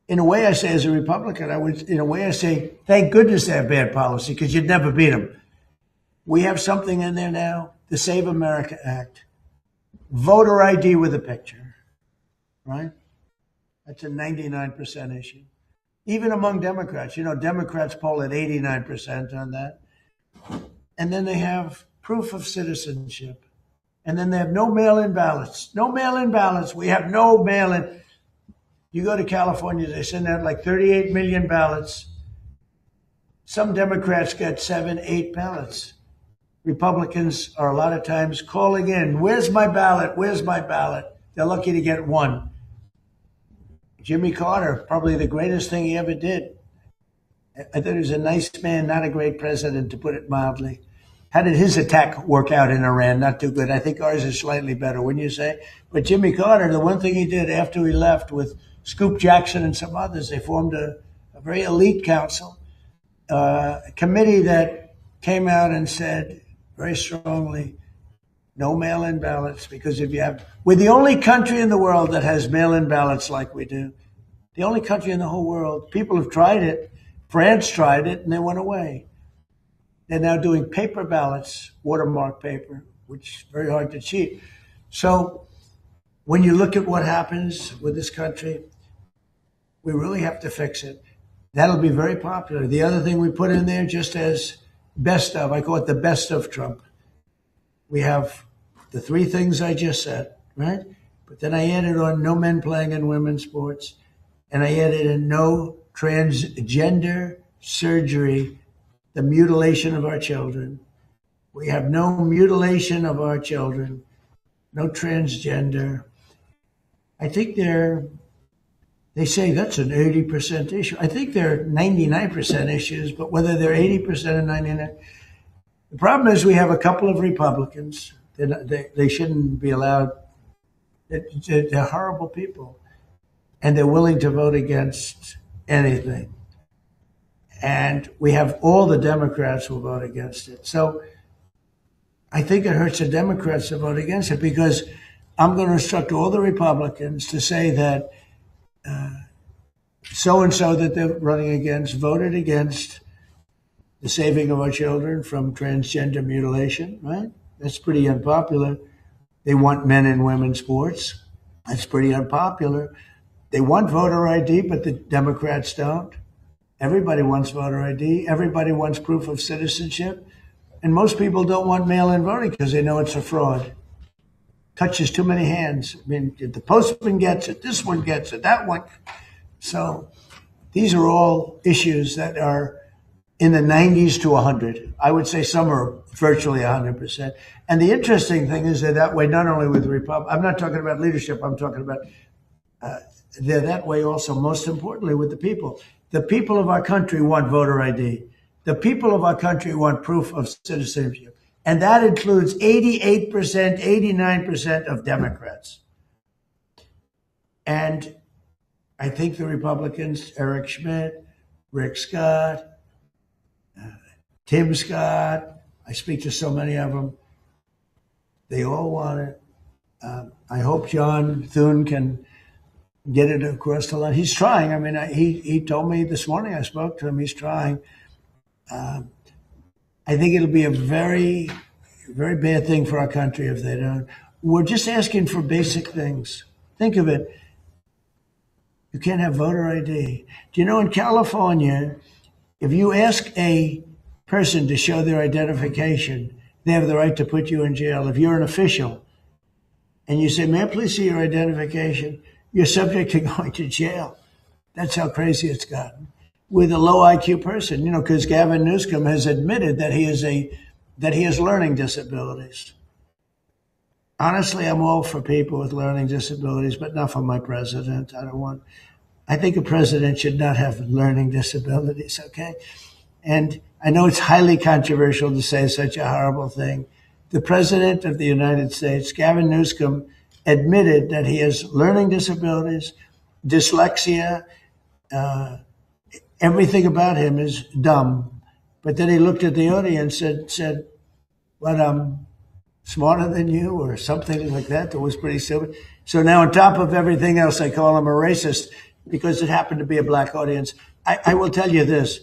in a way, I say, as a Republican, I say, thank goodness they have bad policy, because you'd never beat them. We have something in there now, the Save America Act. Voter ID with a picture, right? That's a 99% issue. Even among Democrats, Democrats poll at 89% on that. And then they have proof of citizenship. And then they have no mail-in ballots. No mail-in ballots. We have no mail-in. You go to California, they send out like 38 million ballots. Some Democrats get 7, 8 ballots. Republicans are a lot of times calling in, where's my ballot? Where's my ballot? They're lucky to get one. Jimmy Carter, probably the greatest thing he ever did. I thought he was a nice man, not a great president, to put it mildly. How did his attack work out in Iran? Not too good. I think ours is slightly better, wouldn't you say? But Jimmy Carter, the one thing he did after he left with Scoop Jackson and some others, they formed a very elite council, a committee that came out and said very strongly, no mail-in ballots, because we're the only country in the world that has mail-in ballots like we do. The only country in the whole world. People have tried it. France tried it and they went away. They're now doing paper ballots, watermark paper, which is very hard to cheat. So when you look at what happens with this country, we really have to fix it. That'll be very popular. The other thing we put in there just as best of, I call it the best of Trump. We have the three things I just said, right? But then I added on no men playing in women's sports, and I added in no transgender surgery, the mutilation of our children. We have no mutilation of our children, no transgender. I think they say that's an 80% issue. I think they're 99% issues, but whether they're 80% or 99, the problem is we have a couple of Republicans. They shouldn't be allowed. They're horrible people, and they're willing to vote against anything. And we have all the Democrats who vote against it. So I think it hurts the Democrats to vote against it, because I'm going to instruct all the Republicans to say that so-and-so that they're running against voted against the saving of our children from transgender mutilation, right? That's pretty unpopular. They want men and women's sports. That's pretty unpopular. They want voter ID, but the Democrats don't. Everybody wants voter ID. Everybody wants proof of citizenship. And most people don't want mail-in voting because they know it's a fraud. Touches too many hands. I mean, the postman gets it, this one gets it, that one. So these are all issues that are in the 90s to 100. I would say some are virtually 100%. And the interesting thing is they're that way not only with the Republicans. I'm not talking about leadership. I'm talking about they're that way also, most importantly, with the people. The people of our country want voter ID. The people of our country want proof of citizenship. And that includes 88%, 89% of Democrats. And I think the Republicans, Eric Schmidt, Rick Scott, Tim Scott, I speak to so many of them, they all want it. I hope John Thune can get it across the line. He's trying. I mean, he told me this morning, I spoke to him, he's trying. I think it'll be a very, very bad thing for our country if they don't. We're just asking for basic things. Think of it. You can't have voter ID. Do you know in California, if you ask a person to show their identification, they have the right to put you in jail. If you're an official and you say, may I please see your identification, you're subject to going to jail. That's how crazy it's gotten. With a low IQ person, you know, because Gavin Newsom has admitted that he has learning disabilities. Honestly, I'm all for people with learning disabilities, but not for my president. I think a president should not have learning disabilities, okay? And I know it's highly controversial to say such a horrible thing. The president of the United States, Gavin Newsom, admitted that he has learning disabilities, dyslexia, everything about him is dumb. But then he looked at the audience and said, "What, I'm smarter than you," or something like that. That was pretty stupid. So now on top of everything else, I call him a racist because it happened to be a black audience. I will tell you this.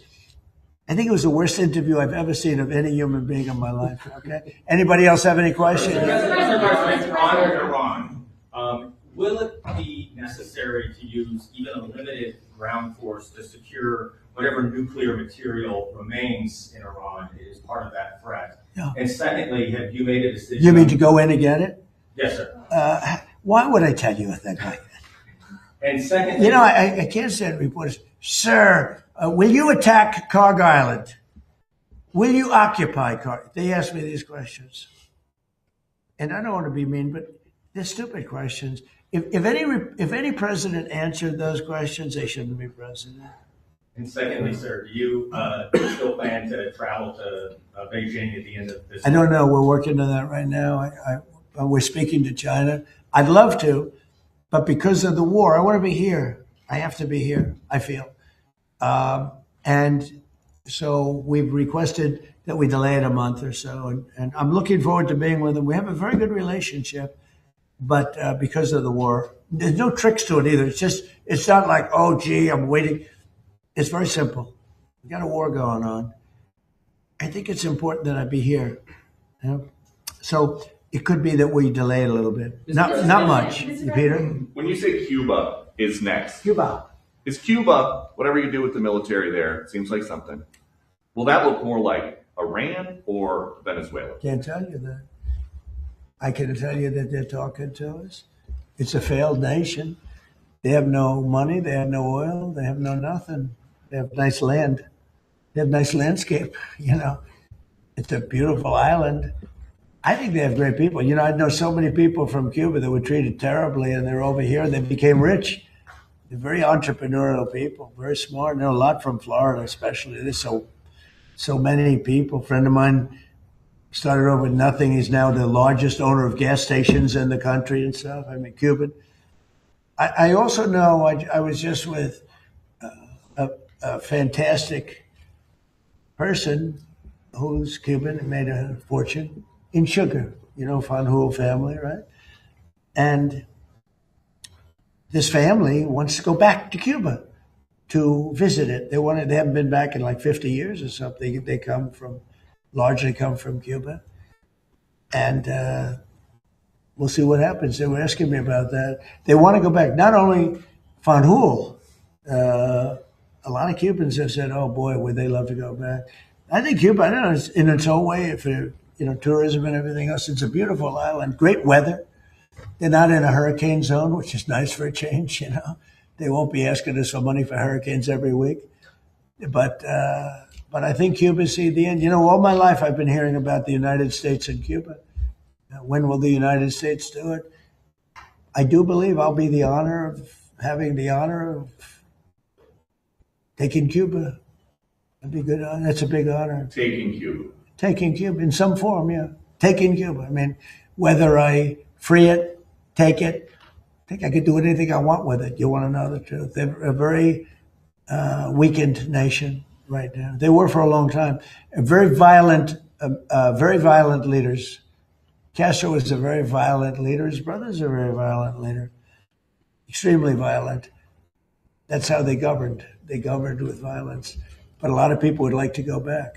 I think it was the worst interview I've ever seen of any human being in my life. Okay. Anybody else have any questions? Will it be necessary to use even a limited ground force to secure whatever nuclear material remains in Iran as part of that threat? Yeah. And secondly, have you made a decision? You mean to go in and get it? Yes, sir. Why would I tell you a thing like that? And secondly, You know, I can't stand reporters. Sir, will you attack Carg Island? Will you occupy Carg? They ask me these questions. And I don't want to be mean, but they're stupid questions. If any president answered those questions, they shouldn't be president. And secondly, sir, do you still plan to travel to Beijing at the end of this? I don't know. We're working on that right now. We're speaking to China. I'd love to, but because of the war, I want to be here. I have to be here, I feel. And so we've requested that we delay it a month or so. And I'm looking forward to being with them. We have a very good relationship, but because of the war, there's no tricks to it either. It's not like, oh, gee, I'm waiting. It's very simple. We got a war going on. I think it's important that I be here. You know? So it could be that we delay it a little bit. Not much, Peter. When you say Cuba is next, Cuba. Is Cuba, whatever you do with the military there, it seems like something, will that look more like Iran or Venezuela? Can't tell you that. I can tell you that they're talking to us. It's a failed nation. They have no money. They have no oil. They have no nothing. They have nice land. They have nice landscape. You know, it's a beautiful island. I think they have great people. You know, I know so many people from Cuba that were treated terribly, and they're over here and they became rich. They're very entrepreneurial people, very smart. I know a lot from Florida, especially. There's so many people. A friend of mine started over with nothing. He's now the largest owner of gas stations in the country and stuff. I mean, Cuban. I also know I was just with a fantastic person who's Cuban and made a fortune in sugar, you know, Fanjul family, right? And this family wants to go back to Cuba to visit it. They haven't been back in like 50 years or something. They largely come from Cuba. And we'll see what happens. They were asking me about that. They want to go back. Not only Fanjul, a lot of Cubans have said, oh boy, would they love to go back. I think Cuba, I don't know, in its own way, if tourism and everything else, it's a beautiful island, great weather. They're not in a hurricane zone, which is nice for a change, you know. They won't be asking us for money for hurricanes every week. But I think Cuba see the end. You know, all my life I've been hearing about the United States and Cuba. When will the United States do it? I do believe I'll be having the honor of taking Cuba. That'd be good. That's a big honor. Taking Cuba. Taking Cuba in some form, yeah. Taking Cuba. I mean, whether I free it, take it, I think I could do anything I want with it. You want to know the truth? They're a very weakened nation right now. They were for a long time. Very violent leaders. Castro was a very violent leader. His brother's a very violent leader. Extremely violent. That's how they governed. They governed with violence. But a lot of people would like to go back.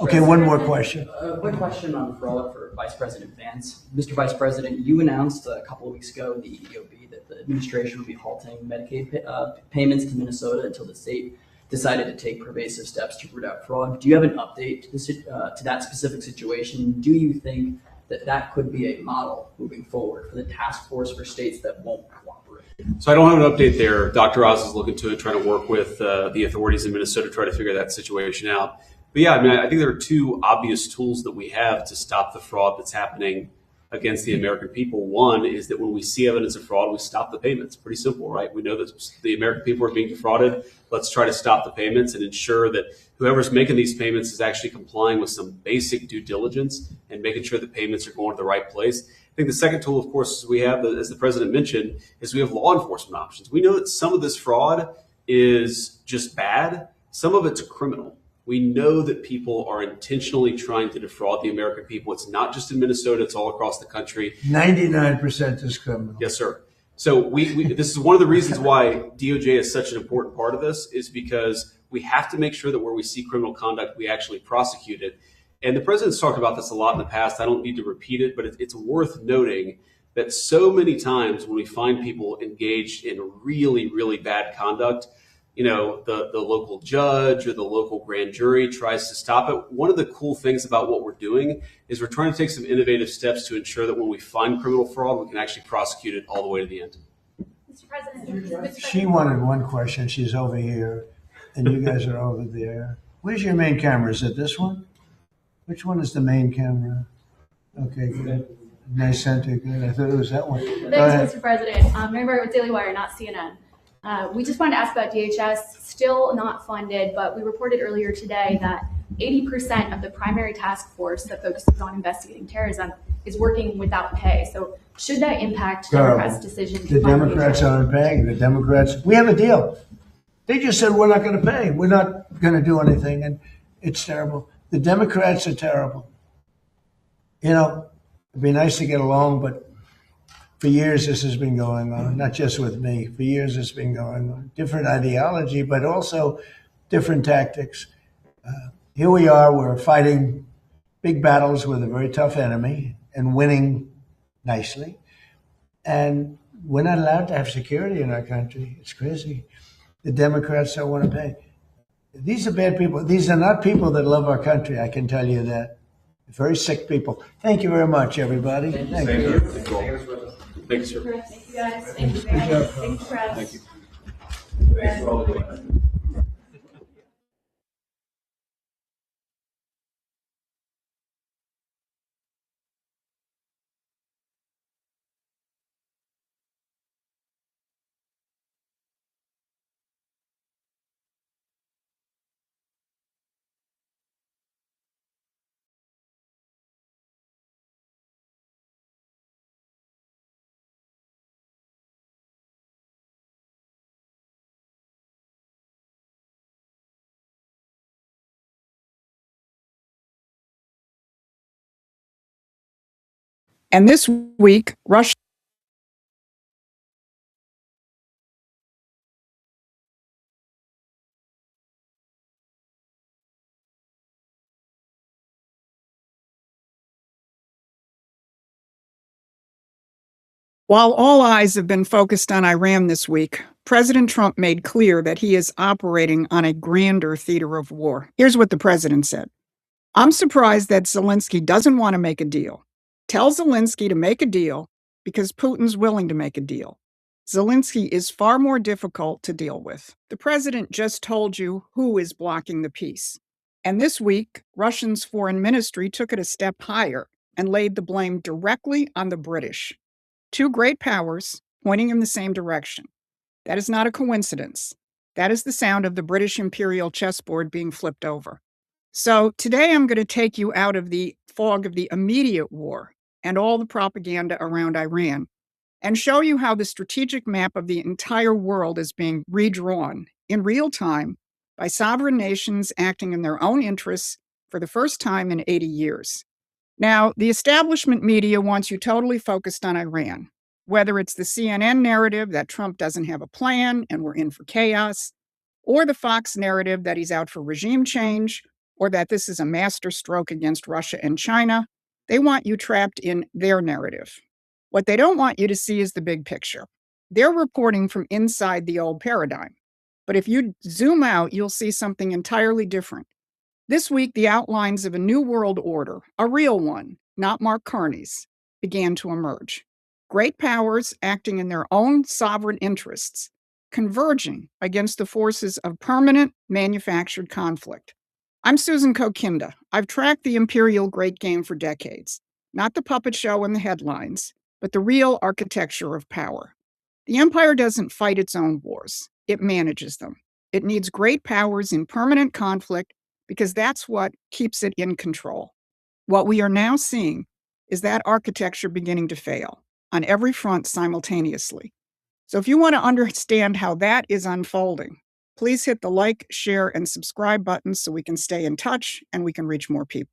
Okay, one more question. A quick question on fraud for Vice President Vance. Mr. Vice President, you announced a couple of weeks ago in the EOB that the administration would be halting Medicaid payments to Minnesota until the state decided to take pervasive steps to root out fraud. Do you have an update to that specific situation? Do you think that could be a model moving forward for the task force for states that won't cooperate? So I don't have an update there. Dr. Oz is looking to it, trying to work with the authorities in Minnesota to try to figure that situation out. But yeah, I mean, I think there are two obvious tools that we have to stop the fraud that's happening against the American people. One is that when we see evidence of fraud, we stop the payments. Pretty simple, right? We know that the American people are being defrauded. Let's try to stop the payments and ensure that whoever's making these payments is actually complying with some basic due diligence and making sure the payments are going to the right place. I think the second tool, of course, we have, as the president mentioned, is we have law enforcement options. We know that some of this fraud is just bad. Some of it's criminal. We know that people are intentionally trying to defraud the American people. It's not just in Minnesota, it's all across the country. 99% is criminal. Yes, sir. So this is one of the reasons why DOJ is such an important part of this, is because we have to make sure that where we see criminal conduct, we actually prosecute it. And the president's talked about this a lot in the past. I don't need to repeat it, but it's worth noting that so many times when we find people engaged in really, really bad conduct, you know, the local judge or the local grand jury tries to stop it. One of the cool things about what we're doing is we're trying to take some innovative steps to ensure that when we find criminal fraud, we can actually prosecute it all the way to the end. Mr. President, She wanted one question. She's over here, and you guys are over there. Where's your main camera? Is it this one? Which one is the main camera? Okay, good. Nice center. Good. I thought it was that one. Thanks, Mr. President. Mary Barrett with Daily Wire, not CNN. We just wanted to ask about DHS, still not funded, but we reported earlier today that 80% of the primary task force that focuses on investigating terrorism is working without pay. So should that impact Democrats' decision to The fund Democrats DHS? aren't paying. The Democrats, we have a deal. They just said, we're not going to pay. We're not going to do anything. And it's terrible. The Democrats are terrible. You know, it'd be nice to get along, but for years this has been going on, not just with me. For years it's been going on. Different ideology, but also different tactics. Here we are, we're fighting big battles with a very tough enemy and winning nicely. And we're not allowed to have security in our country. It's crazy. The Democrats don't want to pay. These are bad people. These are not people that love our country, I can tell you that. Very sick people. Thank you very much, everybody. Thank you. Thank you, sir. Thank you, guys. Thank you, guys. Thank you, Press. Thank you. Thanks for all the work. And this week, Russia. While all eyes have been focused on Iran this week, President Trump made clear that he is operating on a grander theater of war. Here's what the president said. I'm surprised that Zelensky doesn't want to make a deal. Tell Zelensky to make a deal because Putin's willing to make a deal. Zelensky is far more difficult to deal with. The president just told you who is blocking the peace. And this week, Russia's foreign ministry took it a step higher and laid the blame directly on the British. Two great powers pointing in the same direction. That is not a coincidence. That is the sound of the British imperial chessboard being flipped over. So today I'm going to take you out of the fog of the immediate war and all the propaganda around Iran and show you how the strategic map of the entire world is being redrawn in real time by sovereign nations acting in their own interests for the first time in 80 years. Now, the establishment media wants you totally focused on Iran, whether it's the CNN narrative that Trump doesn't have a plan and we're in for chaos, or the Fox narrative that he's out for regime change, or that this is a masterstroke against Russia and China. They want you trapped in their narrative. What they don't want you to see is the big picture. They're reporting from inside the old paradigm. But if you zoom out, you'll see something entirely different. This week, the outlines of a new world order, a real one, not Mark Carney's, began to emerge. Great powers acting in their own sovereign interests, converging against the forces of permanent manufactured conflict. I'm Susan Kokinda. I've tracked the imperial great game for decades, not the puppet show and the headlines, but the real architecture of power. The empire doesn't fight its own wars. It manages them. It needs great powers in permanent conflict because that's what keeps it in control. What we are now seeing is that architecture beginning to fail on every front simultaneously. So if you want to understand how that is unfolding, please hit the like, share, and subscribe buttons so we can stay in touch and we can reach more people.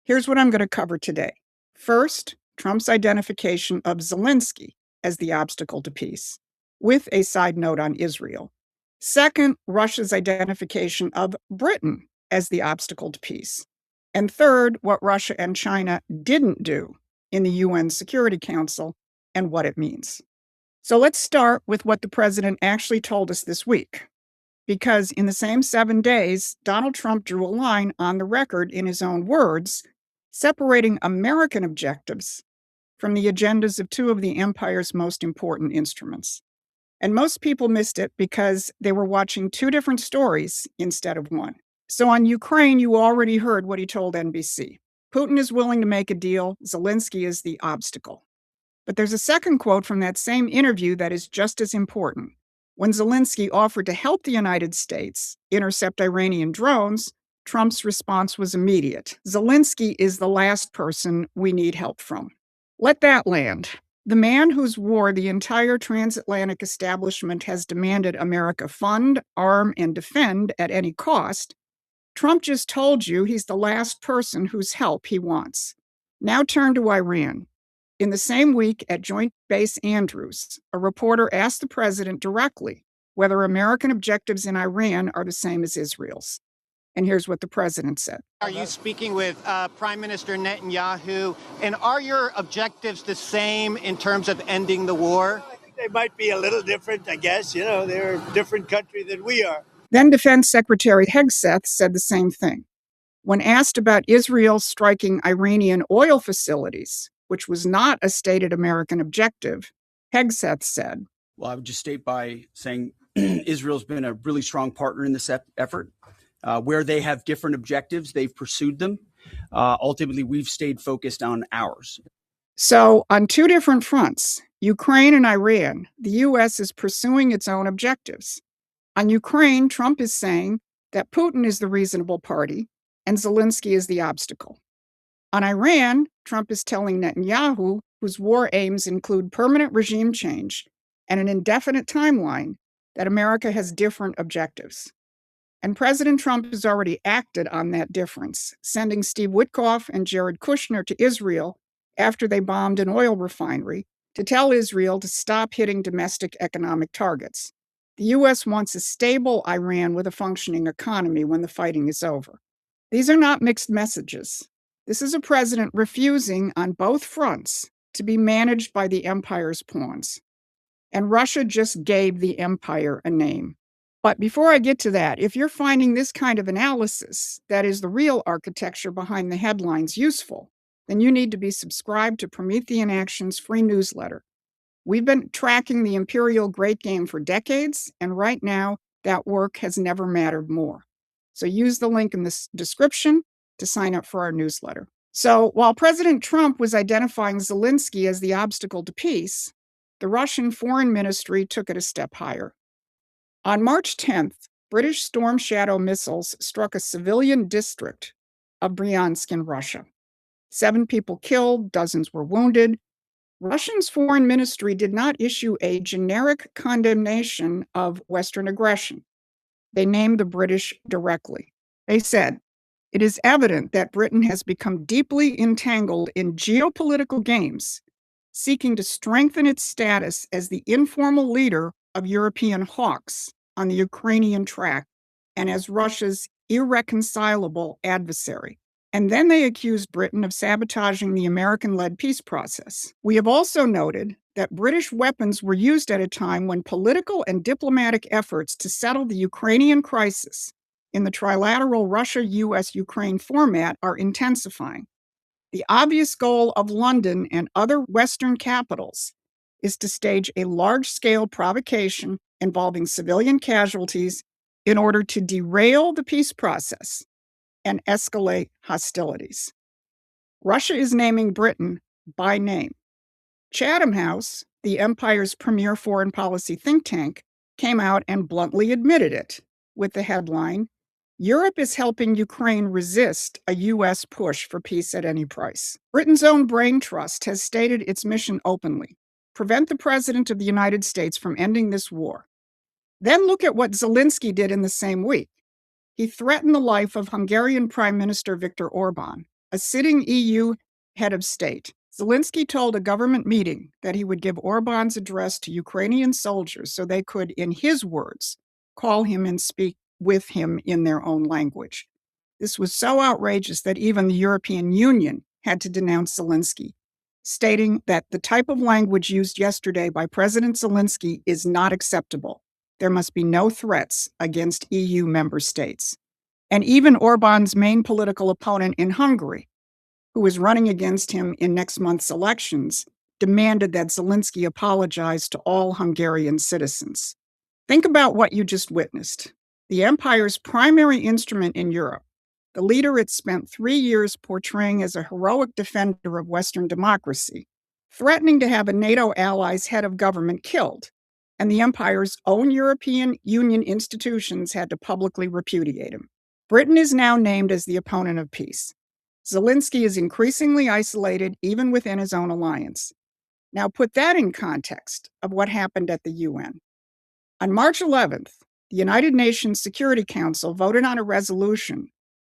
Here's what I'm going to cover today. First, Trump's identification of Zelensky as the obstacle to peace, with a side note on Israel. Second, Russia's identification of Britain as the obstacle to peace. And third, what Russia and China didn't do in the UN Security Council and what it means. So let's start with what the president actually told us this week. Because in the same 7 days, Donald Trump drew a line on the record in his own words, separating American objectives from the agendas of two of the empire's most important instruments. And most people missed it because they were watching two different stories instead of one. So on Ukraine, you already heard what he told NBC. Putin is willing to make a deal. Zelensky is the obstacle. But there's a second quote from that same interview that is just as important. When Zelensky offered to help the United States intercept Iranian drones, Trump's response was immediate. Zelensky is the last person we need help from. Let that land. The man whose war the entire transatlantic establishment has demanded America fund, arm, and defend at any cost, Trump just told you he's the last person whose help he wants. Now turn to Iran. In the same week at Joint Base Andrews, a reporter asked the president directly whether American objectives in Iran are the same as Israel's. And here's what the president said. Are you speaking with Prime Minister Netanyahu? And are your objectives the same in terms of ending the war? I think they might be a little different, I guess. You know, they're a different country than we are. Then Defense Secretary Hegseth said the same thing. When asked about Israel striking Iranian oil facilities, which was not a stated American objective, Hegseth said, well, I would just state by saying Israel's been a really strong partner in this effort. Where they have different objectives, they've pursued them. Ultimately, we've stayed focused on ours. So on two different fronts, Ukraine and Iran, the U.S. is pursuing its own objectives. On Ukraine, Trump is saying that Putin is the reasonable party and Zelensky is the obstacle. On Iran, Trump is telling Netanyahu, whose war aims include permanent regime change and an indefinite timeline, that America has different objectives. And President Trump has already acted on that difference, sending Steve Witkoff and Jared Kushner to Israel after they bombed an oil refinery to tell Israel to stop hitting domestic economic targets. The U.S. wants a stable Iran with a functioning economy when the fighting is over. These are not mixed messages. This is a president refusing on both fronts to be managed by the empire's pawns. And Russia just gave the empire a name. But before I get to that, if you're finding this kind of analysis, that is the real architecture behind the headlines, useful, then you need to be subscribed to Promethean Action's free newsletter. We've been tracking the imperial great game for decades, and right now, that work has never mattered more. So use the link in the description to sign up for our newsletter. So while President Trump was identifying Zelensky as the obstacle to peace, the Russian Foreign Ministry took it a step higher. On March 10th, British Storm Shadow missiles struck a civilian district of Bryansk in Russia. 7 people killed, dozens were wounded. Russia's foreign ministry did not issue a generic condemnation of Western aggression. They named the British directly. They said, "It is evident that Britain has become deeply entangled in geopolitical games, seeking to strengthen its status as the informal leader of European hawks on the Ukrainian track and as Russia's irreconcilable adversary." And then they accused Britain of sabotaging the American-led peace process. We have also noted that British weapons were used at a time when political and diplomatic efforts to settle the Ukrainian crisis in the trilateral Russia-US-Ukraine format are intensifying. The obvious goal of London and other Western capitals is to stage a large-scale provocation involving civilian casualties in order to derail the peace process and escalate hostilities. Russia is naming Britain by name. Chatham House, the empire's premier foreign policy think tank, came out and bluntly admitted it with the headline, "Europe is helping Ukraine resist a U.S. push for peace at any price." Britain's own brain trust has stated its mission openly: prevent the President of the United States from ending this war. Then look at what Zelensky did in the same week. He threatened the life of Hungarian Prime Minister Viktor Orban, a sitting EU head of state. Zelensky told a government meeting that he would give Orban's address to Ukrainian soldiers so they could, in his words, call him and speak with him in their own language. This was so outrageous that even the European Union had to denounce Zelensky, stating that the type of language used yesterday by President Zelensky is not acceptable. There must be no threats against EU member states. And even Orban's main political opponent in Hungary, who is running against him in next month's elections, demanded that Zelensky apologize to all Hungarian citizens. Think about what you just witnessed. The empire's primary instrument in Europe, the leader it spent 3 years portraying as a heroic defender of Western democracy, threatening to have a NATO ally's head of government killed, and the empire's own European Union institutions had to publicly repudiate him. Britain is now named as the opponent of peace. Zelensky is increasingly isolated even within his own alliance. Now put that in context of what happened at the UN. On March 11th, the United Nations Security Council voted on a resolution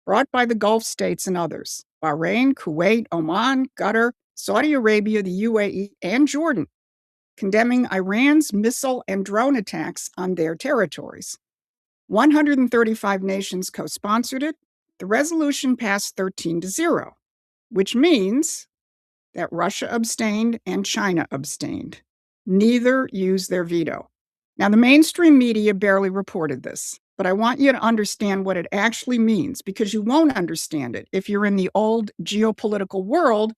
brought by the Gulf states and others, Bahrain, Kuwait, Oman, Qatar, Saudi Arabia, the UAE, and Jordan, condemning Iran's missile and drone attacks on their territories. 135 nations co-sponsored it. The resolution passed 13-0, which means that Russia abstained and China abstained. Neither used their veto. Now, the mainstream media barely reported this, but I want you to understand what it actually means, because you won't understand it if you're in the old geopolitical world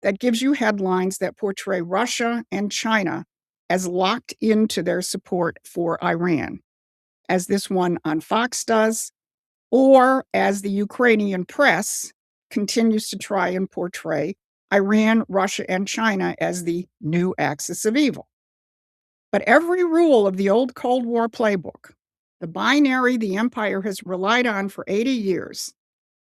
that gives you headlines that portray Russia and China as locked into their support for Iran, as this one on Fox does, or as the Ukrainian press continues to try and portray Iran, Russia, and China as the new axis of evil. But every rule of the old Cold War playbook, the binary the empire has relied on for 80 years,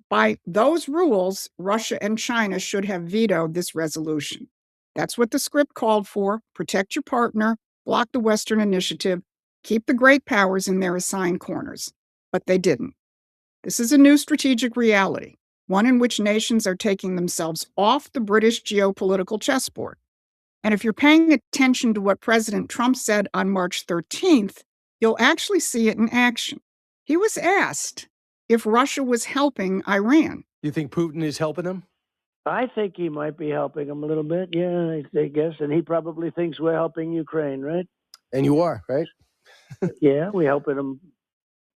by those rules, Russia and China should have vetoed this resolution. That's what the script called for: protect your partner, block the Western initiative, keep the great powers in their assigned corners. But they didn't. This is a new strategic reality, one in which nations are taking themselves off the British geopolitical chessboard. And if you're paying attention to what President Trump said on March 13th, you'll actually see it in action. He was asked if Russia was helping Iran. You think Putin is helping them? I think he might be helping him a little bit, yeah, I guess. And he probably thinks we're helping Ukraine, right? And you are, right? Yeah, we're helping him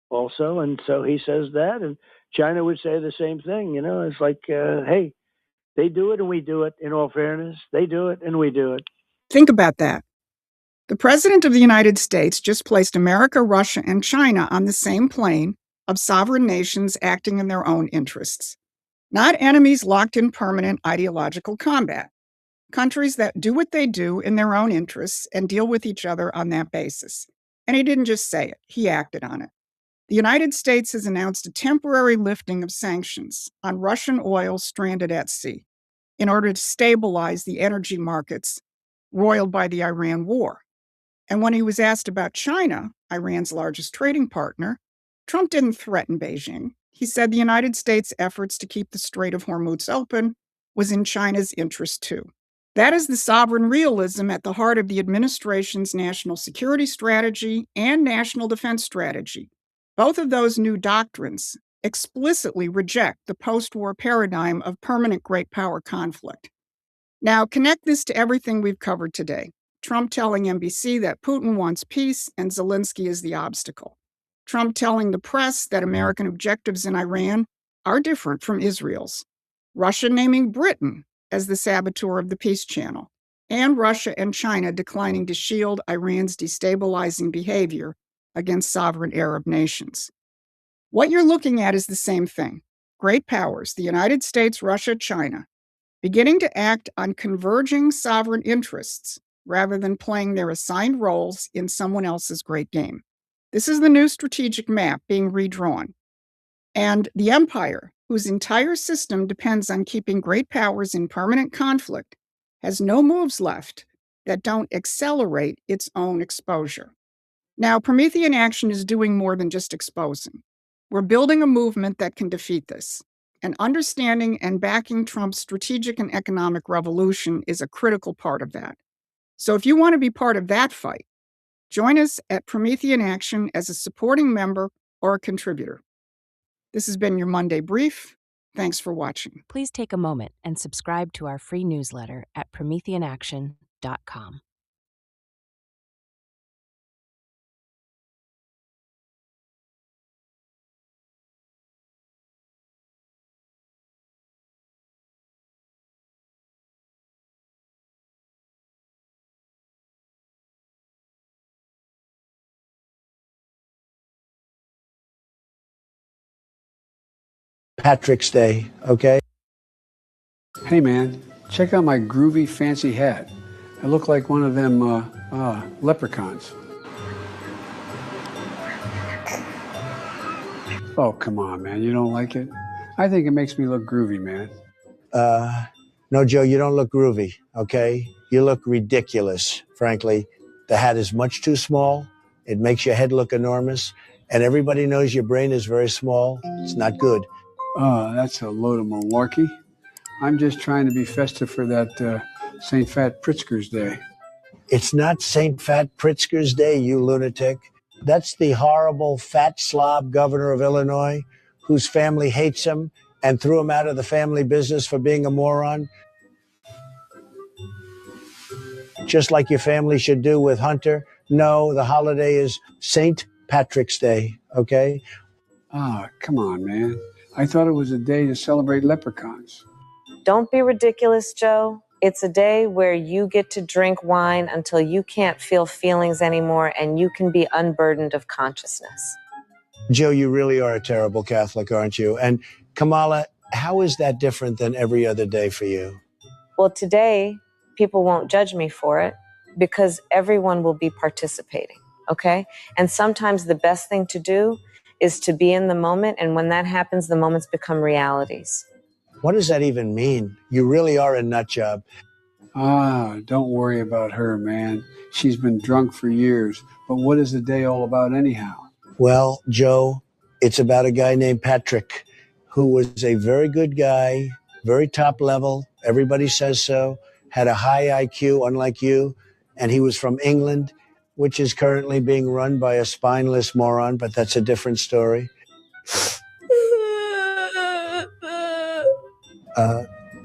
also. And so he says that. And China would say the same thing. You know, it's like, hey, they do it and we do it, in all fairness. They do it and we do it. Think about that. The President of the United States just placed America, Russia, and China on the same plane of sovereign nations acting in their own interests, not enemies locked in permanent ideological combat. Countries that do what they do in their own interests and deal with each other on that basis. And he didn't just say it, he acted on it. The United States has announced a temporary lifting of sanctions on Russian oil stranded at sea in order to stabilize the energy markets roiled by the Iran war. And when he was asked about China, Iran's largest trading partner, Trump didn't threaten Beijing. He said the United States' efforts to keep the Strait of Hormuz open was in China's interest too. That is the sovereign realism at the heart of the administration's national security strategy and national defense strategy. Both of those new doctrines explicitly reject the post-war paradigm of permanent great power conflict. Now, connect this to everything we've covered today. Trump telling NBC that Putin wants peace and Zelensky is the obstacle. Trump telling the press that American objectives in Iran are different from Israel's. Russia naming Britain as the saboteur of the peace channel. And Russia and China declining to shield Iran's destabilizing behavior against sovereign Arab nations. What you're looking at is the same thing. Great powers, the United States, Russia, China, beginning to act on converging sovereign interests rather than playing their assigned roles in someone else's great game. This is the new strategic map being redrawn. And the empire, whose entire system depends on keeping great powers in permanent conflict, has no moves left that don't accelerate its own exposure. Now, Promethean Action is doing more than just exposing. We're building a movement that can defeat this. And understanding and backing Trump's strategic and economic revolution is a critical part of that. So if you want to be part of that fight, join us at Promethean Action as a supporting member or a contributor. This has been your Monday Brief. Thanks for watching. Please take a moment and subscribe to our free newsletter at PrometheanAction.com. Patrick's Day, okay? Hey man, check out my groovy fancy hat. I look like one of them leprechauns. Oh, come on, man. You don't like it? I think it makes me look groovy, man. No, Joe, you don't look groovy, okay? You look ridiculous, frankly. The hat is much too small. It makes your head look enormous. And everybody knows your brain is very small. It's not good. Oh, that's a load of malarkey. I'm just trying to be festive for that St. Fat Pritzker's Day. It's not St. Fat Pritzker's Day, you lunatic. That's the horrible fat slob governor of Illinois whose family hates him and threw him out of the family business for being a moron. Just like your family should do with Hunter. No, the holiday is St. Patrick's Day, okay? Ah, come on, man. I thought it was a day to celebrate leprechauns. Don't be ridiculous, Joe. It's a day where you get to drink wine until you can't feel feelings anymore and you can be unburdened of consciousness. Joe, you really are a terrible Catholic, aren't you? And Kamala, how is that different than every other day for you? Well, today, people won't judge me for it because everyone will be participating, okay? And sometimes the best thing to do is to be in the moment, and when that happens, the moments become realities. What does that even mean? You really are a nut job. Ah, don't worry about her, man. She's been drunk for years. But what is the day all about anyhow? Well, Joe, it's about a guy named Patrick, who was a very good guy, very top level. Everybody says so. Had a high IQ, unlike you. And he was from England, which is currently being run by a spineless moron, but that's a different story.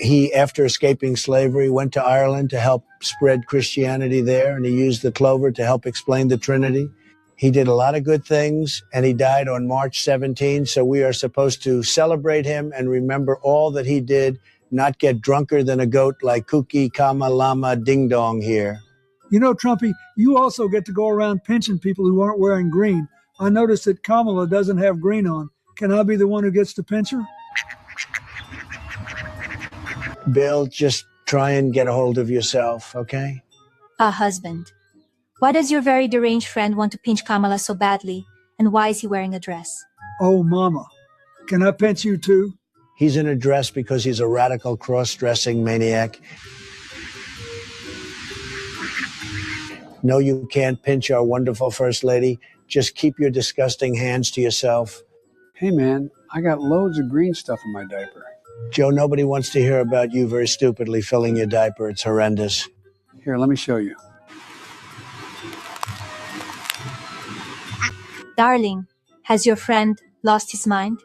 He, after escaping slavery, went to Ireland to help spread Christianity there, and he used the clover to help explain the Trinity. He did a lot of good things, and he died on March 17, so we are supposed to celebrate him and remember all that he did, not get drunker than a goat like Kuki Kama Lama Ding Dong here. You know, Trumpy, you also get to go around pinching people who aren't wearing green. I noticed that Kamala doesn't have green on. Can I be the one who gets to pinch her? Bill, just try and get a hold of yourself, okay? Husband, why does your very deranged friend want to pinch Kamala so badly? And why is he wearing a dress? Oh, Mama, can I pinch you too? He's in a dress because he's a radical cross-dressing maniac. No, you can't pinch our wonderful First Lady. Just keep your disgusting hands to yourself. Hey, man, I got loads of green stuff in my diaper. Joe, nobody wants to hear about you very stupidly filling your diaper. It's horrendous. Here, let me show you. Darling, has your friend lost his mind?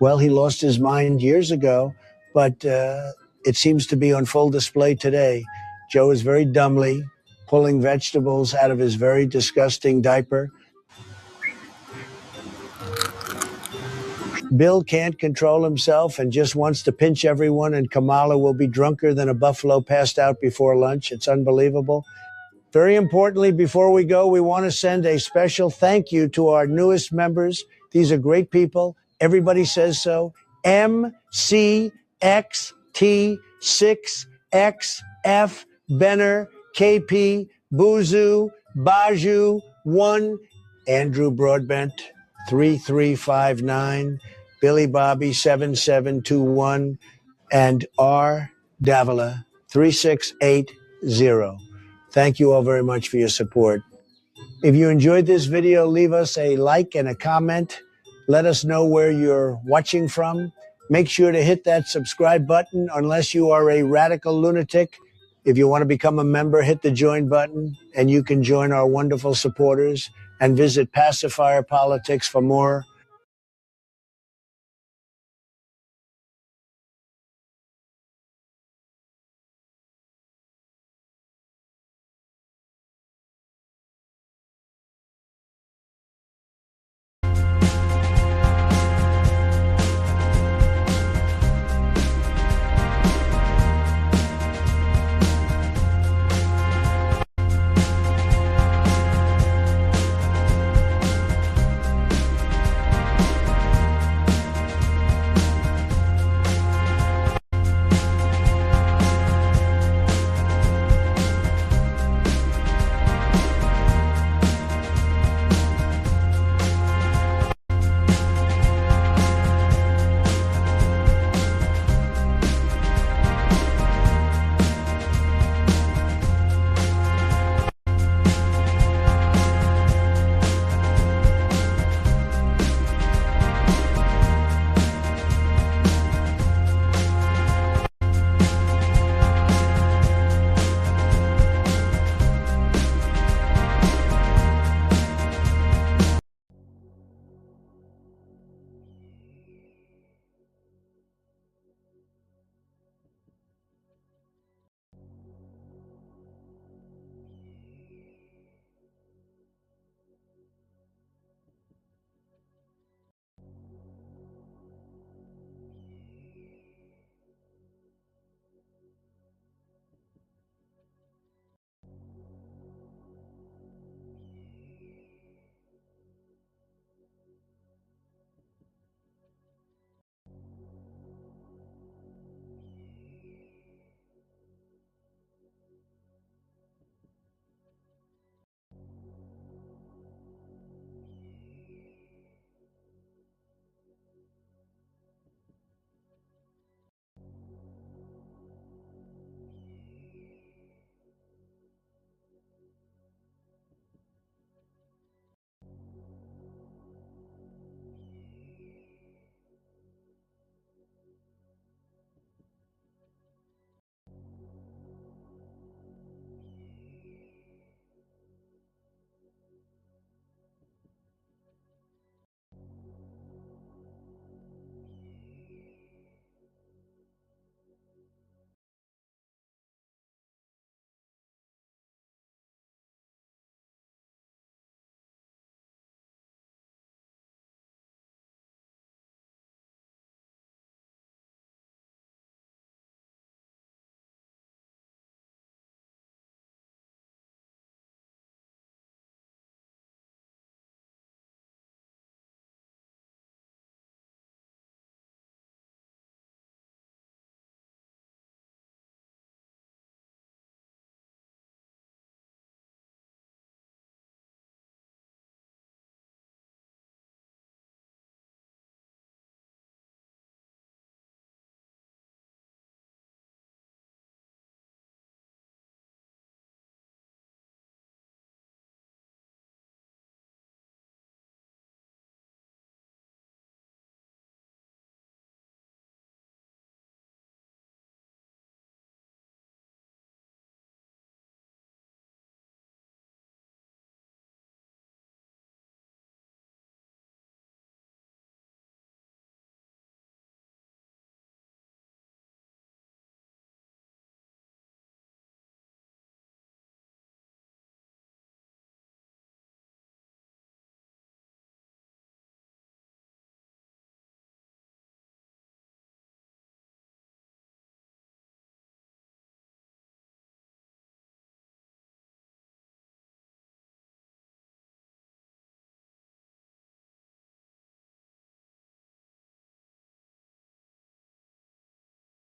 Well, he lost his mind years ago, but it seems to be on full display today. Joe is very dumbly pulling vegetables out of his very disgusting diaper. Bill can't control himself and just wants to pinch everyone, and Kamala will be drunker than a buffalo passed out before lunch. It's unbelievable. Very importantly, before we go, we want to send a special thank you to our newest members. These are great people. Everybody says so. MCXT6XF, Benner, KP, Buzu, Baju, 1, Andrew Broadbent, 3359, Billy Bobby, 7721, and R. Davila, 3680. Thank you all very much for your support. If you enjoyed this video, leave us a like and a comment. Let us know where you're watching from. Make sure to hit that subscribe button unless you are a radical lunatic. If you want to become a member, hit the join button, and you can join our wonderful supporters and visit Pacifier Politics for more